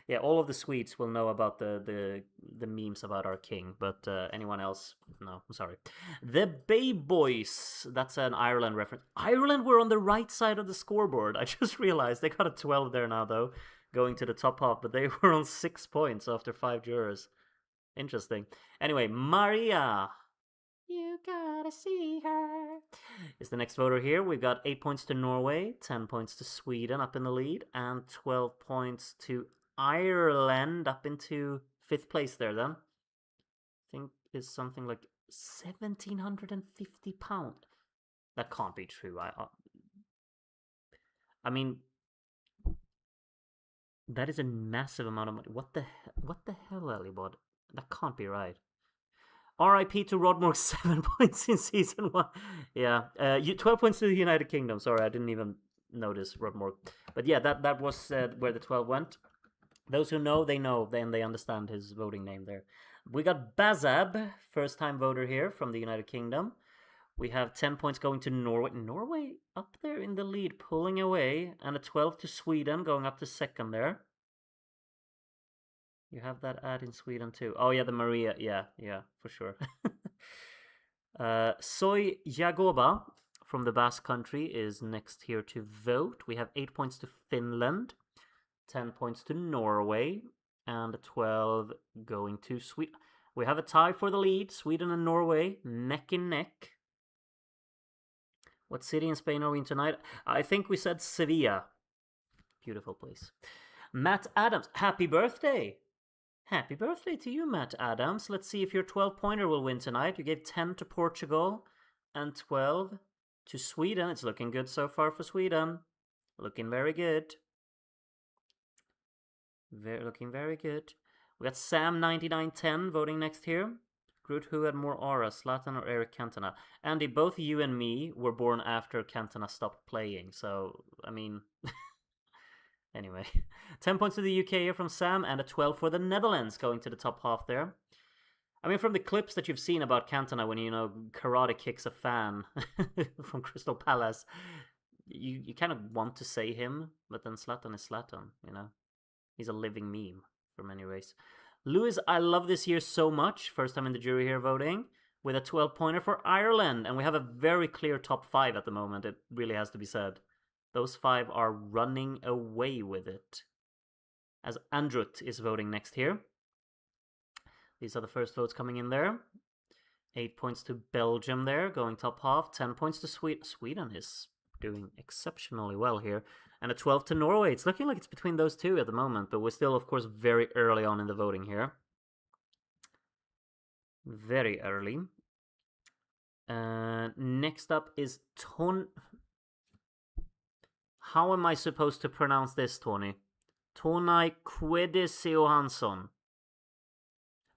Yeah, all of the Swedes will know about the memes about our king, but anyone else, no, I'm sorry. The Bay Boys, that's an Ireland reference. Ireland were on the right side of the scoreboard. I just realized they got a 12 there now, though, going to the top half, but they were on 6 points after 5 jurors. Interesting. Anyway, Maria. You gotta see her. Is the next voter here. We've got 8 points to Norway, 10 points to Sweden up in the lead, and 12 points to Ireland up into 5th place there then. I think it's something like £1,750. That can't be true. I mean, that is a massive amount of money. What the hell, Elibod? That can't be right. R.I.P. to Rodmork, 7 points in season 1. Yeah, 12 points to the United Kingdom. Sorry, I didn't even notice Rodmork. But yeah, that was where the 12 went. Those who know, they know. Then they understand his voting name there. We got Bazab, first-time voter here from the United Kingdom. We have 10 points going to Norway. Norway up there in the lead, pulling away. And a 12 to Sweden, going up to 2nd there. You have that ad in Sweden too. Oh yeah, the Maria. Yeah, for sure. Soy Jagoba from the Basque Country is next here to vote. We have 8 points to Finland, 10 points to Norway, and 12 going to Sweden. We have a tie for the lead. Sweden and Norway, neck and neck. What city in Spain are we in tonight? I think we said Sevilla. Beautiful place. Matt Adams, happy birthday. Happy birthday to you, Matt Adams. Let's see if your 12-pointer will win tonight. You gave 10 to Portugal and 12 to Sweden. It's looking good so far for Sweden. Looking very good. Looking very good. We got Sam 9910 voting next here. Groot, who had more aura, Zlatan or Eric Cantona? Andy, both you and me were born after Cantona stopped playing. So, I mean... Anyway, 10 points to the UK here from Sam, and a 12 for the Netherlands, going to the top half there. I mean, from the clips that you've seen about Cantona when, karate kicks a fan from Crystal Palace, you kind of want to say him, but then Zlatan is Zlatan, He's a living meme for many ways. Lewis, I love this year so much. First time in the jury here voting, with a 12-pointer for Ireland, and we have a very clear top 5 at the moment, it really has to be said. Those 5 are running away with it. As Andrut is voting next here. These are the first votes coming in there. 8 points to Belgium there, going top half. 10 points to Sweden. Sweden is doing exceptionally well here. And a 12 to Norway. It's looking like it's between those two at the moment, but we're still, of course, very early on in the voting here. Very early. Next up is How am I supposed to pronounce this, Tony? Tonaj Quedes Johansson.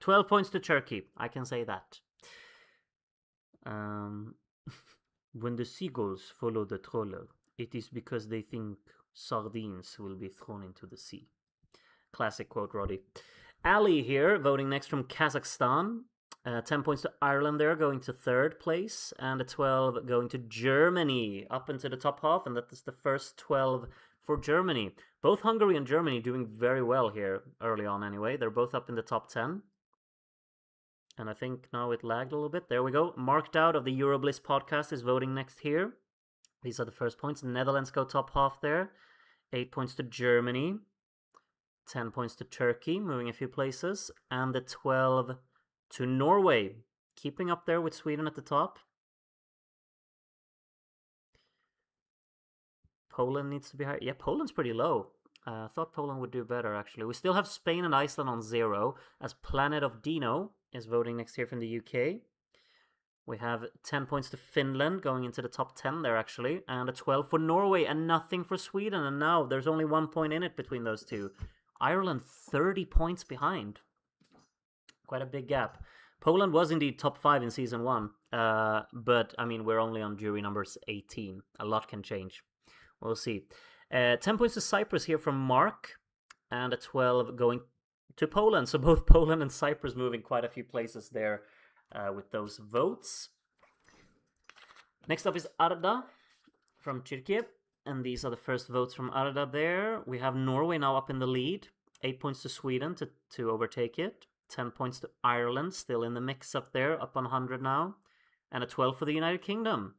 12 points to Turkey. I can say that. When the seagulls follow the trawler, it is because they think sardines will be thrown into the sea. Classic quote, Roddy. Ali here, voting next from Kazakhstan. 10 points to Ireland there, going to 3rd place. And a 12 going to Germany, up into the top half. And that is the first 12 for Germany. Both Hungary and Germany doing very well here, early on anyway. They're both up in the top 10. And I think now it lagged a little bit. There we go. Marked Out of the Eurobliss podcast is voting next here. These are the first points. Netherlands go top half there. 8 points to Germany. 10 points to Turkey, moving a few places. And the 12... to Norway, keeping up there with Sweden at the top. Poland needs to be higher. Yeah, Poland's pretty low. I thought Poland would do better, actually. We still have Spain and Iceland on 0, as Planet of Dino is voting next here from the UK. We have 10 points to Finland, going into the top 10 there, actually. And a 12 for Norway, and nothing for Sweden. And now there's only 1 point in it between those two. Ireland 30 points behind. Quite a big gap. Poland was indeed top 5 in season 1. But, I mean, we're only on jury numbers 18. A lot can change. We'll see. 10 points to Cyprus here from Mark. And a 12 going to Poland. So both Poland and Cyprus moving quite a few places there with those votes. Next up is Arda from Turkey. And these are the first votes from Arda there. We have Norway now up in the lead. 8 points to Sweden to overtake it. 10 points to Ireland, still in the mix up there, up on 100 now. And a 12 for the United Kingdom.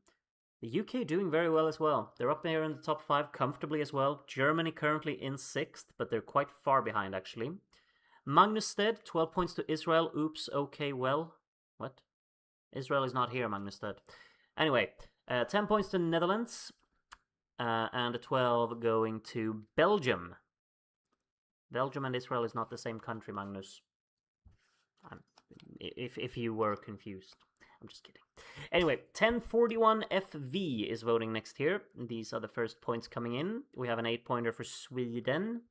The UK doing very well as well. They're up there in the top 5 comfortably as well. Germany currently in 6th, but they're quite far behind actually. Magnusted, 12 points to Israel. Oops, okay, well. What? Israel is not here, Magnusted. Anyway, 10 points to Netherlands. And a 12 going to Belgium. Belgium and Israel is not the same country, Magnus. If you were confused. I'm just kidding. Anyway, 1041 FV is voting next here. These are the first points coming in. We have an 8-pointer for Sweden.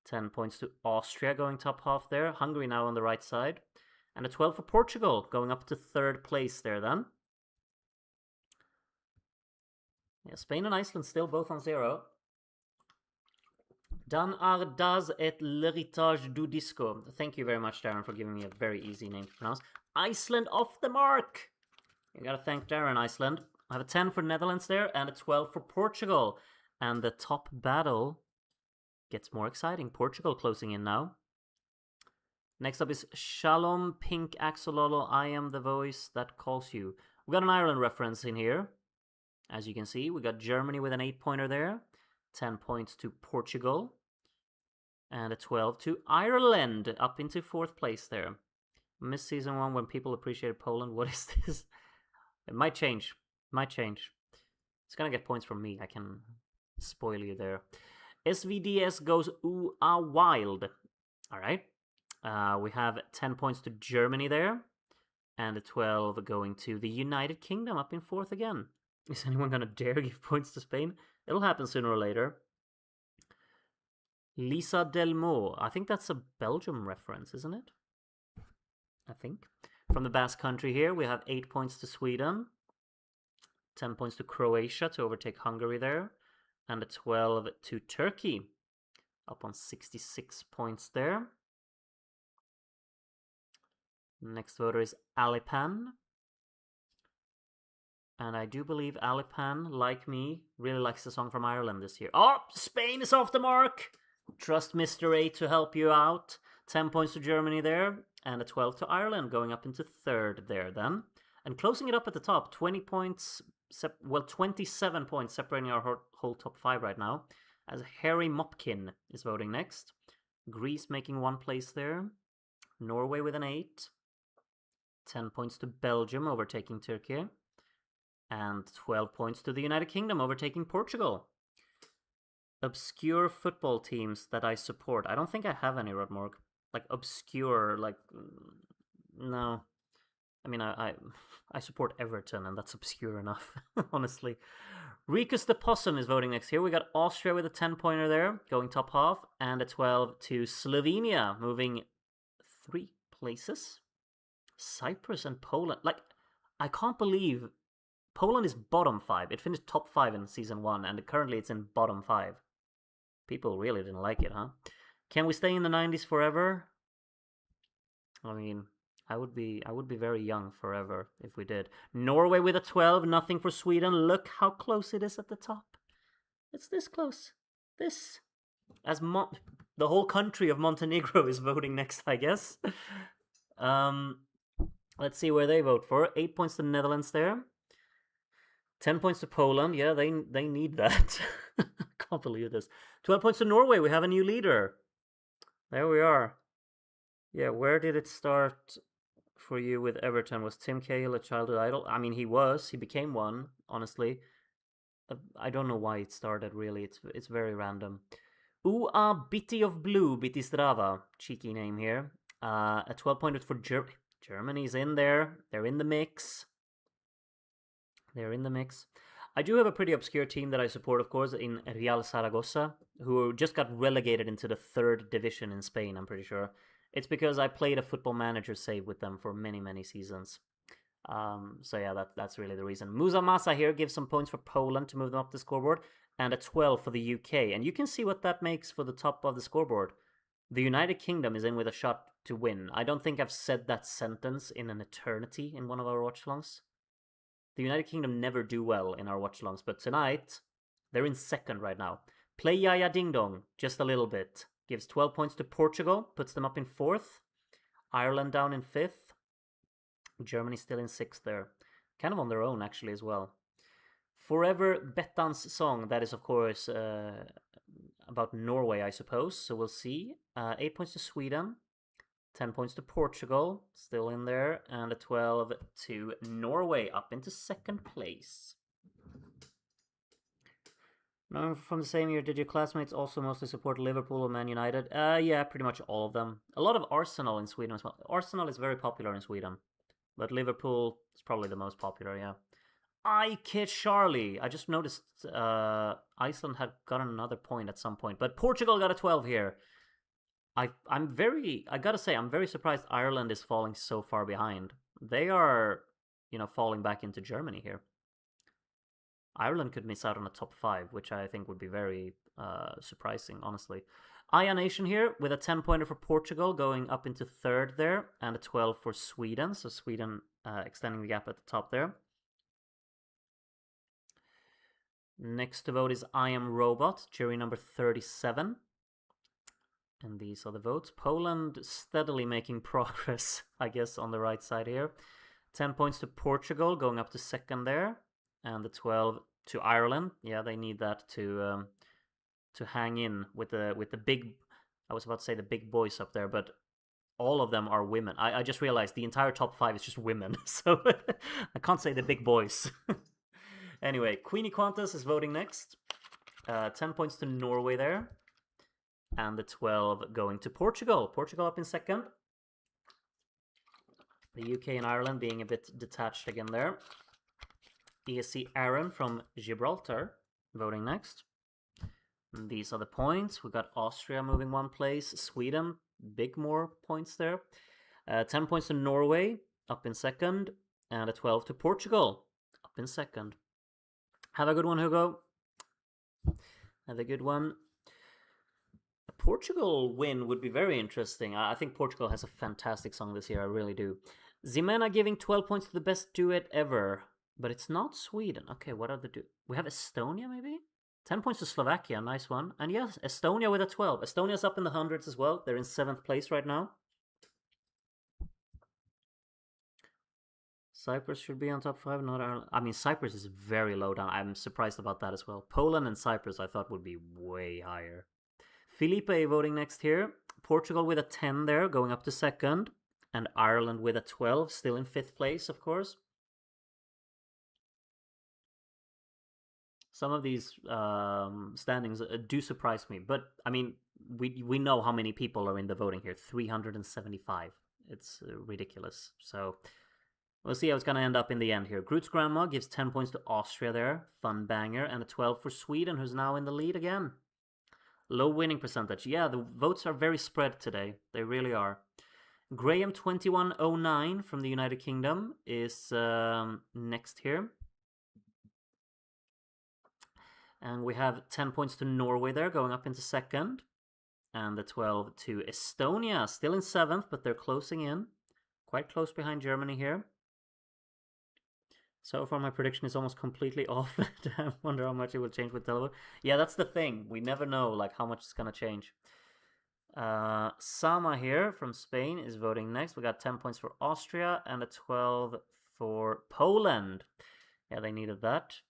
10 points to Austria going top half there. Hungary now on the right side. And a 12 for Portugal going up to 3rd place there then. Yeah, Spain and Iceland still both on 0. Dan Ardas et l'héritage du disco. Thank you very much, Darren, for giving me a very easy name to pronounce. Iceland off the mark! You gotta thank Darren, Iceland. I have a 10 for Netherlands there and a 12 for Portugal. And the top battle gets more exciting. Portugal closing in now. Next up is Shalom Pink Axolotl. I am the voice that calls you. We got an Ireland reference in here. As you can see, we got Germany with an 8-pointer there. 10 points to Portugal. And a 12 to Ireland, up into 4th place there. Missed season 1 when people appreciated Poland. What is this? It might change. Might change. It's gonna get points from me. I can spoil you there. SVDS goes ooh ah wild. Alright. We have 10 points to Germany there. And a 12 going to the United Kingdom, up in 4th again. Is anyone gonna dare give points to Spain? It'll happen sooner or later. Lisa Delmo. I think that's a Belgium reference, isn't it? I think. From the Basque Country here, we have 8 points to Sweden. 10 points to Croatia to overtake Hungary there. And a 12 to Turkey. Up on 66 points there. Next voter is Alipan. And I do believe Alipan, like me, really likes the song from Ireland this year. Oh, Spain is off the mark! Trust Mr. A to help you out. 10 points to Germany there. And a 12 to Ireland, going up into 3rd there then. And closing it up at the top, 20 points, 27 points separating our whole top 5 right now. As Harry Mopkin is voting next. Greece making 1 place there. Norway with an 8. 10 points to Belgium, overtaking Turkey. And 12 points to the United Kingdom, overtaking Portugal. Obscure football teams that I support. I don't think I have any, Rodmorg. Like, obscure, like... No. I mean, I support Everton, and that's obscure enough, honestly. Rikus the Possum is voting next here. We got Austria with a 10-pointer there, going top half. And a 12 to Slovenia, moving 3 places. Cyprus and Poland. Like, I can't believe... Poland is bottom 5. It finished top 5 in season 1, and currently it's in bottom 5. People really didn't like it, huh? Can we stay in the 90s forever? I mean, I would be very young forever if we did. Norway with a 12, nothing for Sweden. Look how close it is at the top. It's this close. This. As the whole country of Montenegro is voting next, I guess. Let's see where they vote for. 8 points to the Netherlands there. 10 points to Poland. Yeah, they need that. I can't believe this. 12 points to Norway. We have a new leader. There we are. Yeah, where did it start for you with Everton? Was Tim Cahill a childhood idol? I mean, he was. He became one, honestly. I don't know why it started, really. It's very random. Ua Bitty of Blue, Bitty Strava. Cheeky name here. A 12-pointer for Germany. Germany's in there. They're in the mix. I do have a pretty obscure team that I support, of course, in Real Zaragoza, who just got relegated into the 3rd division in Spain, I'm pretty sure. It's because I played a Football Manager save with them for many, many seasons. So yeah, that's really the reason. Musa Masa here gives some points for Poland to move them up the scoreboard, and a 12 for the UK. And you can see what that makes for the top of the scoreboard. The United Kingdom is in with a shot to win. I don't think I've said that sentence in an eternity in one of our watch-alongs. The United Kingdom never do well in our watch-alongs, but tonight, they're in 2nd right now. Play Yaya Ding Dong, just a little bit. gives 12 points to Portugal, puts them up in 4th. Ireland down in 5th. Germany still in 6th there. Kind of on their own, actually, as well. Forever Bettan's song, that is, of course, about Norway, I suppose. So we'll see. 8 points to Sweden. 10 points to Portugal, still in there. And a 12 to Norway, up into 2nd place. Now, from the same year, did your classmates also mostly support Liverpool or Man United? Yeah, pretty much all of them. A lot of Arsenal in Sweden as well. Arsenal is very popular in Sweden. But Liverpool is probably the most popular, yeah. Ike Charlie. I just noticed Iceland had gotten another point at some point. But Portugal got a 12 here. I gotta say, I'm very surprised Ireland is falling so far behind. They are, falling back into Germany here. Ireland could miss out on a top 5, which I think would be very surprising, honestly. Aya Nation here with a 10-pointer for Portugal, going up into 3rd there, and a 12 for Sweden. So Sweden extending the gap at the top there. Next to vote is I Am Robot, jury number 37. And these are the votes. Poland steadily making progress, I guess, on the right side here. 10 points to Portugal, going up to 2nd there. And the 12 to Ireland. Yeah, they need that to hang in with the big... I was about to say the big boys up there, but all of them are women. I just realized the entire top 5 is just women, so I can't say the big boys. Anyway, Queenie Qantas is voting next. 10 points to Norway there. And the 12 going to Portugal. Portugal up in 2nd. The UK and Ireland being a bit detached again there. ESC Aaron from Gibraltar voting next. And these are the points. We got Austria moving 1 place. Sweden, big more points there. 10 points to Norway, up in 2nd. And a 12 to Portugal, up in 2nd. Have a good one, Hugo. Have a good one. A Portugal win would be very interesting. I think Portugal has a fantastic song this year. I really do. Zimena giving 12 points to the best duet ever. But it's not Sweden. Okay, what are the we have Estonia, maybe? 10 points to Slovakia. Nice one. And yes, Estonia with a 12. Estonia's up in the hundreds as well. They're in 7th place right now. Cyprus should be on top 5, not Ireland. I mean, Cyprus is very low down. I'm surprised about that as well. Poland and Cyprus I thought would be way higher. Felipe voting next here. Portugal with a 10 there, going up to 2nd. And Ireland with a 12, still in 5th place, of course. Some of these standings do surprise me. But, I mean, we know how many people are in the voting here. 375. It's ridiculous. So... we'll see how it's going to end up in the end here. Groot's Grandma gives 10 points to Austria there. Fun banger. And a 12 for Sweden, who's now in the lead again. Low winning percentage. Yeah, the votes are very spread today. They really are. Graham2109 from the United Kingdom is next here. And we have 10 points to Norway there, going up into 2nd. And the 12 to Estonia, still in 7th, but they're closing in. Quite close behind Germany here. So far, my prediction is almost completely off. I wonder how much it will change with Delhusa. Yeah, that's the thing. We never know like how much it's going to change. Sama here from Spain is voting next. We got 10 points for Austria and a 12 for Poland. Yeah, they needed that.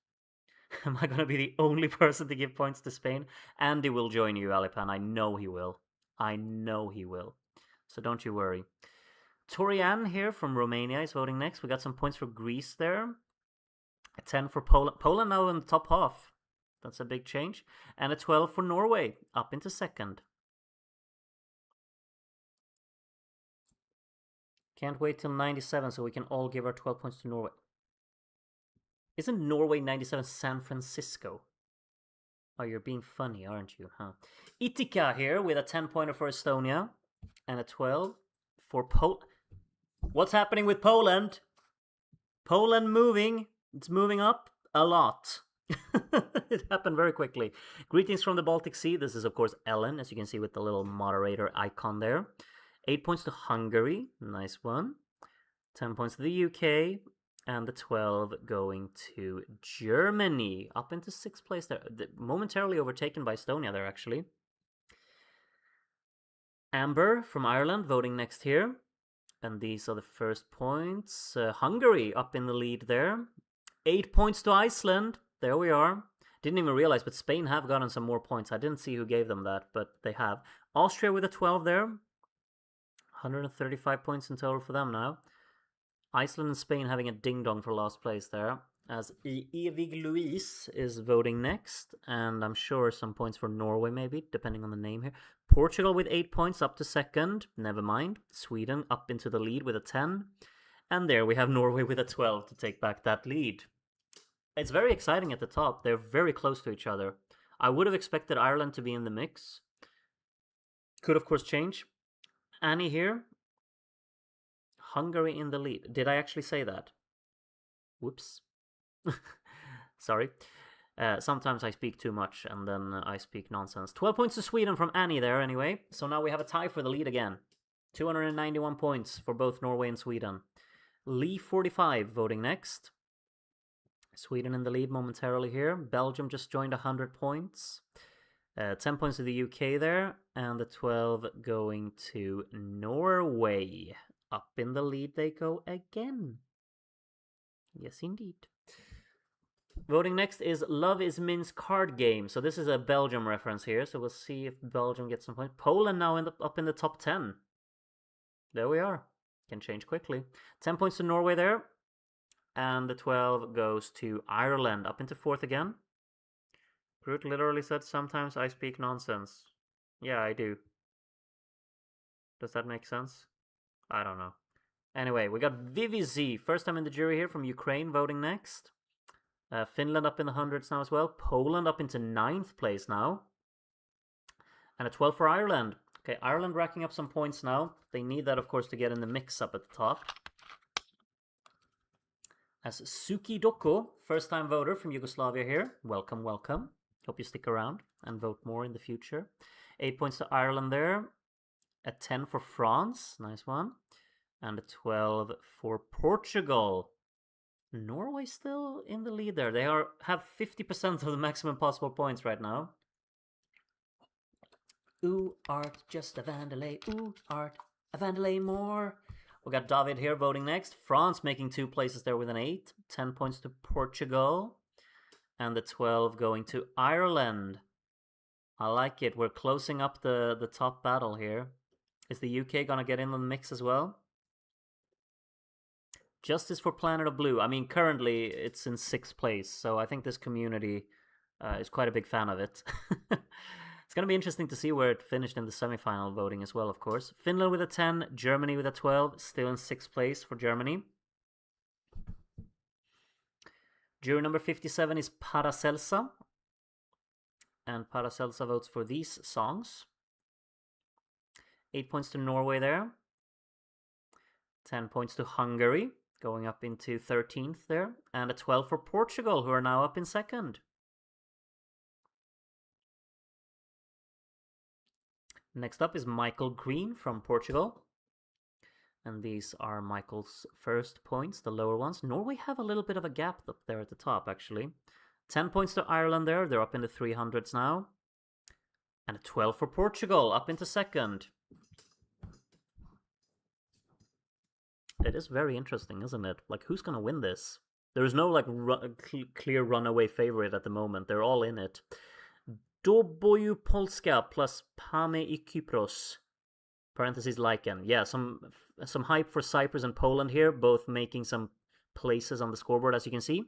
Am I going to be the only person to give points to Spain? Andy will join you, Alipan. I know he will. I know he will. So don't you worry. Torian here from Romania is voting next. We got some points for Greece there. A 10 for Poland. Poland now in the top half. That's a big change. And a 12 for Norway, up into 2nd. Can't wait till 97 so we can all give our 12 points to Norway. Isn't Norway 97 San Francisco? Oh, you're being funny, aren't you? Huh? Itika here with a 10-pointer for Estonia. And a 12 for Poland. What's happening with Poland? Poland moving. It's moving up a lot. It happened very quickly. Greetings from the Baltic Sea. This is, of course, Ellen, as you can see with the little moderator icon there. 8 points to Hungary. Nice one. 10 points to the UK. And the 12 going to Germany. Up into 6th place there. Momentarily overtaken by Estonia there, actually. Amber from Ireland voting next here. And these are the first points. Hungary up in the lead there. 8 points to Iceland. There we are. Didn't even realize, but Spain have gotten some more points. I didn't see who gave them that, but they have. Austria with a 12 there. 135 points in total for them now. Iceland and Spain having a ding-dong for last place there. As Evig Louise is voting next. And I'm sure some points for Norway maybe, depending on the name here. Portugal with 8 points up to second. Never mind. Sweden up into the lead with a 10. And there we have Norway with a 12 to take back that lead. It's very exciting at the top. They're very close to each other. I would have expected Ireland to be in the mix. Could of course change. Annie here. Hungary in the lead. Did I actually say that? Whoops. Sorry. Sometimes I speak too much and then I speak nonsense. 12 points to Sweden from Annie there anyway. So now we have a tie for the lead again. 291 points for both Norway and Sweden. Lee 45 voting next. Sweden in the lead momentarily here. Belgium just joined 100 points. 10 points to the UK there. And the 12 going to Norway. Up in the lead they go again. Yes, indeed. Voting next is Love is Min's card game. So this is a Belgium reference here. So we'll see if Belgium gets some points. Poland now up in the top 10. There we are. Can change quickly. 10 points to Norway there. And the 12 goes to Ireland. Up into 4th again. Brute literally said, sometimes I speak nonsense. Yeah, I do. Does that make sense? I don't know. Anyway, we got Vivi Z. First time in the jury here from Ukraine voting next. Finland up in the hundreds now as well. Poland up into 9th place now. And a 12 for Ireland. Okay, Ireland racking up some points now. They need that, of course, to get in the mix up at the top. As Suki Doko, first-time voter from Yugoslavia here. Welcome, welcome. Hope you stick around and vote more in the future. 8 points to Ireland there. A 10 for France. Nice one. And a 12 for Portugal. Norway still in the lead there. They have 50% of the maximum possible points right now. Ooh, art, just a Vandelay. Ooh, art, a Vandelay more. We got David here voting next. France making 2 places there with an 8. 10 points to Portugal. And the 12 going to Ireland. I like it. We're closing up the top battle here. Is the UK going to get in the mix as well? Justice for Planet of Blue. I mean, currently it's in 6th place. So I think this community is quite a big fan of it. It's going to be interesting to see where it finished in the semi-final voting as well, of course. Finland with a 10, Germany with a 12, still in 6th place for Germany. Jury number 57 is Paracelsa. And Paracelsa votes for these songs. 8 points to Norway there. 10 points to Hungary, going up into 13th there. And a 12 for Portugal, who are now up in 2nd. Next up is Michael Green from Portugal. And these are Michael's first points, the lower ones. Norway have a little bit of a gap up there at the top, actually. 10 points to Ireland there. They're up in the 300s now. And a 12 for Portugal, up into 2nd. It is very interesting, isn't it? Like, who's going to win this? There is no, like, clear runaway favorite at the moment. They're all in it. Doboju Polska plus Pame I Kypros. Parentheses Lycan. Yeah, some hype for Cyprus and Poland here, both making some places on the scoreboard, as you can see.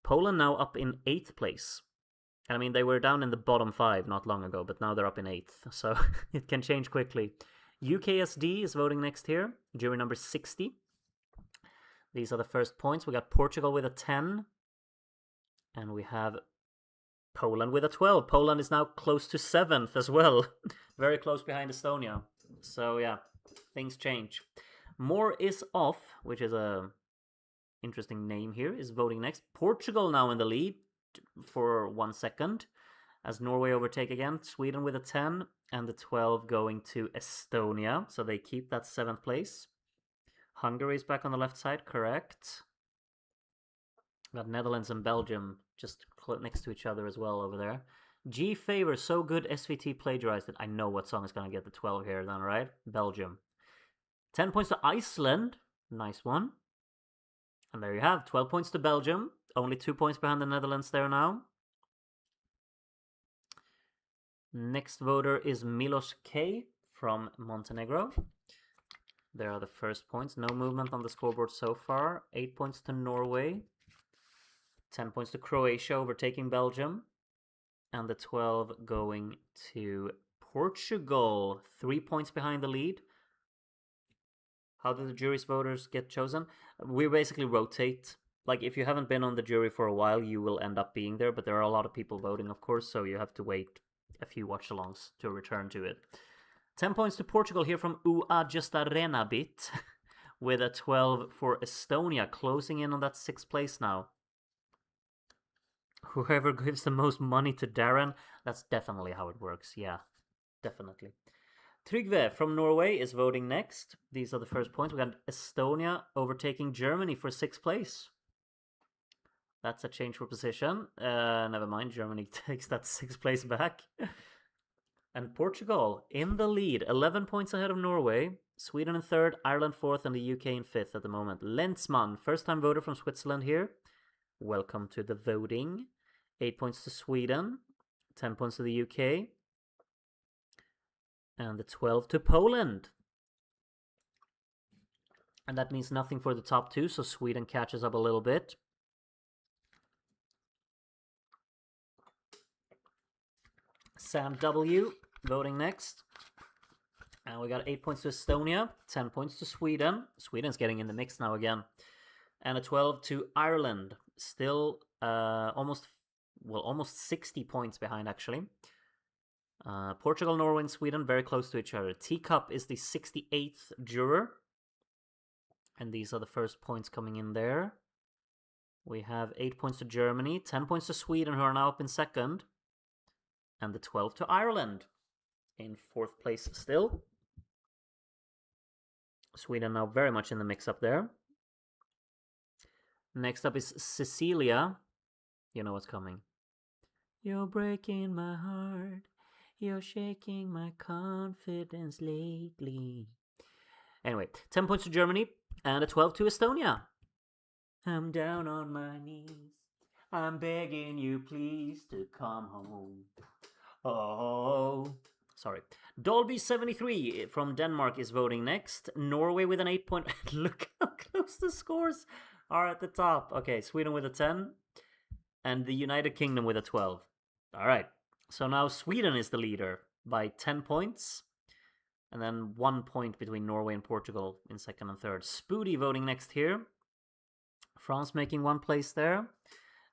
Poland now up in 8th place. I mean, they were down in the bottom 5 not long ago, but now they're up in 8th, so it can change quickly. UKSD is voting next here, jury number 60. These are the first points. We got Portugal with a 10, and we have Poland with a 12. Poland is now close to 7th as well. Very close behind Estonia. So yeah, things change. More is off, which is a interesting name here, is voting next. Portugal now in the lead for 1 second. As Norway overtake again. Sweden with a 10 and the 12 going to Estonia. So they keep that 7th place. Hungary is back on the left side, correct. Got Netherlands and Belgium just next to each other as well over there. G favor, so good SVT plagiarized it. I know what song is going to get the 12 here then, right? Belgium. 10 points to Iceland. Nice one. And there you have, 12 points to Belgium. Only 2 points behind the Netherlands there now. Next voter is Milos K from Montenegro. There are the first points. No movement on the scoreboard so far. 8 points to Norway. 10 points to Croatia, overtaking Belgium. And the 12 going to Portugal. 3 points behind the lead. How do the jury's voters get chosen? We basically rotate. Like, if you haven't been on the jury for a while, you will end up being there. But there are a lot of people voting, of course, so you have to wait a few watch-alongs to return to it. 10 points to Portugal here from Ua Justarena-bit, with a 12 for Estonia, closing in on that 6th place now. Whoever gives the most money to Darren, that's definitely how it works, yeah, definitely. Trygve from Norway is voting next. These are the first points. We got Estonia overtaking Germany for 6th place. That's a change for position. Never mind, Germany takes that 6th place back. And Portugal in the lead, 11 points ahead of Norway. Sweden in 3rd, Ireland 4th, and the UK in 5th at the moment. Lenzmann, first-time voter from Switzerland here. Welcome to the voting. 8 points to Sweden, 10 points to the UK, and the 12 to Poland. And that means nothing for the top 2, so Sweden catches up a little bit. Sam W. voting next. And we got 8 points to Estonia, 10 points to Sweden. Sweden's getting in the mix now again. And a 12 to Ireland. Still almost 60 points behind, actually. Portugal, Norway, and Sweden very close to each other. Teacup is the 68th juror. And these are the first points coming in there. We have 8 points to Germany, 10 points to Sweden, who are now up in 2nd. And the 12 to Ireland in 4th place still. Sweden now very much in the mix up there. Next up is Cecilia. You know what's coming. You're breaking my heart. You're shaking my confidence lately. Anyway, 10 points to Germany and a 12 to Estonia. I'm down on my knees. I'm begging you please to come home. Oh, sorry. Dolby73 from Denmark is voting next. Norway with an 8 point. Look how close the scores are at the top. Okay, Sweden with a 10 and the United Kingdom with a 12. All right. So now Sweden is the leader by 10 points. And then 1 point between Norway and Portugal in 2nd and 3rd. Spoody voting next here. France making 1 place there.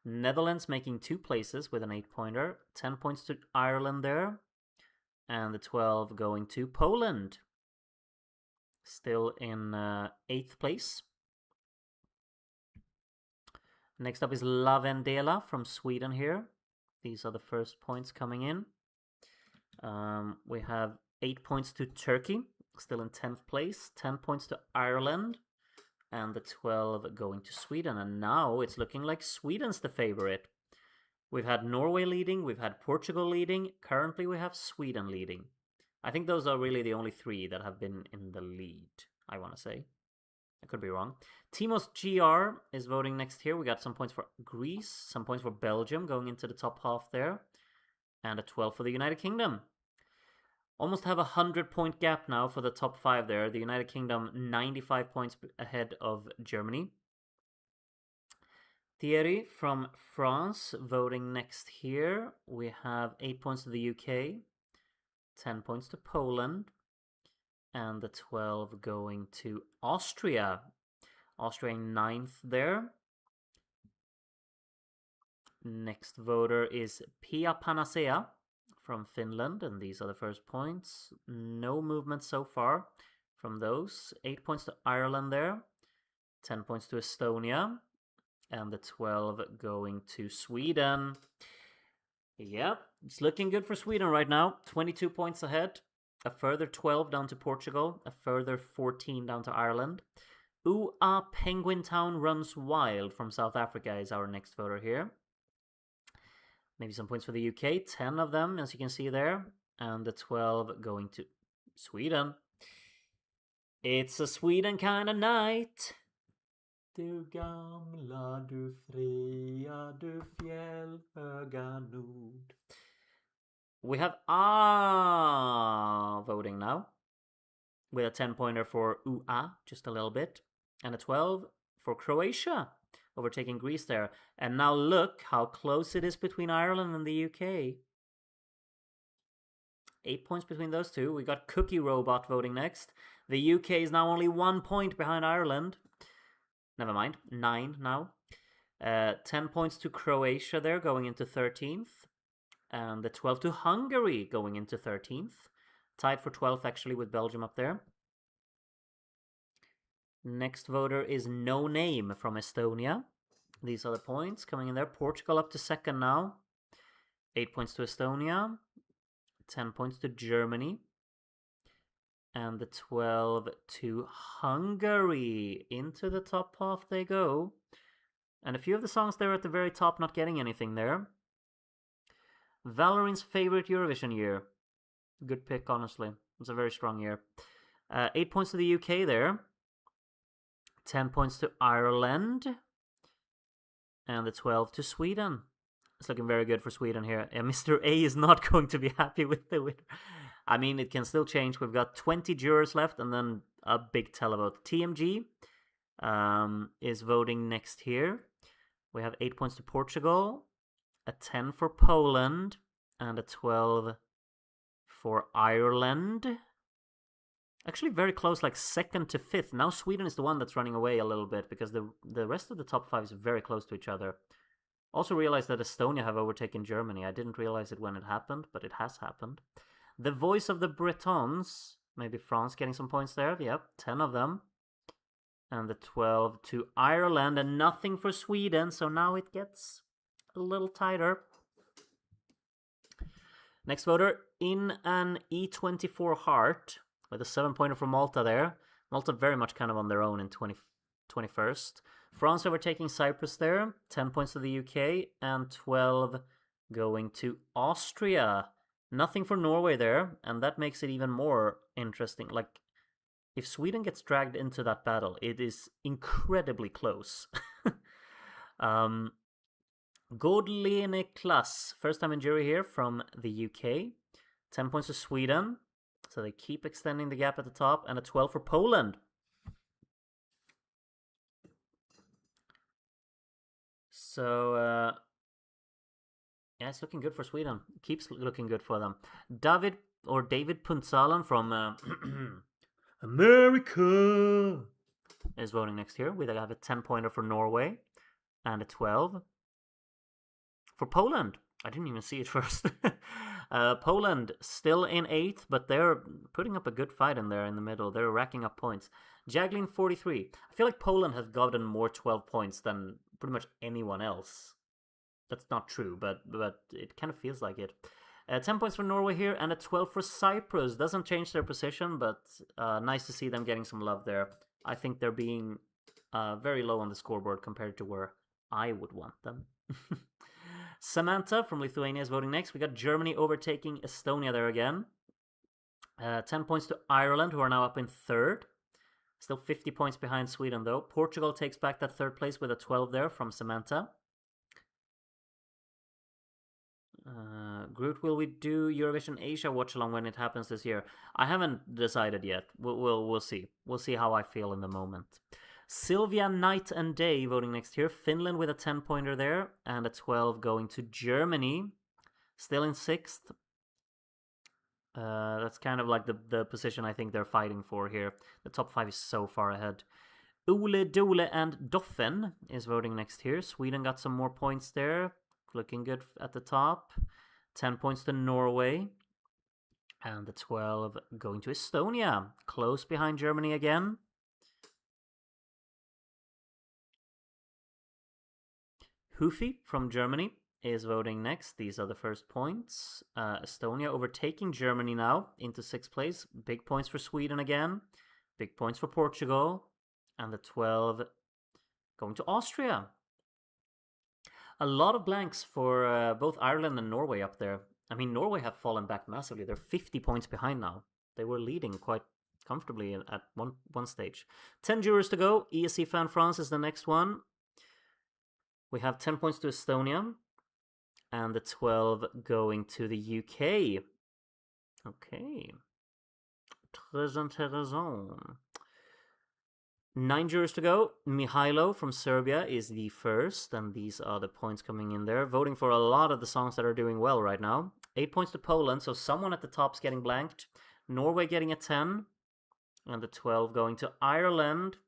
Netherlands making 2 places with an 8-pointer. 10 points to Ireland there. And the 12 going to Poland. Still in 8th place. Next up is La Vendela from Sweden here. These are the first points coming in. We have 8 points to Turkey, still in 10th place. 10 points to Ireland. And the 12 going to Sweden. And now it's looking like Sweden's the favorite. We've had Norway leading, we've had Portugal leading. Currently we have Sweden leading. I think those are really the only 3 that have been in the lead, I want to say. I could be wrong. Timos GR is voting next here. We got some points for Greece, some points for Belgium going into the top half there. And a 12 for the United Kingdom. Almost have a 100-point gap now for the top 5 there. The United Kingdom 95 points ahead of Germany. Thierry from France voting next here. We have 8 points to the UK, 10 points to Poland, and the 12 going to Austria. Austria 9th there. Next voter is Pia Panacea from Finland, and these are the first points. No movement so far from those. 8 points to Ireland there, 10 points to Estonia, and the 12 going to Sweden. Yep, it's looking good for Sweden right now. 22 points ahead, a further 12 down to Portugal, a further 14 down to Ireland. Penguin Town Runs Wild from South Africa is our next voter here. Maybe some points for the UK. 10 of them, as you can see there. And the 12 going to Sweden. It's a Sweden kind of night. Du gamla, du fria, du fjällhöga nord. We have voting now. With a 10-pointer for UA, just a little bit. And a 12 for Croatia, overtaking Greece there. And now look how close it is between Ireland and the UK. 8 points between those two. We got Cookie Robot voting next. The UK is now only 1 point behind Ireland. Never mind, 9 now. 10 points to Croatia there, going into 13th. And the 12 to Hungary, going into 13th. Tied for 12th, actually, with Belgium up there. Next voter is No Name from Estonia. These are the points coming in there. Portugal up to 2nd now. 8 points to Estonia. 10 points to Germany. And the 12 to Hungary. Into the top half they go. And a few of the songs there at the very top not getting anything there. Valerine's favorite Eurovision year. Good pick, honestly. It's a very strong year. 8 points to the UK there. 10 points to Ireland. And the 12 to Sweden. It's looking very good for Sweden here. Mr. A is not going to be happy with the winner. I mean, it can still change. We've got 20 jurors left and then a big televote. TMG is voting next here. We have 8 points to Portugal, a 10 for Poland, and a 12 for Ireland. Actually very close, like 2nd to 5th. Now Sweden is the one that's running away a little bit because the rest of the top 5 is very close to each other. Also realized that Estonia have overtaken Germany. I didn't realize it when it happened, but it has happened. The Voice of the Bretons, maybe France getting some points there. Yep, 10 of them. And the 12 to Ireland, and nothing for Sweden, so now it gets a little tighter. Next voter, in an E24 heart, with a 7-pointer for Malta there. Malta very much kind of on their own in 21st. France overtaking Cyprus there, 10 points to the UK, and 12 going to Austria. Nothing for Norway there, and that makes it even more interesting. Like, if Sweden gets dragged into that battle, it is incredibly close. Godlene Klass, first time in jury here from the UK. 10 points to Sweden, so they keep extending the gap at the top, and a 12 for Poland. So, yeah, it's looking good for Sweden. Keeps looking good for them. David Puntsalan from America is voting next here. We have a 10-pointer for Norway and a 12 for Poland. I didn't even see it first. Poland still in 8th, but they're putting up a good fight in there in the middle. They're racking up points. Jaglin 43. I feel like Poland has gotten more 12 points than pretty much anyone else. That's not true, but it kind of feels like it. 10 points for Norway here, and a 12 for Cyprus. Doesn't change their position, but nice to see them getting some love there. I think they're being very low on the scoreboard compared to where I would want them. Samantha from Lithuania is voting next. We got Germany overtaking Estonia there again. 10 points to Ireland, who are now up in 3rd. Still 50 points behind Sweden, though. Portugal takes back that 3rd place with a 12 there from Samantha. Groot, will we do Eurovision Asia watch-along when it happens this year? I haven't decided yet. We'll see. We'll see how I feel in the moment. Sylvia Night and Day voting next here. Finland with a 10-pointer there, and a 12 going to Germany. Still in 6th. That's kind of like the position I think they're fighting for here. The top 5 is so far ahead. Ole, Dole, and Doffen is voting next here. Sweden got some more points there. Looking good at the top. 10 points to Norway. And the 12 going to Estonia. Close behind Germany again. Hufi from Germany is voting next. These are the first points. Estonia overtaking Germany now into 6th place. Big points for Sweden again. Big points for Portugal. And the 12 going to Austria. A lot of blanks for both Ireland and Norway up there. I mean, Norway have fallen back massively. They're 50 points behind now. They were leading quite comfortably at one stage. 10 jurors to go. ESC Fan France is the next one. We have 10 points to Estonia. And the 12 going to the UK. Okay. Très intéressant. 9 jurors to go. Mihailo from Serbia is the first, and these are the points coming in there. Voting for a lot of the songs that are doing well right now. 8 points to Poland, so someone at the top's getting blanked. Norway getting a 10, and the 12 going to Ireland.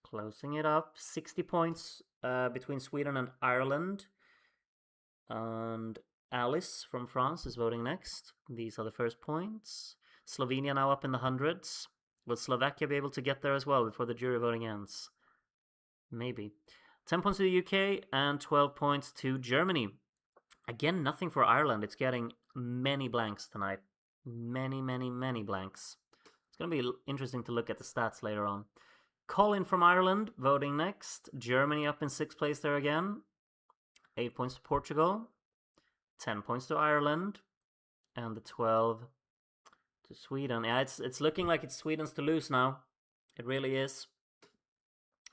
Closing it up. 60 points between Sweden and Ireland. And Alice from France is voting next. These are the first points. Slovenia now up in the hundreds. Will Slovakia be able to get there as well before the jury voting ends? Maybe. 10 points to the UK and 12 points to Germany. Again, nothing for Ireland. It's getting many blanks tonight. Many blanks. It's going to be interesting to look at the stats later on. Colin from Ireland voting next. Germany up in 6th place there again. 8 points to Portugal. 10 points to Ireland. And the 12 to Sweden. Yeah, it's looking like it's Sweden's to lose now. It really is.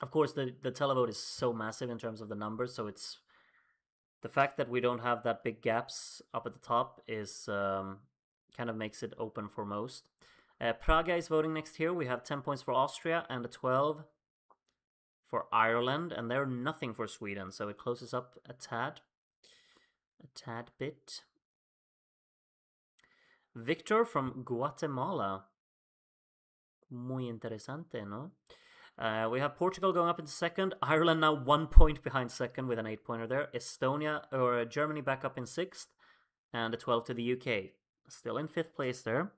Of course, the televote is so massive in terms of the numbers, so it's the fact that we don't have that big gaps up at the top is kind of makes it open for most. Praga is voting next here. We have 10 points for Austria and a 12 for Ireland, and they're nothing for Sweden, so it closes up a tad bit. Victor from Guatemala. Muy interesante, no? We have Portugal going up into 2nd. Ireland now 1 point behind 2nd with an 8-pointer there. Estonia or Germany back up in 6th. And a 12 to the UK. Still in 5th place there.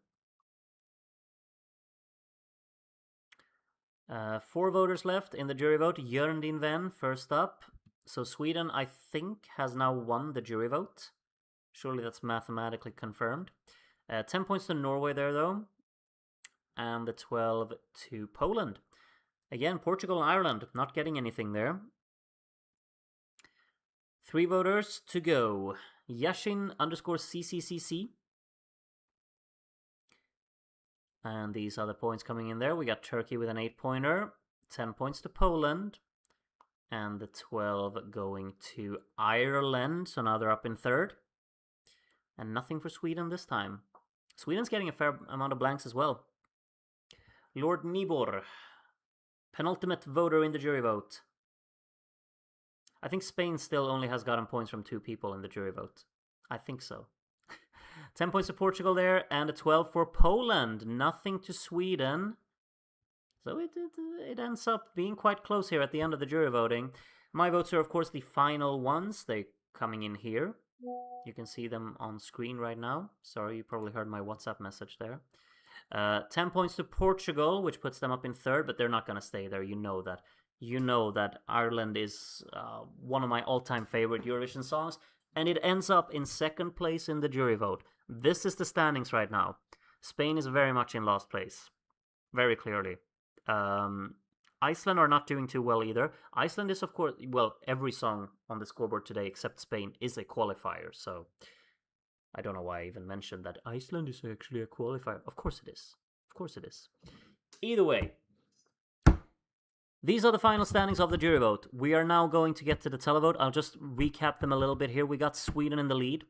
4 voters left in the jury vote. Jörndin Ven first up. So Sweden, I think, has now won the jury vote. Surely that's mathematically confirmed. 10 points to Norway there, though. And the 12 to Poland. Again, Portugal and Ireland not getting anything there. 3 voters to go. Yashin_CCCC. And these are the points coming in there. We got Turkey with an 8-pointer. 10 points to Poland. And the 12 going to Ireland. So now they're up in 3rd. And nothing for Sweden this time. Sweden's getting a fair amount of blanks as well. Lord Nibor, penultimate voter in the jury vote. I think Spain still only has gotten points from 2 people in the jury vote. I think so. 10 points to Portugal there, and a 12 for Poland. Nothing to Sweden. So it ends up being quite close here at the end of the jury voting. My votes are, of course, the final ones. They're coming in here. You can see them on screen right now. Sorry, you probably heard my WhatsApp message there. 10 points to Portugal, which puts them up in 3rd, but they're not going to stay there. You know that. You know that Ireland is one of my all-time favorite Eurovision songs, and it ends up in 2nd place in the jury vote. This is the standings right now. Spain is very much in last place. Very clearly. Iceland are not doing too well either. Iceland is, of course, well, every song on the scoreboard today except Spain is a qualifier, so I don't know why I even mentioned that Iceland is actually a qualifier. Of course it is. Of course it is. Either way, these are the final standings of the jury vote. We are now going to get to the televote. I'll just recap them a little bit here. We got Sweden in the lead,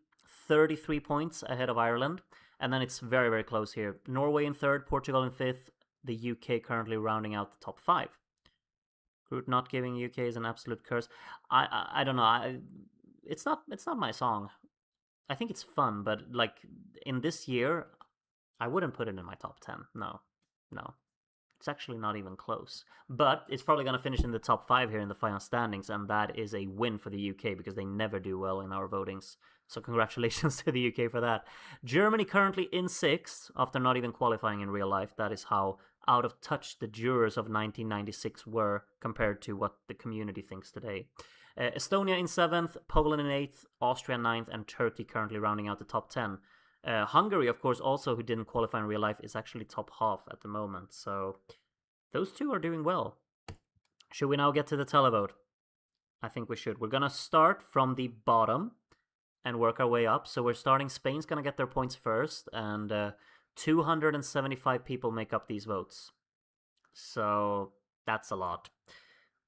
33 points ahead of Ireland, and then it's very, very close here. Norway in 3rd, Portugal in 5th, the UK currently rounding out the top 5. Groot not giving UK is an absolute curse. I don't know. It's not my song. I think it's fun, but like in this year, I wouldn't put it in my top 10. No. It's actually not even close. But it's probably going to finish in the top 5 here in the final standings, and that is a win for the UK because they never do well in our votings. So congratulations to the UK for that. Germany currently in 6th after not even qualifying in real life. That is how out of touch the jurors of 1996 were compared to what the community thinks today. Estonia in 7th, Poland in 8th, Austria 9th, and Turkey currently rounding out the top 10. Hungary, of course, also who didn't qualify in real life, is actually top half at the moment. So those two are doing well. Should we now get to the televote? I think we should. We're going to start from the bottom and work our way up. So we're starting, Spain's going to get their points first, and 275 people make up these votes. So that's a lot.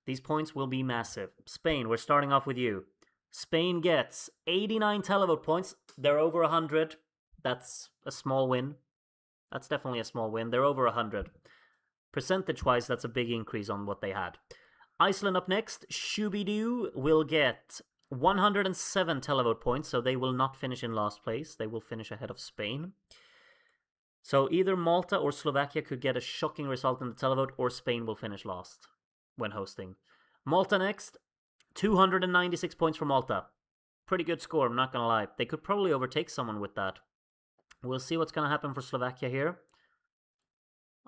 These points will be massive. Spain, we're starting off with you. Spain gets 89 televote points. They're over 100. That's a small win. That's definitely a small win. They're over 100. Percentage-wise, that's a big increase on what they had. Iceland up next. Shubidoo will get 107 televote points, so they will not finish in last place. They will finish ahead of Spain. So either Malta or Slovakia could get a shocking result in the televote, or Spain will finish last when hosting. Malta next. 296 points for Malta. Pretty good score, I'm not going to lie. They could probably overtake someone with that. We'll see what's going to happen for Slovakia here.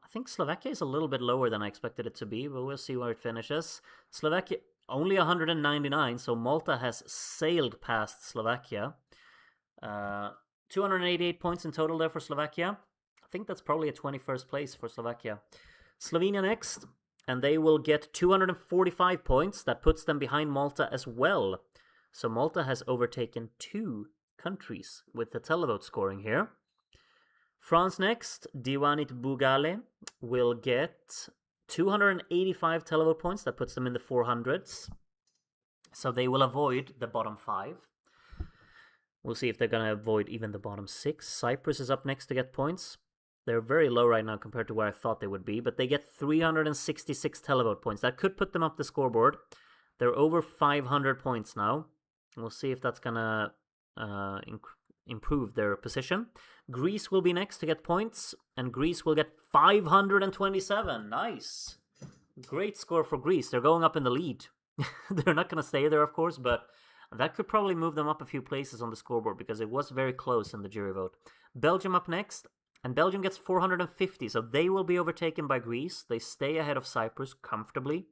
I think Slovakia is a little bit lower than I expected it to be, but we'll see where it finishes. Slovakia, only 199, so Malta has sailed past Slovakia. 288 points in total there for Slovakia. I think that's probably a 21st place for Slovakia. Slovenia next, and they will get 245 points. That puts them behind Malta as well. So Malta has overtaken 2 countries with the televote scoring here. France next, Diwanit Bugale will get 285 televote points. That puts them in the 400s. So they will avoid the bottom 5. We'll see if they're going to avoid even the bottom 6. Cyprus is up next to get points. They're very low right now compared to where I thought they would be, but they get 366 televote points. That could put them up the scoreboard. They're over 500 points now. We'll see if that's going to improve their position. Greece will be next to get points, and Greece will get 527. Nice. Great score for Greece. They're going up in the lead. They're not going to stay there, of course, but that could probably move them up a few places on the scoreboard because it was very close in the jury vote. Belgium up next, and Belgium gets 450, so they will be overtaken by Greece. They stay ahead of Cyprus comfortably,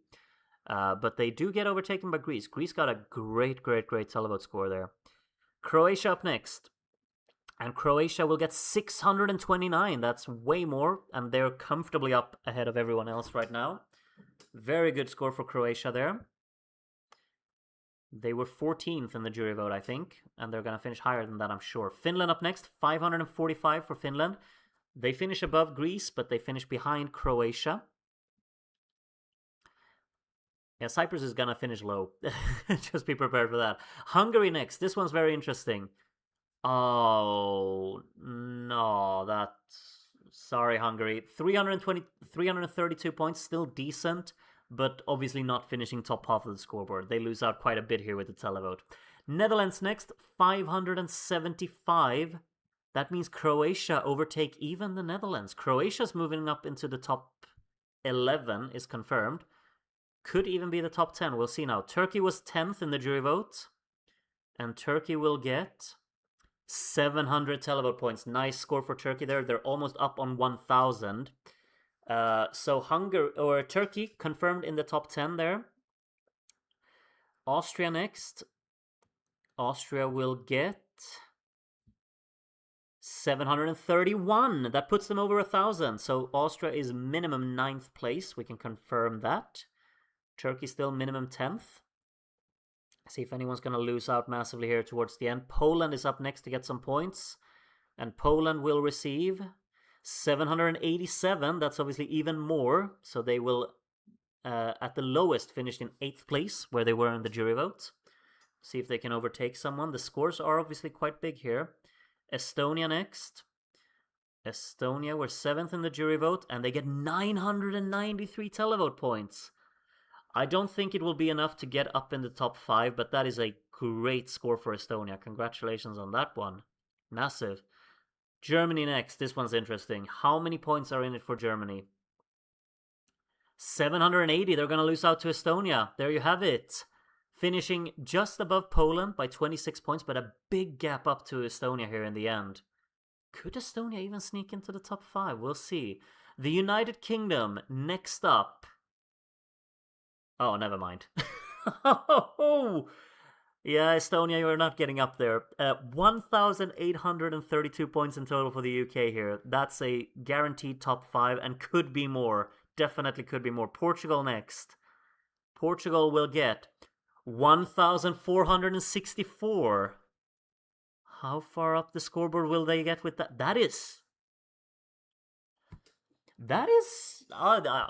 but they do get overtaken by Greece. Greece got a great televote score there. Croatia up next, and Croatia will get 629. That's way more, and they're comfortably up ahead of everyone else right now. Very good score for Croatia there. They were 14th in the jury vote, I think, and they're going to finish higher than that, I'm sure. Finland up next, 545 for Finland. They finish above Greece, but they finish behind Croatia. Yeah, Cyprus is going to finish low. Just be prepared for that. Hungary next. This one's very interesting. Oh, no, that's... Sorry, Hungary. 332 points, still decent, but obviously not finishing top half of the scoreboard. They lose out quite a bit here with the televote. Netherlands next, 575. That means Croatia overtake even the Netherlands. Croatia's moving up into the top 11, is confirmed. Could even be the top 10. We'll see now. Turkey was 10th in the jury vote, and Turkey will get 700 televote points. Nice score for Turkey there. They're almost up on 1,000. So Turkey confirmed in the top 10 there. Austria next. Austria will get 731. That puts them over 1,000. So Austria is minimum 9th place. We can confirm that. Turkey still minimum 10th. See if anyone's going to lose out massively here towards the end. Poland is up next to get some points, and Poland will receive 787. That's obviously even more, so they will at the lowest finish in 8th place, where they were in the jury vote. See if they can overtake someone. The scores are obviously quite big here. Estonia next. Estonia were 7th in the jury vote, and they get 993 televote points. I don't think it will be enough to get up in the top 5, but that is a great score for Estonia. Congratulations on that one. Massive. Germany next. This one's interesting. How many points are in it for Germany? 780. They're going to lose out to Estonia. There you have it. Finishing just above Poland by 26 points, but a big gap up to Estonia here in the end. Could Estonia even sneak into the top 5? We'll see. The United Kingdom next up. Oh, never mind. Yeah, Estonia, you're not getting up there. 1,832 points in total for the UK here. That's a guaranteed top 5 and could be more. Definitely could be more. Portugal next. Portugal will get 1,464. How far up the scoreboard will they get with that? That is...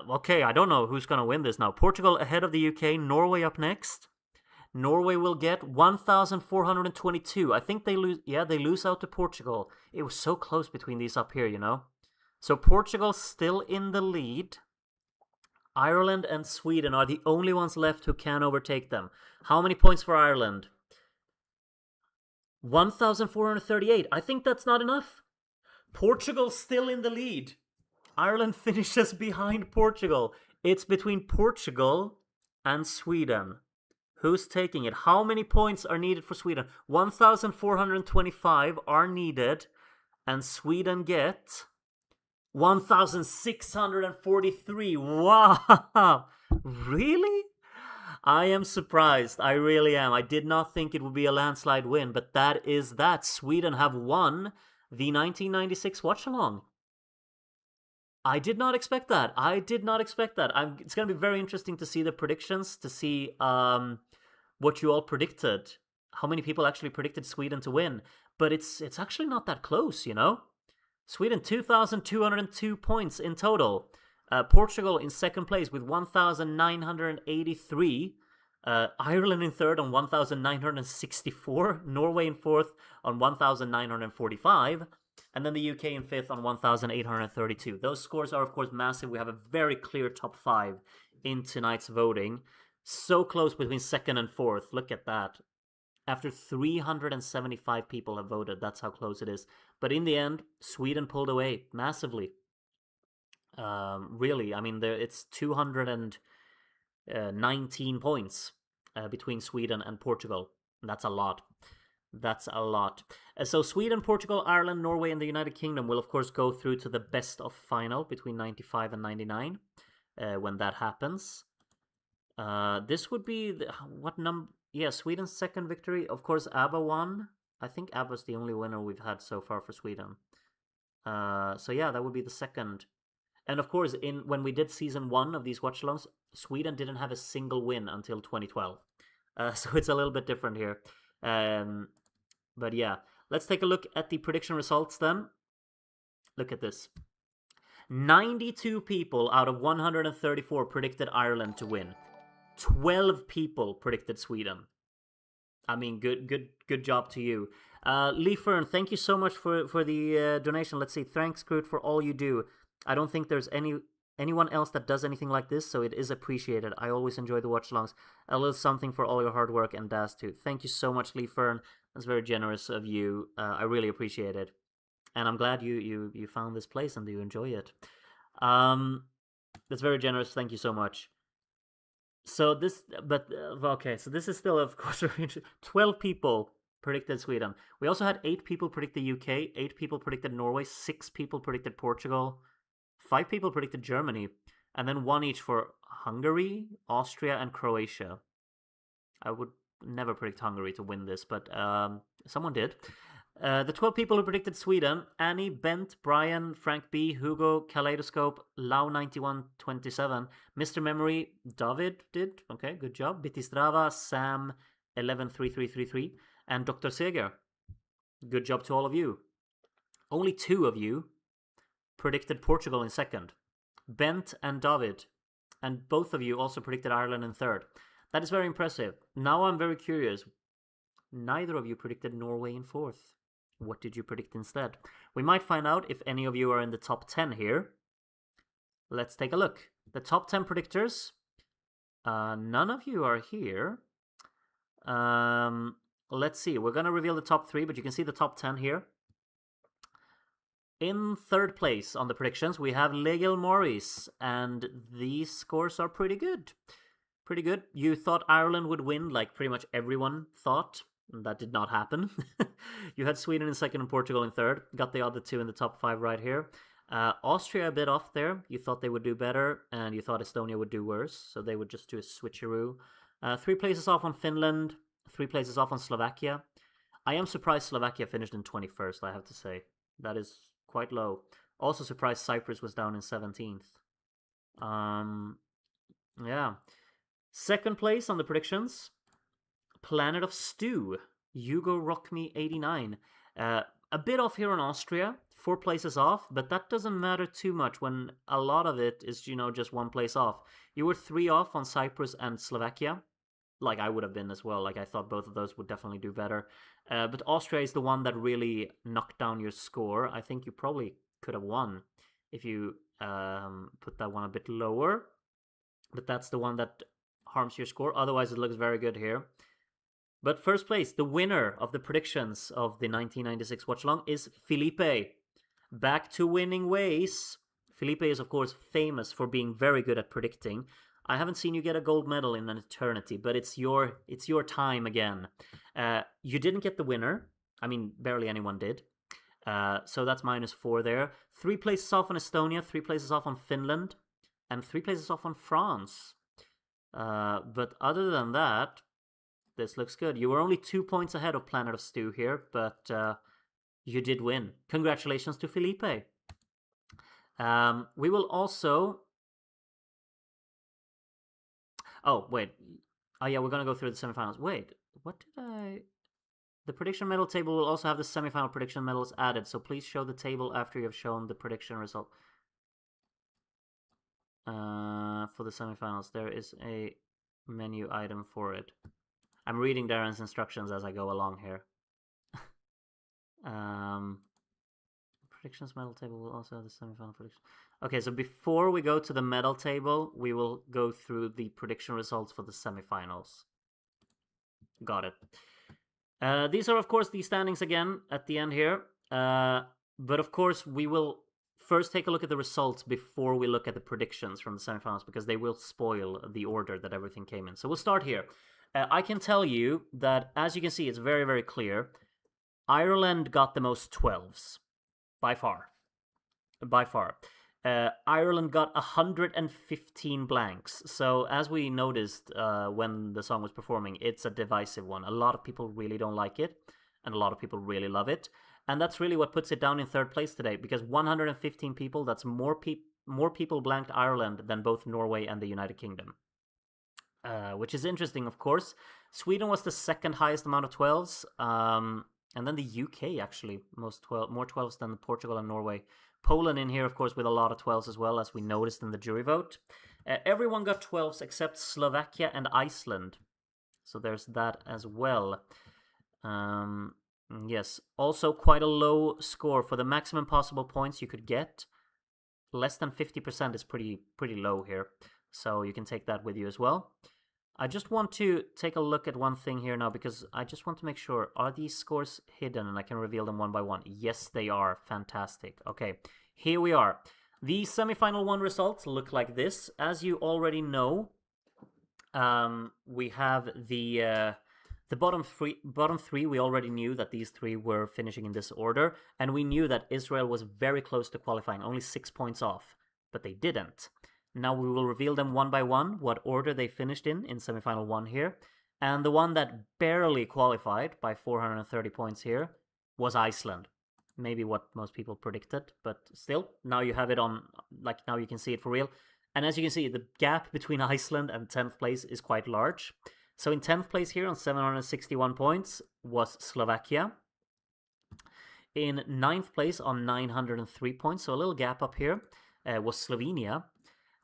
okay, I don't know who's going to win this now. Portugal ahead of the UK, Norway up next. Norway will get 1,422. I think they lose. Yeah, they lose out to Portugal. It was so close between these up here, you know. So Portugal still in the lead. Ireland and Sweden are the only ones left who can overtake them. How many points for Ireland? 1,438. I think that's not enough. Portugal still in the lead. Ireland finishes behind Portugal. It's between Portugal and Sweden. Who's taking it? How many points are needed for Sweden? 1,425 are needed. And Sweden get 1,643. Wow! Really? I am surprised. I really am. I did not think it would be a landslide win, but that is that. Sweden have won the 1996 Watchalong. I did not expect that. It's going to be very interesting to see the predictions, to see what you all predicted. How many people actually predicted Sweden to win. But it's actually not that close, you know? Sweden, 2,202 points in total. Portugal in second place with 1,983. Ireland in third on 1,964. Norway in fourth on 1,945. And then the UK in fifth on 1,832. Those scores are, of course, massive. We have a very clear top five in tonight's voting. So close between second and fourth. Look at that. After 375 people have voted, that's how close it is. But in the end, Sweden pulled away massively. Really, I mean, it's 219 points between Sweden and Portugal. That's a lot. So Sweden, Portugal, Ireland, Norway, and the United Kingdom will, of course, go through to the best of final between 95 and 99 when that happens. This would be... what number... Yeah, Sweden's second victory. Of course, ABBA won. I think ABBA's the only winner we've had so far for Sweden. So yeah, that would be the second. And of course, when we did season 1 of these watchalongs, Sweden didn't have a single win until 2012. So it's a little bit different here. But yeah, let's take a look at the prediction results then. Look at this. 92 people out of 134 predicted Ireland to win. 12 people predicted Sweden. I mean, good job to you. Lee Fern, thank you so much for the donation. Let's see. Thanks, Kurt, for all you do. I don't think there's anyone else that does anything like this, so it is appreciated. I always enjoy the watch-alongs. A little something for all your hard work and Daz too. Thank you so much, Lee Fern. That's very generous of you. I really appreciate it. And I'm glad you found this place and you enjoy it. That's very generous. Thank you so much. So this, okay, so this is still, of course, 12 people predicted Sweden. We also had 8 people predict the UK, 8 people predicted Norway, 6 people predicted Portugal, 5 people predicted Germany, and then 1 each for Hungary, Austria, and Croatia. I would never predict Hungary to win this, but someone did. The 12 people who predicted Sweden: Annie, Bent, Brian, Frank B, Hugo, Kaleidoscope, Lau9127, Mr. Memory, David did. Okay, good job. Bitistrava, Sam, 113333, and Dr. Seger. Good job to all of you. Only 2 of you predicted Portugal in second. Bent and David. And both of you also predicted Ireland in third. That is very impressive. Now I'm very curious. Neither of you predicted Norway in fourth. What did you predict instead? We might find out if any of you are in the top 10 here. Let's take a look. The top 10 predictors. None of you are here. Let's see. We're going to reveal the top 3, but you can see the top 10 here. In third place on the predictions, we have Legil Morris, and these scores are pretty good. Pretty good. You thought Ireland would win, like pretty much everyone thought. That did not happen. You had Sweden in second and Portugal in third. Got the other 2 in the top 5 right here. Austria a bit off there. You thought they would do better, and you thought Estonia would do worse, so they would just do a switcheroo. 3 places off on Finland. 3 places off on Slovakia. I am surprised Slovakia finished in 21st, I have to say. That is quite low. Also surprised Cyprus was down in 17th. Yeah. Second place on the predictions. Planet of Stew, Hugo Rock Me 89. A bit off here on Austria, 4 places off, but that doesn't matter too much when a lot of it is, just 1 place off. You were 3 off on Cyprus and Slovakia, like I would have been as well. Like I thought both of those would definitely do better. But Austria is the one that really knocked down your score. I think you probably could have won if you put that one a bit lower. But that's the one that harms your score. Otherwise, it looks very good here. But first place, the winner of the predictions of the 1996 Watchalong is Felipe. Back to winning ways. Felipe is, of course, famous for being very good at predicting. I haven't seen you get a gold medal in an eternity, but it's your time again. You didn't get the winner. I mean, barely anyone did. So that's -4 there. 3 places off on Estonia, 3 places off on Finland, and 3 places off on France. But other than that, this looks good. You were only 2 points ahead of Planet of Stew here, but you did win. Congratulations to Felipe. We will also... Oh, wait. Oh, yeah, we're going to go through the semifinals. Wait, what did I... The prediction medal table will also have the semifinal prediction medals added, so please show the table after you have shown the prediction result. For the semifinals, there is a menu item for it. I'm reading Darren's instructions as I go along here. Predictions medal table will also have the semifinal prediction. Okay, so before we go to the medal table, we will go through the prediction results for the semifinals. Got it. These are, of course, the standings again at the end here. But, of course, we will first take a look at the results before we look at the predictions from the semifinals, because they will spoil the order that everything came in. So we'll start here. I can tell you that, as you can see, it's very, very clear. Ireland got the most 12s. By far. By far. Ireland got 115 blanks. So, as we noticed when the song was performing, it's a divisive one. A lot of people really don't like it, and a lot of people really love it. And that's really what puts it down in 3rd place today, because 115 people, that's more people blanked Ireland than both Norway and the United Kingdom. Which is interesting, of course. Sweden was the 2nd highest amount of 12s. And then the UK, actually, more 12s than Portugal and Norway. Poland in here, of course, with a lot of 12s as well, as we noticed in the jury vote. Everyone got 12s except Slovakia and Iceland. So there's that as well. Yes, also quite a low score. For the maximum possible points you could get, less than 50% is pretty low here. So you can take that with you as well. I just want to take a look at one thing here now, because I just want to make sure, are these scores hidden and I can reveal them one by one? Yes, they are. Fantastic. Okay, here we are. The semifinal 1 results look like this. As you already know, we have the bottom three. We already knew that these 3 were finishing in this order, and we knew that Israel was very close to qualifying, only 6 points off, but they didn't. Now we will reveal them one by one, what order they finished in semifinal 1 here. And the one that barely qualified by 430 points here was Iceland. Maybe what most people predicted, but still, now you have it on, like now you can see it for real. And as you can see, the gap between Iceland and 10th place is quite large. So in 10th place here on 761 points was Slovakia. In 9th place on 903 points, so a little gap up here, was Slovenia.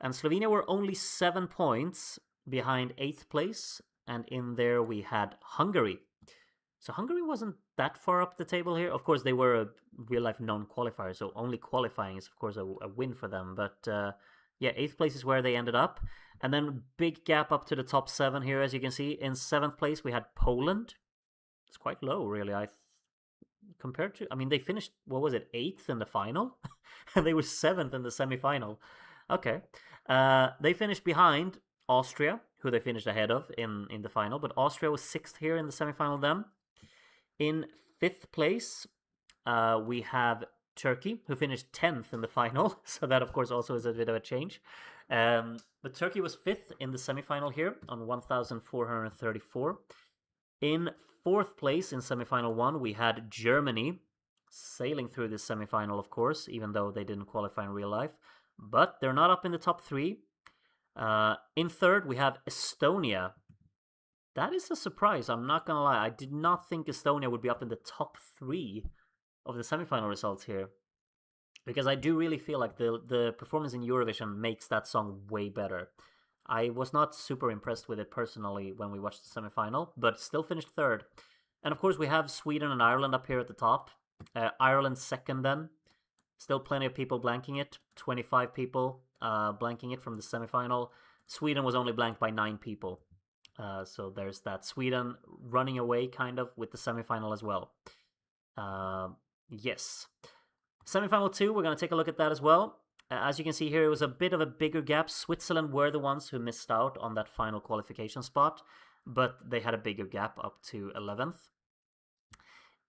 And Slovenia were only 7 points behind 8th place. And in there we had Hungary. So Hungary wasn't that far up the table here. Of course, they were a real-life non-qualifier, so only qualifying is, of course, a win for them. But yeah, 8th place is where they ended up. And then big gap up to the top 7 here, as you can see. In 7th place, we had Poland. It's quite low, really. Compared to, I mean, they finished, what was it, 8th in the final? And they were 7th in the semi-final. Okay. They finished behind Austria, who they finished ahead of in the final, but Austria was 6th here in the semi-final then. In 5th place, we have Turkey, who finished 10th in the final, so that of course also is a bit of a change. But Turkey was 5th in the semi-final here on 1,434. In 4th place in semi-final 1, we had Germany, sailing through this semi-final, of course, even though they didn't qualify in real life. But they're not up in the top 3. In 3rd, we have Estonia. That is a surprise, I'm not gonna lie. I did not think Estonia would be up in the top 3 of the semi-final results here. Because I do really feel like the performance in Eurovision makes that song way better. I was not super impressed with it personally when we watched the semi-final, but still finished 3rd. And of course we have Sweden and Ireland up here at the top. Ireland 2nd then. Still plenty of people blanking it. 25 people blanking it from the semi-final. Sweden was only blanked by 9 people. So there's that. Sweden running away kind of with the semi-final as well. Yes. Semi-final 2, we're going to take a look at that as well. As you can see here, it was a bit of a bigger gap. Switzerland were the ones who missed out on that final qualification spot, but they had a bigger gap up to 11th.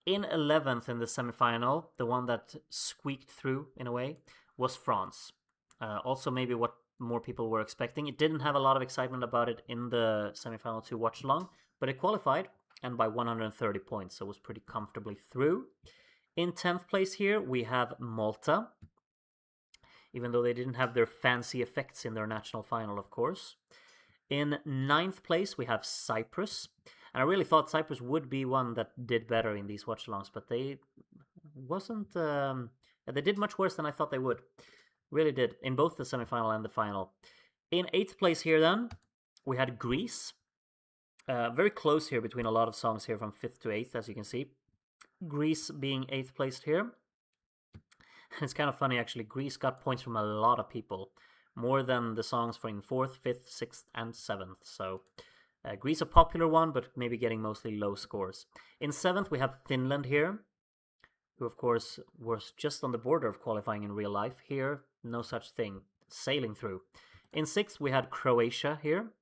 In 11th in the semi-final, the one that squeaked through in a way was France. Also maybe what more people were expecting. It didn't have a lot of excitement about it in the semi-final 2 watch-along, but it qualified, and by 130 points, so it was pretty comfortably through. In 10th place here, we have Malta, even though they didn't have their fancy effects in their national final, of course. In 9th place, we have Cyprus, and I really thought Cyprus would be one that did better in these watch-alongs, but they wasn't... they did much worse than I thought they would. Really did, in both the semi-final and the final. In 8th place here then, we had Greece. Very close here between a lot of songs here from 5th to 8th, as you can see. Greece being 8th placed here. It's kind of funny actually, Greece got points from a lot of people. More than the songs from 4th, 5th, 6th and 7th. So Greece a popular one, but maybe getting mostly low scores. In 7th we have Finland here, who of course was just on the border of qualifying in real life. Here, no such thing, sailing through. In 6th we had Croatia here.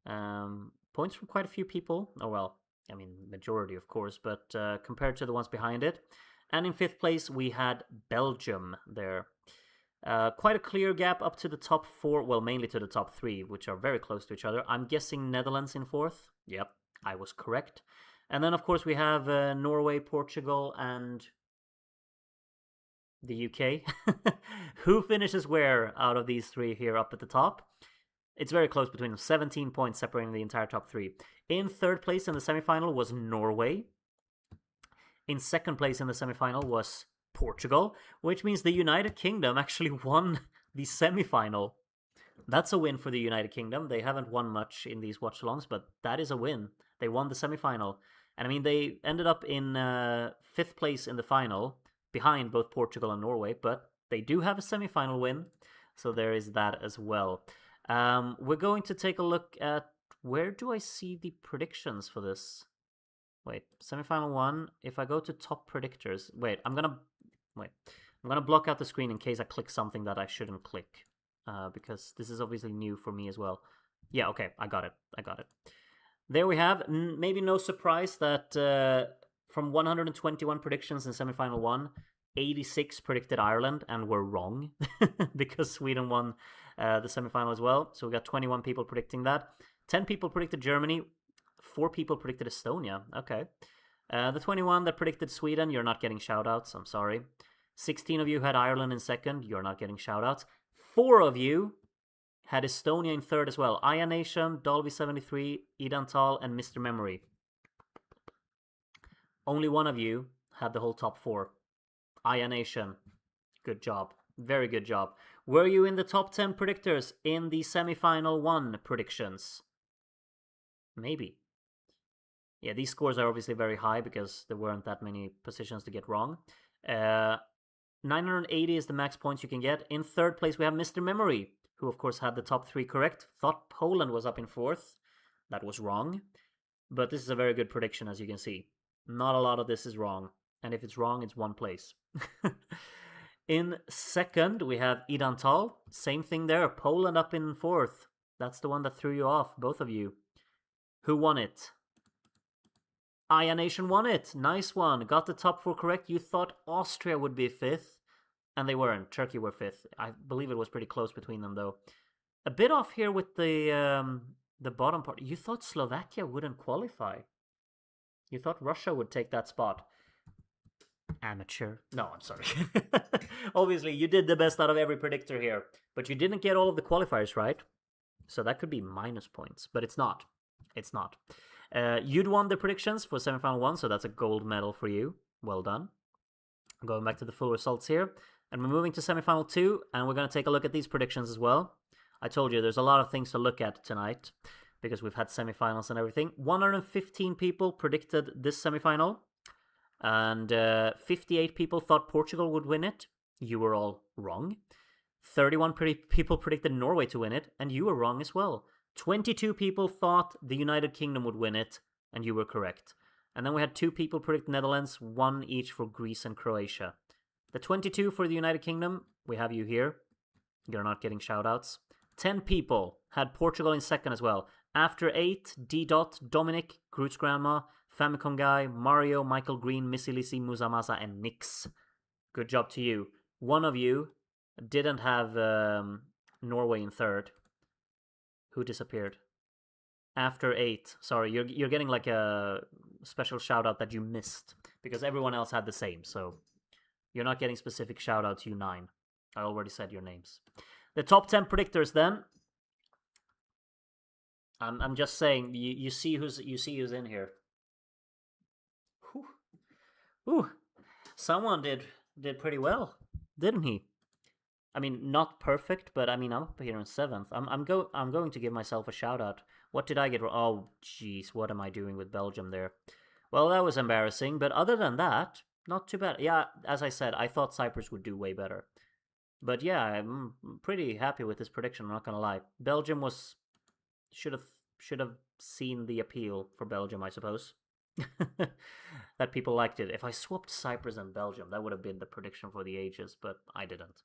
Points from quite a few people. Oh well, I mean, majority of course, but compared to the ones behind it. And in 5th place we had Belgium there. Quite a clear gap up to the top 4, well, mainly to the top 3, which are very close to each other. I'm guessing Netherlands in 4th. Yep, I was correct. And then, of course, we have Norway, Portugal, and the UK. Who finishes where out of these 3 here up at the top? It's very close between them. 17 points separating the entire top 3. In 3rd place in the semi-final was Norway. In 2nd place in the semi-final was Portugal, which means the United Kingdom actually won the semi-final. That's a win for the United Kingdom. They haven't won much in these watch-alongs, but that is a win. They won the semi-final. And I mean, they ended up in 5th place in the final, behind both Portugal and Norway, but they do have a semi-final win, so there is that as well. We're going to take a look at, where do I see the predictions for this? Wait, semi-final 1, if I go to top predictors, I'm gonna block out the screen in case I click something that I shouldn't click, because this is obviously new for me as well. Yeah, okay, I got it. There we have, maybe no surprise that from 121 predictions in semi-final 1, 86 predicted Ireland and were wrong, because Sweden won the semi-final as well. So we got 21 people predicting that. 10 people predicted Germany, 4 people predicted Estonia. Okay. The 21 that predicted Sweden, you're not getting shoutouts, I'm sorry. 16 of you had Ireland in 2nd, you're not getting shoutouts. 4 of you had Estonia in 3rd as well. Aya Nation, Dolby73, Idantal, and Mr. Memory. Only one of you had the whole top 4. Aya Nation. Good job. Very good job. Were you in the top 10 predictors in the semi-final 1 predictions? Maybe. Yeah, these scores are obviously very high because there weren't that many positions to get wrong. 980 is the max points you can get. In 3rd place we have Mr. Memory, who of course had the top 3 correct. Thought Poland was up in 4th. That was wrong. But this is a very good prediction, as you can see. Not a lot of this is wrong. And if it's wrong, it's one place. In 2nd, we have Idantal. Same thing there. Poland up in 4th. That's the one that threw you off, both of you. Who won it? Aya Nation won it. Nice one. Got the top 4 correct. You thought Austria would be 5th. And they weren't. Turkey were 5th. I believe it was pretty close between them, though. A bit off here with the bottom part. You thought Slovakia wouldn't qualify. You thought Russia would take that spot. Amateur. No, I'm sorry. Obviously, you did the best out of every predictor here. But you didn't get all of the qualifiers right. So that could be minus points. But it's not. It's not. You'd won the predictions for semifinal 1, so that's a gold medal for you. Well done. Going back to the full results here. And we're moving to semifinal 2, and we're going to take a look at these predictions as well. I told you there's a lot of things to look at tonight, because we've had semifinals and everything. 115 people predicted this semifinal, and 58 people thought Portugal would win it. You were all wrong. 31 people predicted Norway to win it, and you were wrong as well. 22 people thought the United Kingdom would win it, and you were correct. And then we had 2 people predict Netherlands, 1 each for Greece and Croatia. The 22 for the United Kingdom, we have you here. You're not getting shoutouts. 10 people had Portugal in second as well. After 8, D. Dominic, Groot's Grandma, Famicom Guy, Mario, Michael Green, Missy Lisi, Musamasa, and Nix. Good job to you. One of you didn't have Norway in third. Who disappeared? After 8. Sorry, you're getting like a special shout out that you missed, because everyone else had the same, so you're not getting specific shout outs, you 9. I already said your names. The top 10 predictors then. I'm just saying, you see who's in here. Ooh, someone did pretty well, didn't he? I mean, not perfect, but I mean, I'm up here in 7th. I'm going to give myself a shout out. What did I get? Oh, jeez, what am I doing with Belgium there? Well, that was embarrassing, but other than that, not too bad. Yeah, as I said, I thought Cyprus would do way better. But yeah, I'm pretty happy with this prediction, I'm not gonna lie. Belgium should have seen the appeal for Belgium, I suppose. That people liked it. If I swapped Cyprus and Belgium, that would have been the prediction for the ages, but I didn't.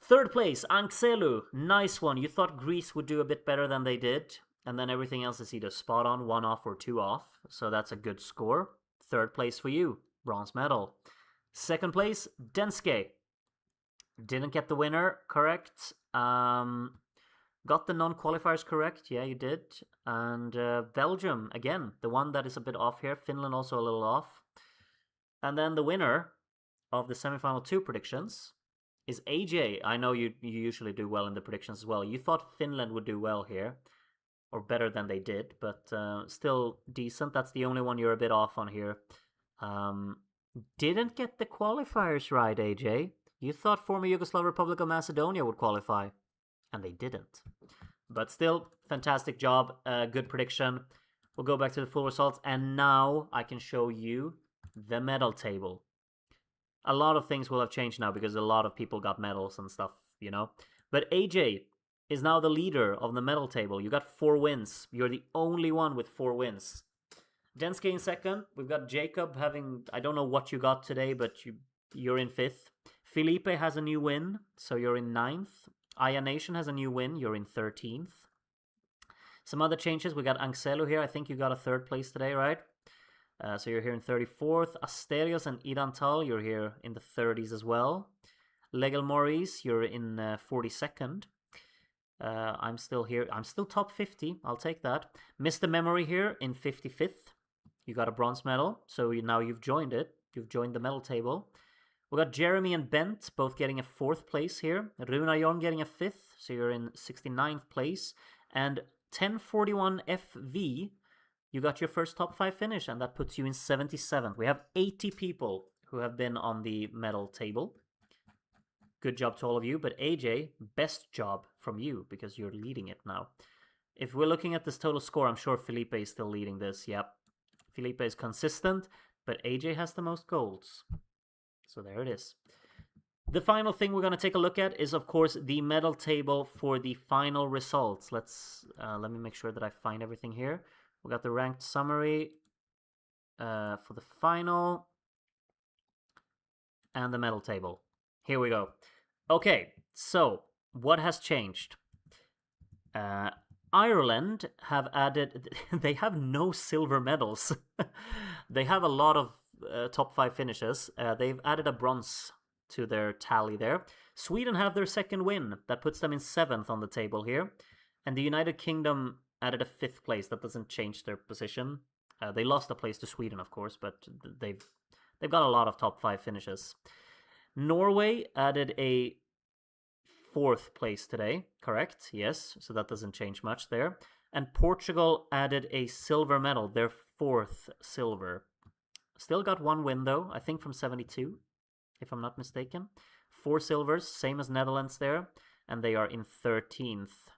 3rd place, Anxelu. Nice one. You thought Greece would do a bit better than they did, and then everything else is either spot on, 1 off, or 2 off. So that's a good score. 3rd place for you, bronze medal. 2nd place, Denske. Didn't get the winner correct. Got the non-qualifiers correct. Yeah, you did. And Belgium, again, the one that is a bit off here. Finland also a little off. And then the winner of the semifinal 2 predictions is AJ. I know you usually do well in the predictions as well. You thought Finland would do well here, or better than they did, but still decent. That's the only one you're a bit off on here. Didn't get the qualifiers right, AJ. You thought former Yugoslav Republic of Macedonia would qualify, and they didn't. But still, fantastic job. Good prediction. We'll go back to the full results, and now I can show you the medal table. A lot of things will have changed now because a lot of people got medals and stuff, you know. But AJ is now the leader of the medal table. You got 4 wins. You're the only one with 4 wins. Denske in second. We've got Jacob having, I don't know what you got today, but you're in 5th. Felipe has a new win, so you're in 9th. Aya Nation has a new win, you're in 13th. Some other changes, we got Anxelu here. I think you got a 3rd place today, right? So you're here in 34th. Asterios and Idantal, you're here in the 30s as well. Legel Maurice, you're in 42nd. I'm still here. I'm still top 50. I'll take that. Mr. Memory here in 55th. You got a bronze medal, so now you've joined it. You've joined the medal table. We got Jeremy and Bent both getting a 4th place here. Runa Jorn getting a 5th, so you're in 69th place. And 1041 FV, you got your first top 5 finish, and that puts you in 77th. We have 80 people who have been on the medal table. Good job to all of you, but AJ, best job from you, because you're leading it now. If we're looking at this total score, I'm sure Felipe is still leading this. Yep, Felipe is consistent, but AJ has the most golds. So there it is. The final thing we're going to take a look at is, of course, the medal table for the final results. Let me make sure that I find everything here. We got the ranked summary for the final and the medal table. Here we go. Okay, so what has changed? Ireland have added, they have no silver medals. They have a lot of top 5 finishes. They've added a bronze to their tally there. Sweden have their 2nd win. That puts them in 7th on the table here. And the United Kingdom added a 5th place. That doesn't change their position. They lost a place to Sweden, of course, but they've got a lot of top 5 finishes. Norway added a 4th place today, correct? Yes, so that doesn't change much there. And Portugal added a silver medal, their 4th silver. Still got 1 win though, I think from 72, if I'm not mistaken. 4 silvers, same as Netherlands there, and they are in 13th.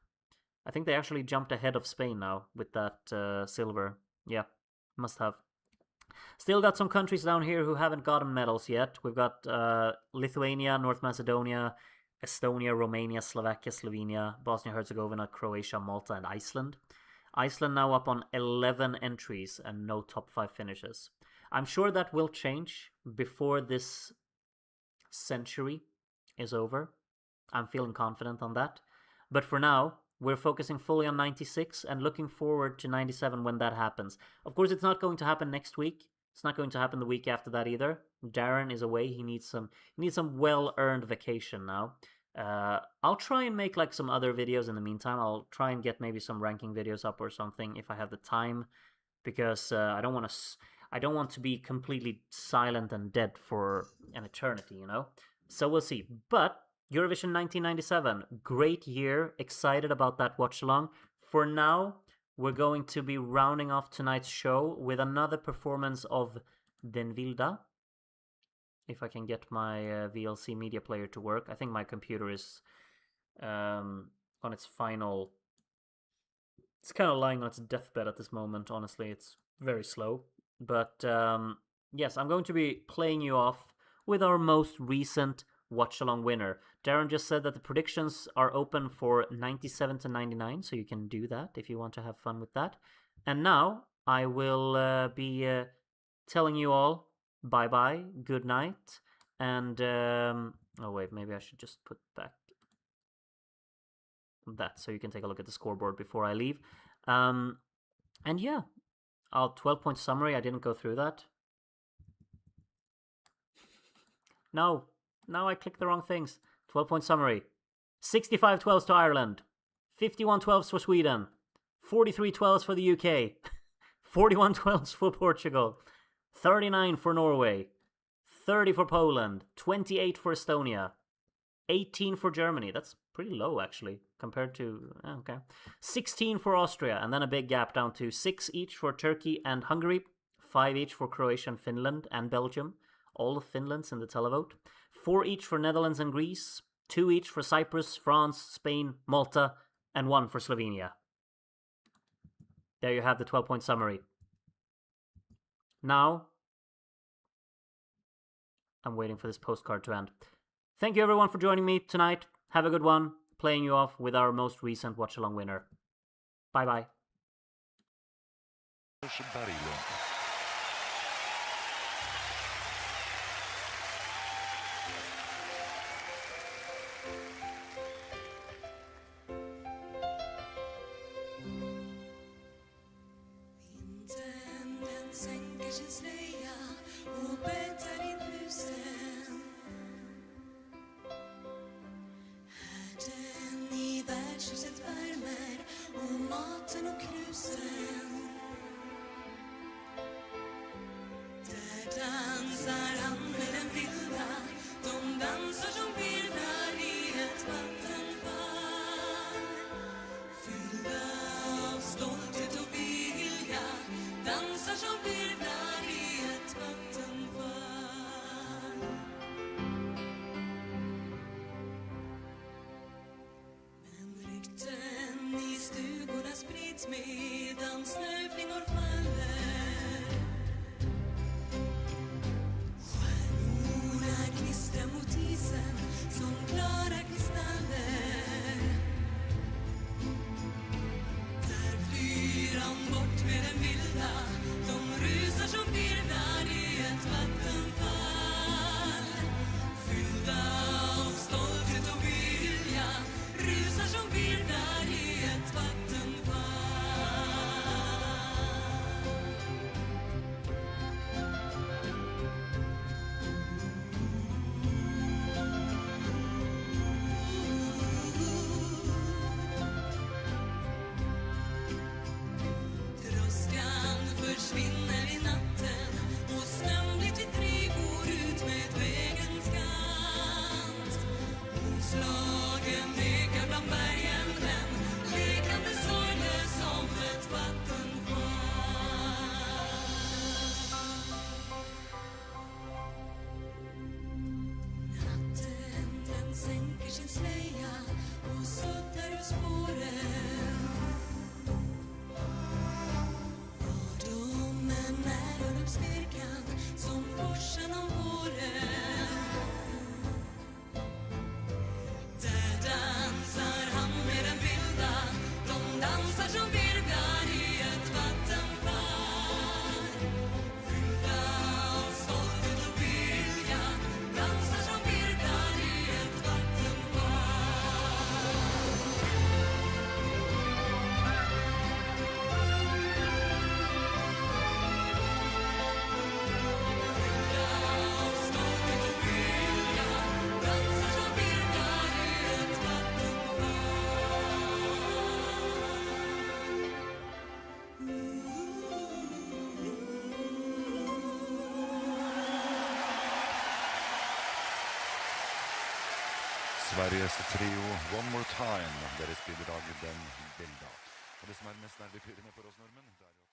I think they actually jumped ahead of Spain now with that silver. Yeah, must have. Still got some countries down here who haven't gotten medals yet. We've got Lithuania, North Macedonia, Estonia, Romania, Slovakia, Slovenia, Bosnia-Herzegovina, Croatia, Malta, and Iceland. Iceland now up on 11 entries and no top 5 finishes. I'm sure that will change before this century is over. I'm feeling confident on that. But for now, we're focusing fully on 96 and looking forward to 97 when that happens. Of course, it's not going to happen next week. It's not going to happen the week after that either. Darren is away. He needs some well-earned vacation now. I'll try and make like some other videos in the meantime. I'll try and get maybe some ranking videos up or something if I have the time, because I don't want to be completely silent and dead for an eternity, you know? So we'll see. But Eurovision 1997, great year. Excited about that watch-along. For now, we're going to be rounding off tonight's show with another performance of Den Vilda. If I can get my VLC media player to work. I think my computer is on its final... It's kind of lying on its deathbed at this moment, honestly. It's very slow. But yes, I'm going to be playing you off with our most recent watch-along winner. Darren just said that the predictions are open for 97 to 99, so you can do that if you want to have fun with that. And now I will be telling you all bye-bye, good night, and... oh wait, maybe I should just put back that so you can take a look at the scoreboard before I leave. And yeah, 12-point summary, I didn't go through that. No, I clicked the wrong things. 12-point summary. 65 12s to Ireland. 51 12s for Sweden. 43 12s for the UK. 41 12s for Portugal. 39 for Norway. 30 for Poland. 28 for Estonia. 18 for Germany. That's pretty low, actually, compared to... okay. 16 for Austria, and then a big gap down to 6 each for Turkey and Hungary. 5 each for Croatia and Finland and Belgium. All of Finland's in the televote. 4 each for Netherlands and Greece. 2 each for Cyprus, France, Spain, Malta, and 1 for Slovenia. There you have the 12-point summary. Now, I'm waiting for this postcard to end. Thank you everyone for joining me tonight. Have a good one. Playing you off with our most recent watch-along winner. Bye-bye. Sänker sin slöja och bäddar in husen. Härden i värdshuset värmer och maten och krusen. Där dansar han med den vilda. De dansar som virvlar i ett vattenfall. Fyllda av stolthet och vilja. Dansar som virvlar i ett vattenfall. Men rykten i stugorna sprids medan snöflingor faller. Stjärnorna knistrar mot isen som klara kristaller. Där flyr han bort med den vilda. De rusar som virvlar i ett vattenfall. Fyllda av stolthet och vilja. Rusar som virvlar i ett vattenfall. Sveriges trio One More Time, deres bidrag Den Bilda. Og det som mest nervepirrende for oss nordmenn, det jo